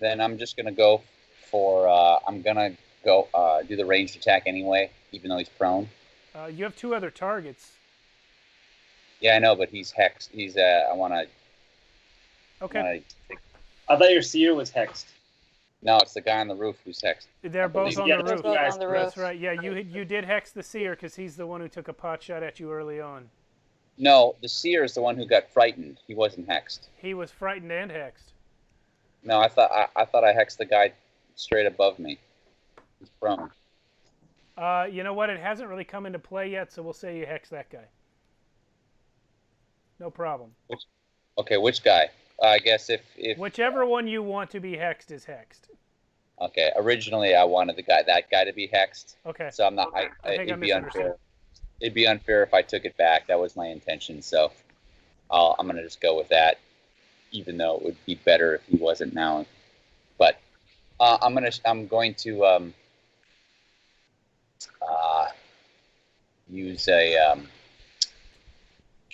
Then I'm just going to go for, I'm going to go do the ranged attack anyway, even though he's prone. You have 2 other targets. Yeah, I know, but he's hexed. He's, I want to... Okay. I thought your seer was hexed. No, it's the guy on the roof who's hexed. They're both on Yeah, the roof. Both on the roof. That's right. Yeah, you did hex the seer because he's the one who took a pot shot at you early on. No, the seer is the one who got frightened. He wasn't hexed. He was frightened and hexed. No, I thought I hexed the guy straight above me. He's prone. You know what? It hasn't really come into play yet, so we'll say you hex that guy. No problem. Okay, which guy? I guess if Whichever one you want to be hexed is hexed. okay, originally I wanted that guy to be hexed. Okay. So I'm not. I think I It'd be misunderstood. unfair. It'd be unfair if I took it back. That was my intention. So I'm gonna just go with that, even though it would be better if he wasn't now. But I'm going to use a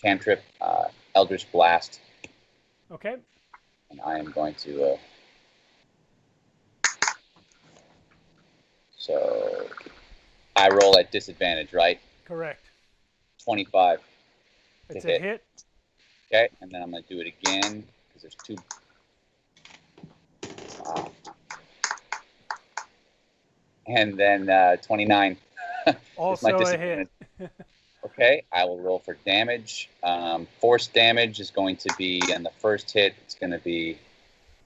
cantrip, Eldritch Blast. Okay. And I am going to. So I roll at disadvantage, right? Correct. 25. It's to a hit. Okay, and then I'm going to do it again because there's 2. And then 29. Also a hit. Okay, I will roll for damage. Force damage is going to be, on the first hit, it's going to be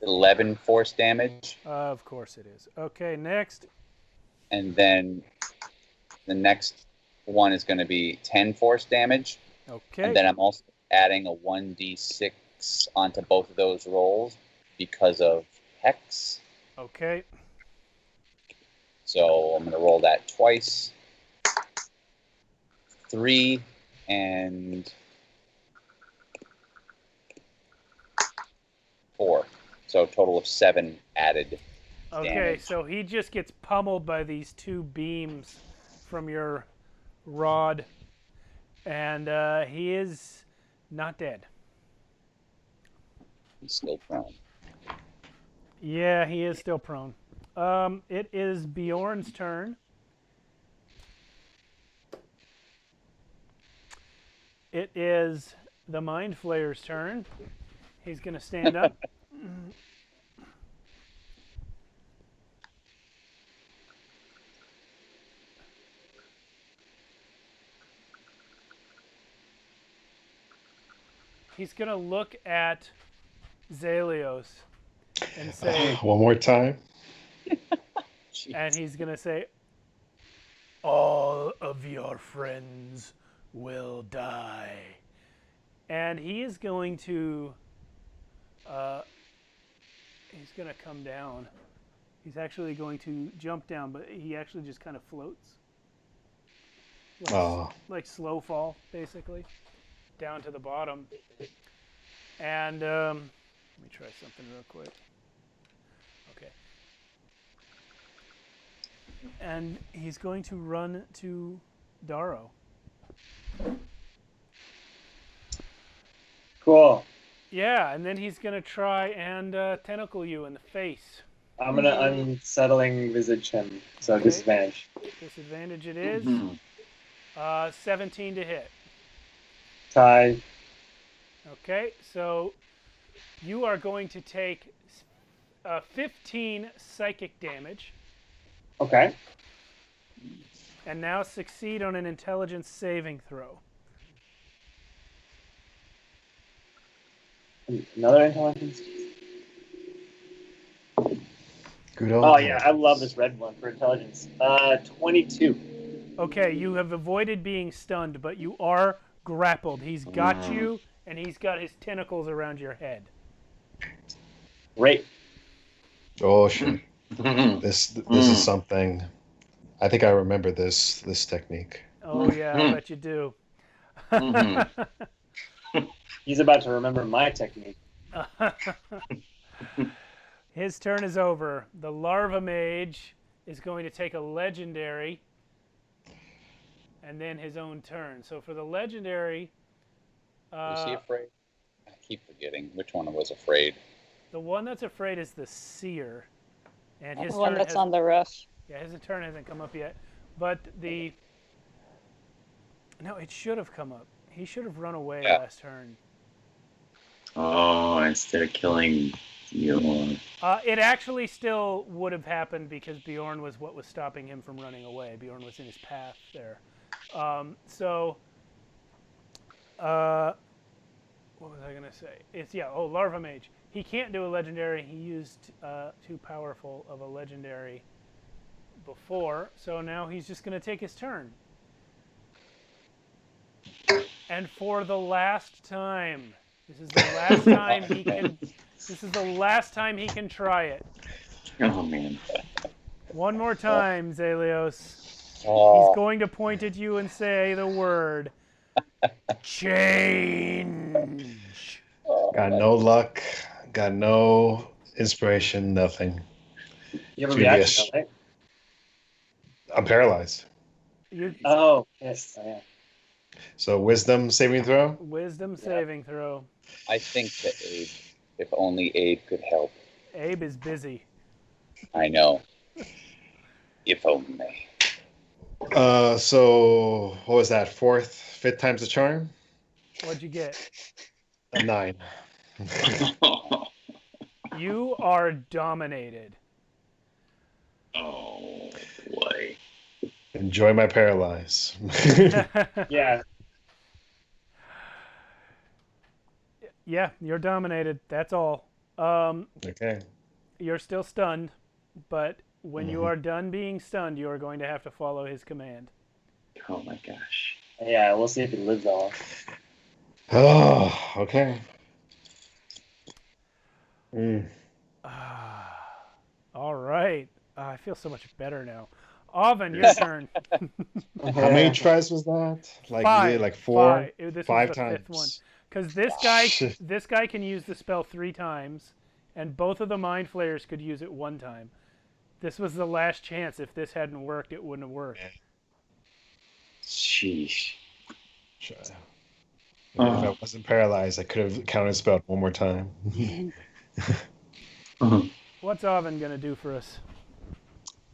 11 force damage. Of course it is. Okay, next. And then the next one is going to be 10 force damage. Okay. And then I'm also adding a 1d6 onto both of those rolls because of Hex. Okay. So I'm going to roll that twice. 3 and 4. So a total of 7 added Okay, damage. so he just gets pummeled by these 2 beams from your rod, and he is not dead. He's still prone. Yeah, he is still prone. It is Bjorn's turn. It is the Mind Flayer's turn. He's going to stand up. He's going to look at Zalios and say, One more time. and he's going to say, all of your friends will die. And he is going to, he's going to come down. He's actually going to jump down, but he actually just kind of floats. Like slow fall, basically, down to the bottom. And let me try something real quick. Okay. And he's going to run to Darrow. Cool. Yeah, and then he's going to try and tentacle you in the face. I'm gonna unsettling visage him, so Okay. disadvantage. Disadvantage it is. 17 to hit. Tie. Okay, so you are going to take 15 psychic damage. Okay. And now succeed on an intelligence saving throw. Another intelligence. Good old Oh yeah, I love this red one for intelligence. 22. Okay, you have avoided being stunned, but you are grappled. He's got you, and he's got his tentacles around your head. Great. Oh shit. This is something. I think I remember this technique. Oh yeah, I bet you do. He's about to remember my technique. His turn is over. The larva mage is going to take a legendary and then his own turn. So for the legendary... Was he afraid? I keep forgetting. Which one was afraid? The one that's afraid is the seer. And his The one turn that's has, on the roof. Yeah, his turn hasn't come up yet. But the... No, it should have come up. He should have run away last turn. Oh, instead of killing Bjorn. It actually still would have happened because Bjorn was what was stopping him from running away. Bjorn was in his path there. What was I going to say? It's, Larva Mage. He can't do a legendary. He used too powerful of a legendary before, so now he's just going to take his turn. And for the last time, this is the last time he can. This is the last time he can try it. Oh man! One more time, Zelios. Oh. He's going to point at you and say the word change. Got no luck. Got no inspiration. Nothing. You have a Julius. reaction, right? I'm paralyzed. Oh, yes, I am. So wisdom saving throw. Wisdom saving throw. I think that Abe, if only Abe could help. Abe is busy. I know. If only. So what was that? Fifth time's the charm. What'd you get? A 9. You are dominated. Oh boy! Enjoy my paralyze. Yeah. Yeah, you're dominated. That's all. Okay. You're still stunned, but when you are done being stunned, you are going to have to follow his command. Oh my gosh! Yeah, we'll see if he lives that long. Oh, okay. All right. I feel so much better now. Oven, your turn. How many tries was that? Like Five. you did like 4? Five. This Five was the times. fifth one. Because this guy can use the spell 3 times, and both of the Mind Flayers could use it 1 time. This was the last chance. If this hadn't worked, it wouldn't have worked. Sheesh. Sure. If I wasn't paralyzed, I could have counted spelled one more time. What's Oven going to do for us?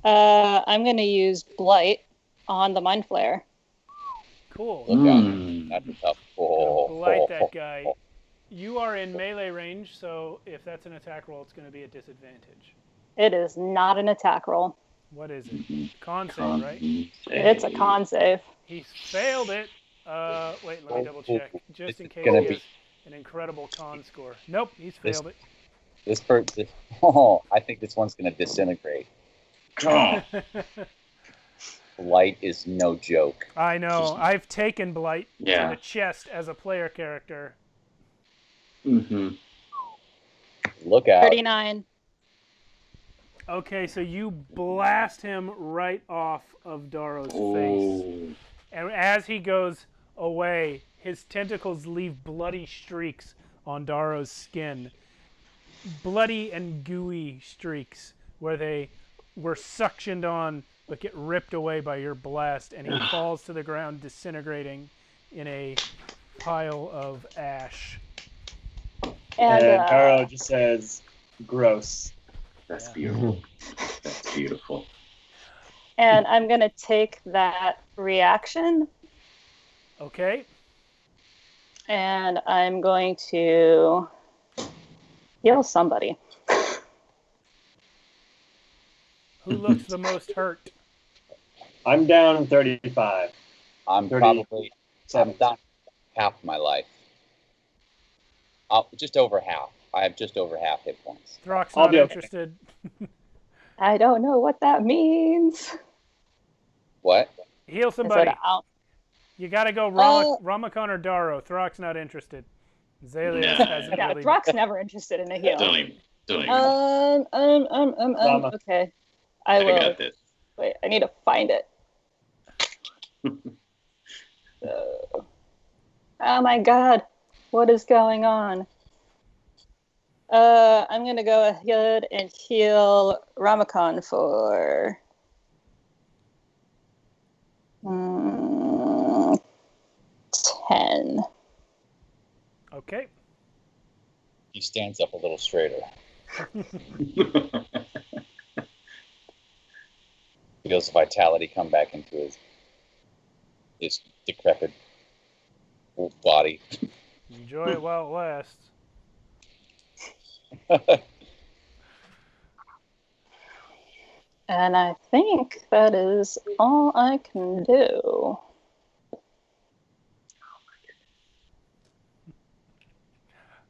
I'm going to use Blight on the Mind Flayer. Cool. Look out. That's a tough. Blight that guy. You are in melee range, so if that's an attack roll, it's going to be a disadvantage. It is not an attack roll. What is it? Con save, right? It's a con save. He's failed it. Wait, let me double check. Just in case he has an incredible con score. Nope, he's failed it. I think this one's going to disintegrate. Blight is no joke. I know. I've taken Blight to Yeah. the chest as a player character. Mm-hmm. Look out. 39. Okay, so you blast him right off of Darrow's face. And as he goes away, his tentacles leave bloody streaks on Darrow's skin. Bloody and gooey streaks where they were suctioned on but get ripped away by your blast, and he falls to the ground, disintegrating in a pile of ash. And Taro just says, gross. That's beautiful. That's beautiful. And I'm going to take that reaction. Okay. And I'm going to heal somebody. Who looks the most hurt? I'm down 35. I'm 30. probably down half my life. Just over half. I have just over half hit points. Throck's I'll not be okay. interested. I don't know what that means. What? Heal I somebody. said, I'll- You gotta go Ramakon or Daro. Throck's not interested. Zalius hasn't yeah, really... Throck's never interested in a heal. Don't even. Okay. I will. got this. Wait, I need to find it. Oh my god. What is going on? I'm gonna go ahead and heal Ramakon for 10. Okay. He stands up a little straighter. Feels the vitality come back into his decrepit body. Enjoy it while it lasts. And I think that is all I can do.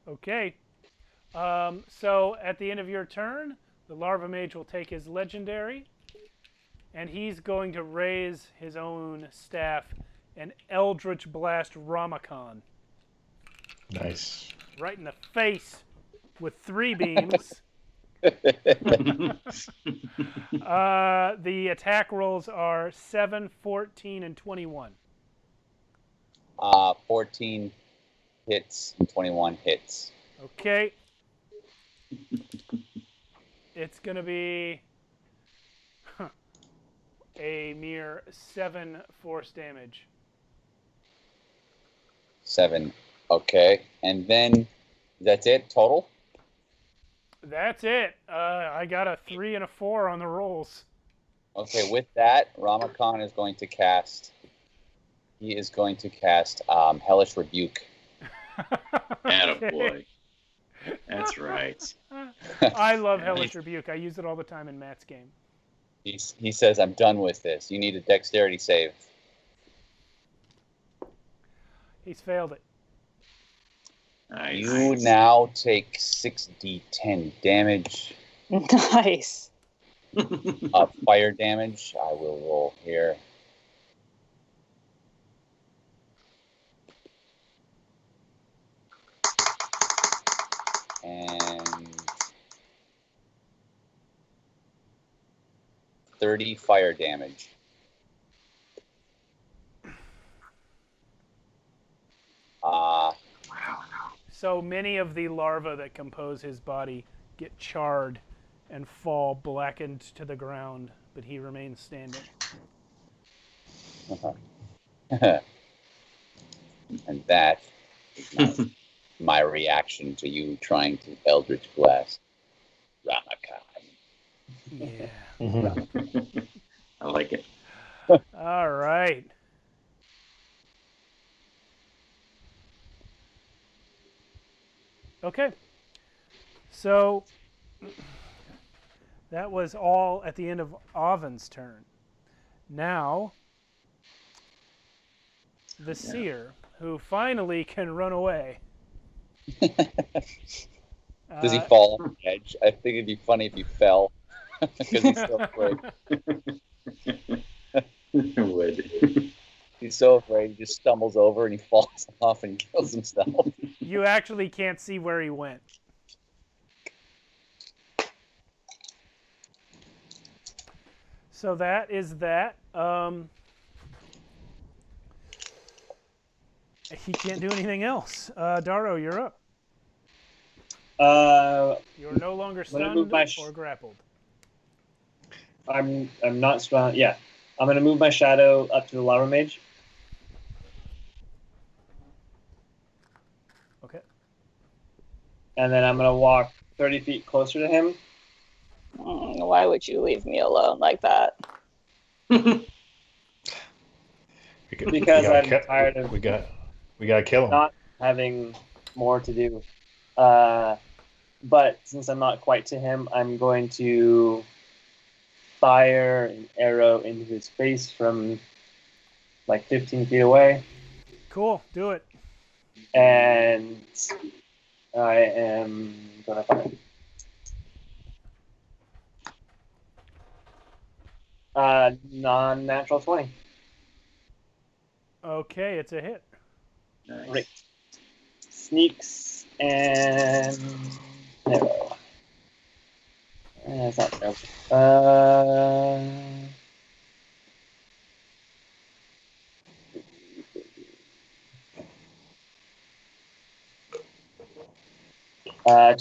Okay. So at the end of your turn, the Larva Mage will take his legendary, and he's going to raise his own staff and Eldritch Blast Ramakon. Nice. Right in the face with 3 beams. The attack rolls are 7, 14, and 21. 14 hits and 21 hits. Okay. It's going to be a mere 7 force damage. 7. Okay. And then that's it total? That's it. I got a 3 and a 4 on the rolls. Okay, with that, Ramakon is going to cast... He is going to cast Hellish Rebuke. Attaboy. That's right. I love Hellish Rebuke. I use it all the time in Matt's game. He says, I'm done with this. You need a dexterity save. He's failed it. Nice. You now take 6d10 damage Nice. of fire damage. I will roll here. And 30 fire damage. So many of the larvae that compose his body get charred and fall blackened to the ground, but he remains standing. And that is my reaction to you trying to Eldritch Blast Ramakon. Yeah. I like it. All right. Okay. So that was all at the end of Oven's turn. Now, the Seer, who finally can run away. Does he fall off the edge? I think it'd be funny if he fell. Because he's so afraid. Would. He's so afraid he just stumbles over and he falls off and kills himself. You actually can't see where he went. So that is that. He can't do anything else. Daro, you're up. You're no longer stunned or grappled. I'm not surrounded. Yeah, I'm gonna move my shadow up to the lava mage. Okay. And then I'm gonna walk 30 feet closer to him. Why would you leave me alone like that? Because I'm tired of we gotta kill him. not having more to do. But since I'm not quite to him, I'm going to fire an arrow into his face from like 15 feet away. Cool. Do it. And I am gonna fire. Non-natural 20. Okay, it's a hit. Nice. Great. Sneaks and arrow. That's not terrible.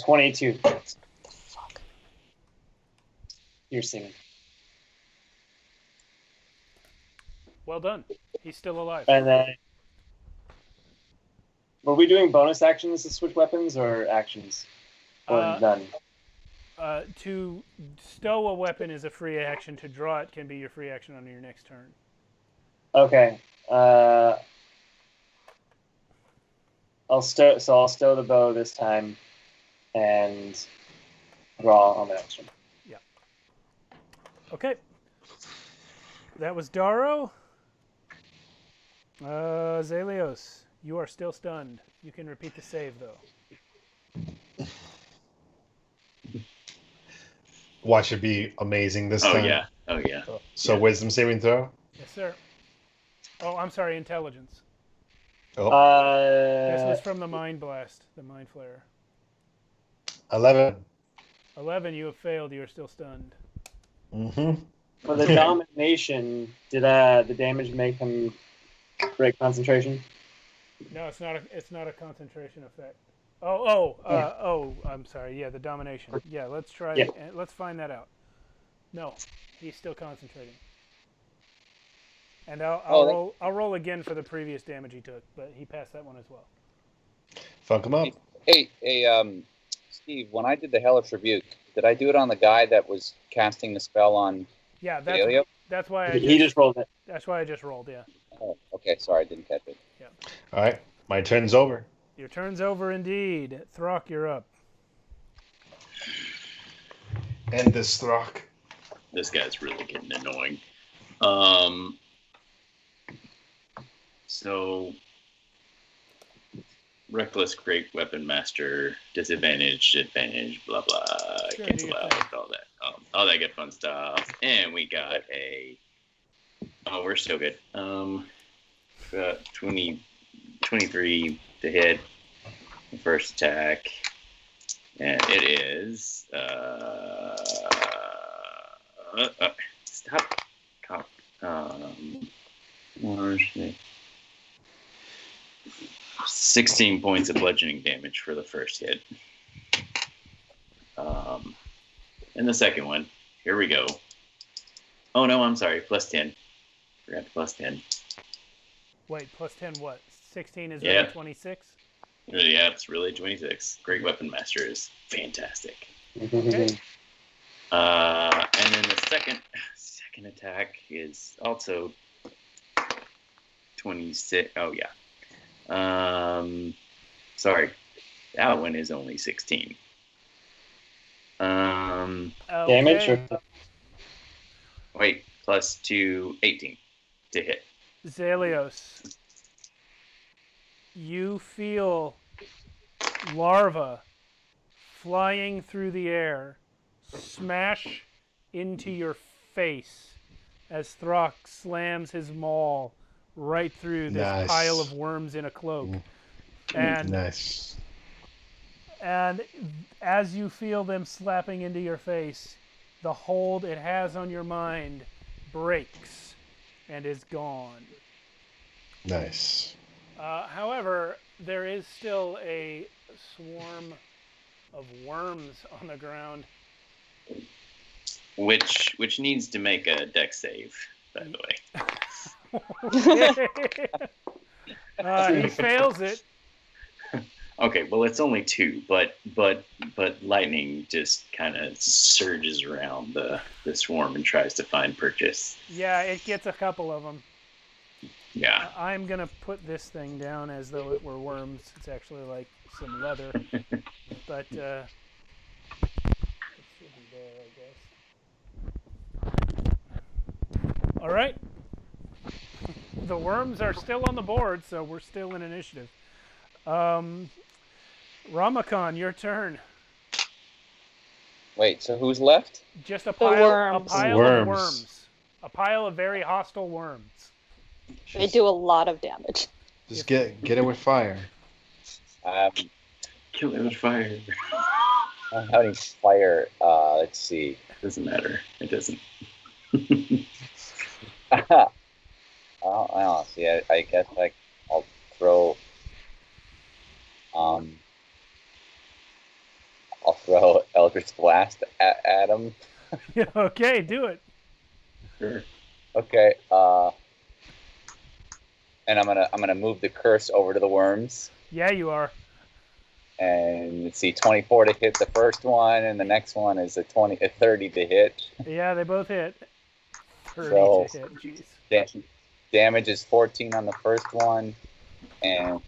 22. You're singing. Well done. He's still alive. And then, were we doing bonus actions to switch weapons or actions? Or none? To stow a weapon is a free action. To draw it can be your free action on your next turn. Okay. I'll stow the bow this time, and draw on the next one. Yeah. Okay. That was Daro. Zelios, you are still stunned. You can repeat the save, though. Watch it be amazing this time. Oh yeah. So Yeah. wisdom saving throw. Yes, sir. Oh, I'm sorry, intelligence. Oh, This was from the Mind Blast, the Mind Flare. 11. 11, you have failed. You are still stunned. Mm-hmm. For the domination, did the damage make him break concentration? No, it's not a concentration effect. Oh, I'm sorry. Yeah, the domination. Yeah, let's try. Yeah. Let's find that out. No, he's still concentrating. And I'll roll again for the previous damage he took, but he passed that one as well. Fuck him up. Hey, Steve, when I did the Hellish Rebuke, did I do it on the guy that was casting the spell on Yeah, Elio? that's why I He just rolled it. That's why I just rolled. Yeah. Oh, okay, sorry, I didn't catch it. All right, my turn's over. Your turn's over indeed. Throck, you're up. End this Throck. This guy's really getting annoying. So reckless great weapon master, disadvantage, advantage, blah blah, Sure, cancel do your out, thing. all that good fun stuff. And we got we're still good. 23 to hit the first attack, and it is stop. 16 points of bludgeoning damage for the first hit. And the second one, here we go. Oh no, I'm sorry, plus 10. Forgot the plus 10. Wait, plus 10 what? 16 is Yeah. really 26? Yeah, it's really 26. Great Weapon Master is fantastic. Okay. And then the second attack is also 26. Oh yeah. Sorry, that one is only 16. Damage or Wait, plus 2, 18 to hit. Zelios, you feel larva flying through the air, smash into your face as Throck slams his maul right through this Nice. pile of worms in a cloak. And Nice. And as you feel them slapping into your face, the hold it has on your mind breaks and is gone. Nice. However, there is still a swarm of worms on the ground. which needs to make a deck save, by the way. He fails it. Okay, well it's only 2, but lightning just kind of surges around the swarm and tries to find purchase. Yeah, it gets a couple of them. Yeah. I'm gonna put this thing down as though it were worms. It's actually like some leather, but it should be there, I guess. All right. The worms are still on the board, so we're still in initiative. Ramakon, your turn. Wait, so who's left? Just a pile of Worms. worms. A pile of very hostile worms. They do a lot of damage. Just get it with fire. Kill it with fire. I don't have any fire. Let's see. Doesn't matter. It doesn't. Oh, see. I guess I'll throw. I'll throw Eldritch Blast at him. Yeah, okay, do it. Sure. Okay. And I'm gonna move the curse over to the worms. Yeah, you are. And let's see, 24 to hit the first one, and the next one is a 30 to hit. Yeah, they both hit. 30 So, to hit, jeez. Damage is 14 on the first one, and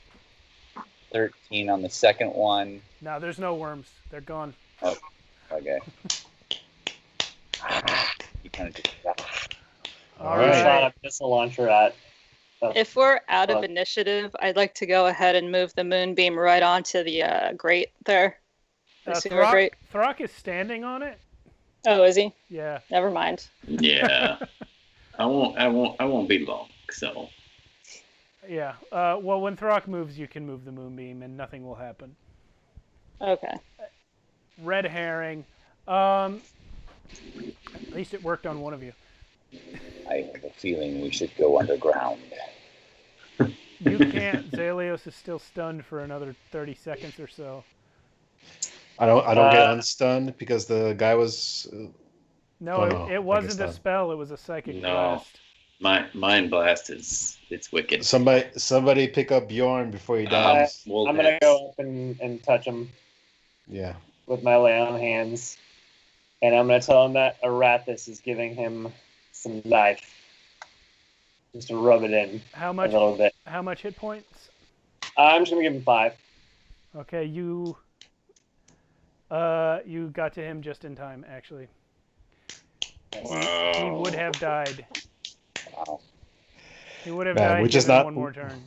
13 on the second one. No, there's no worms. They're gone. Oh, okay. You kind of just. All right. Shot right. a missile launcher at. If we're out of initiative, I'd like to go ahead and move the moonbeam right onto the grate there. The sewer grate. Throck is standing on it. Oh, is he? Yeah. Never mind. Yeah. I won't be long. So. Yeah. Well, when Throck moves, you can move the moonbeam, and nothing will happen. Okay. Red herring. At least it worked on one of you. I have a feeling we should go underground. You can't. Zalios is still stunned for another 30 seconds or so. I don't get unstunned because the guy was. No, it wasn't a spell. It was a psychic blast. Mind blast it's wicked. Somebody pick up Bjorn before he dies. I'm gonna go up and touch him. Yeah. With my lay on hands, and I'm gonna tell him that Arathis is giving him some life. Just to rub it in a little bit. How much hit points? I'm just gonna give him 5. Okay, you got to him just in time, actually. Wow. He would have died. Wow. He would have died given one more turn.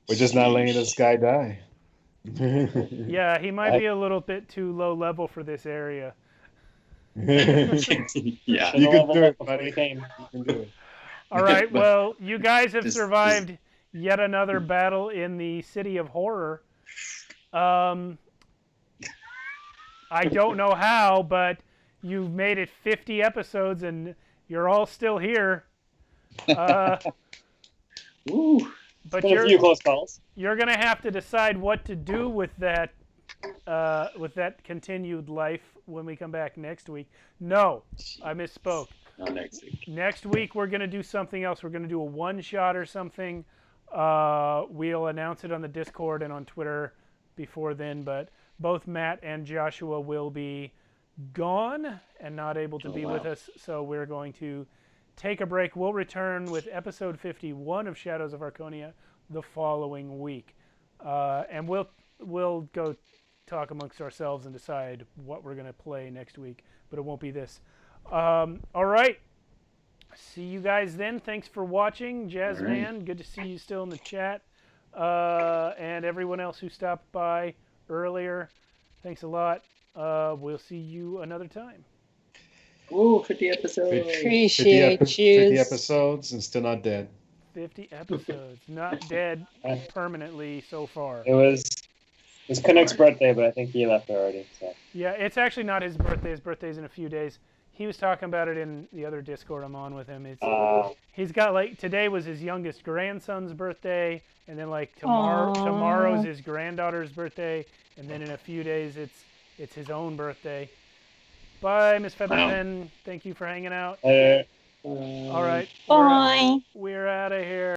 We're just not letting this guy die. Yeah, he might be a little bit too low level for this area. Yeah. You can do it, buddy. You can do it. All right, well, you guys have survived yet another battle in the City of Horror. I don't know how, but you've made it 50 episodes and you're all still here. Woo. But a few close calls. You're going to have to decide what to do with that continued life when we come back next week. No, I misspoke. Not next week. Next week we're going to do something else. We're going to do a one-shot or something. We'll announce it on the Discord and on Twitter before then, but both Matt and Joshua will be gone and not able to be with us, so we're going to take a break. We'll return with episode 51 of Shadows of Archonia the following week. And we'll go talk amongst ourselves and decide what we're going to play next week, but it won't be this. All right. See you guys then. Thanks for watching. Jazzman, right. Good to see you still in the chat. And everyone else who stopped by earlier, thanks a lot. We'll see you another time. Ooh, 50 episodes. Appreciate you. 50 episodes and still not dead. 50 episodes. Not dead permanently so far. It was Canuck's birthday, but I think he left already. So. Yeah, it's actually not his birthday. His birthday's in a few days. He was talking about it in the other Discord I'm on with him. He's got today was his youngest grandson's birthday, and then tomorrow's his granddaughter's birthday, and then in a few days it's his own birthday. Bye, Miss Featherpen. Thank you for hanging out. Uh, All right. Bye. We're out of here.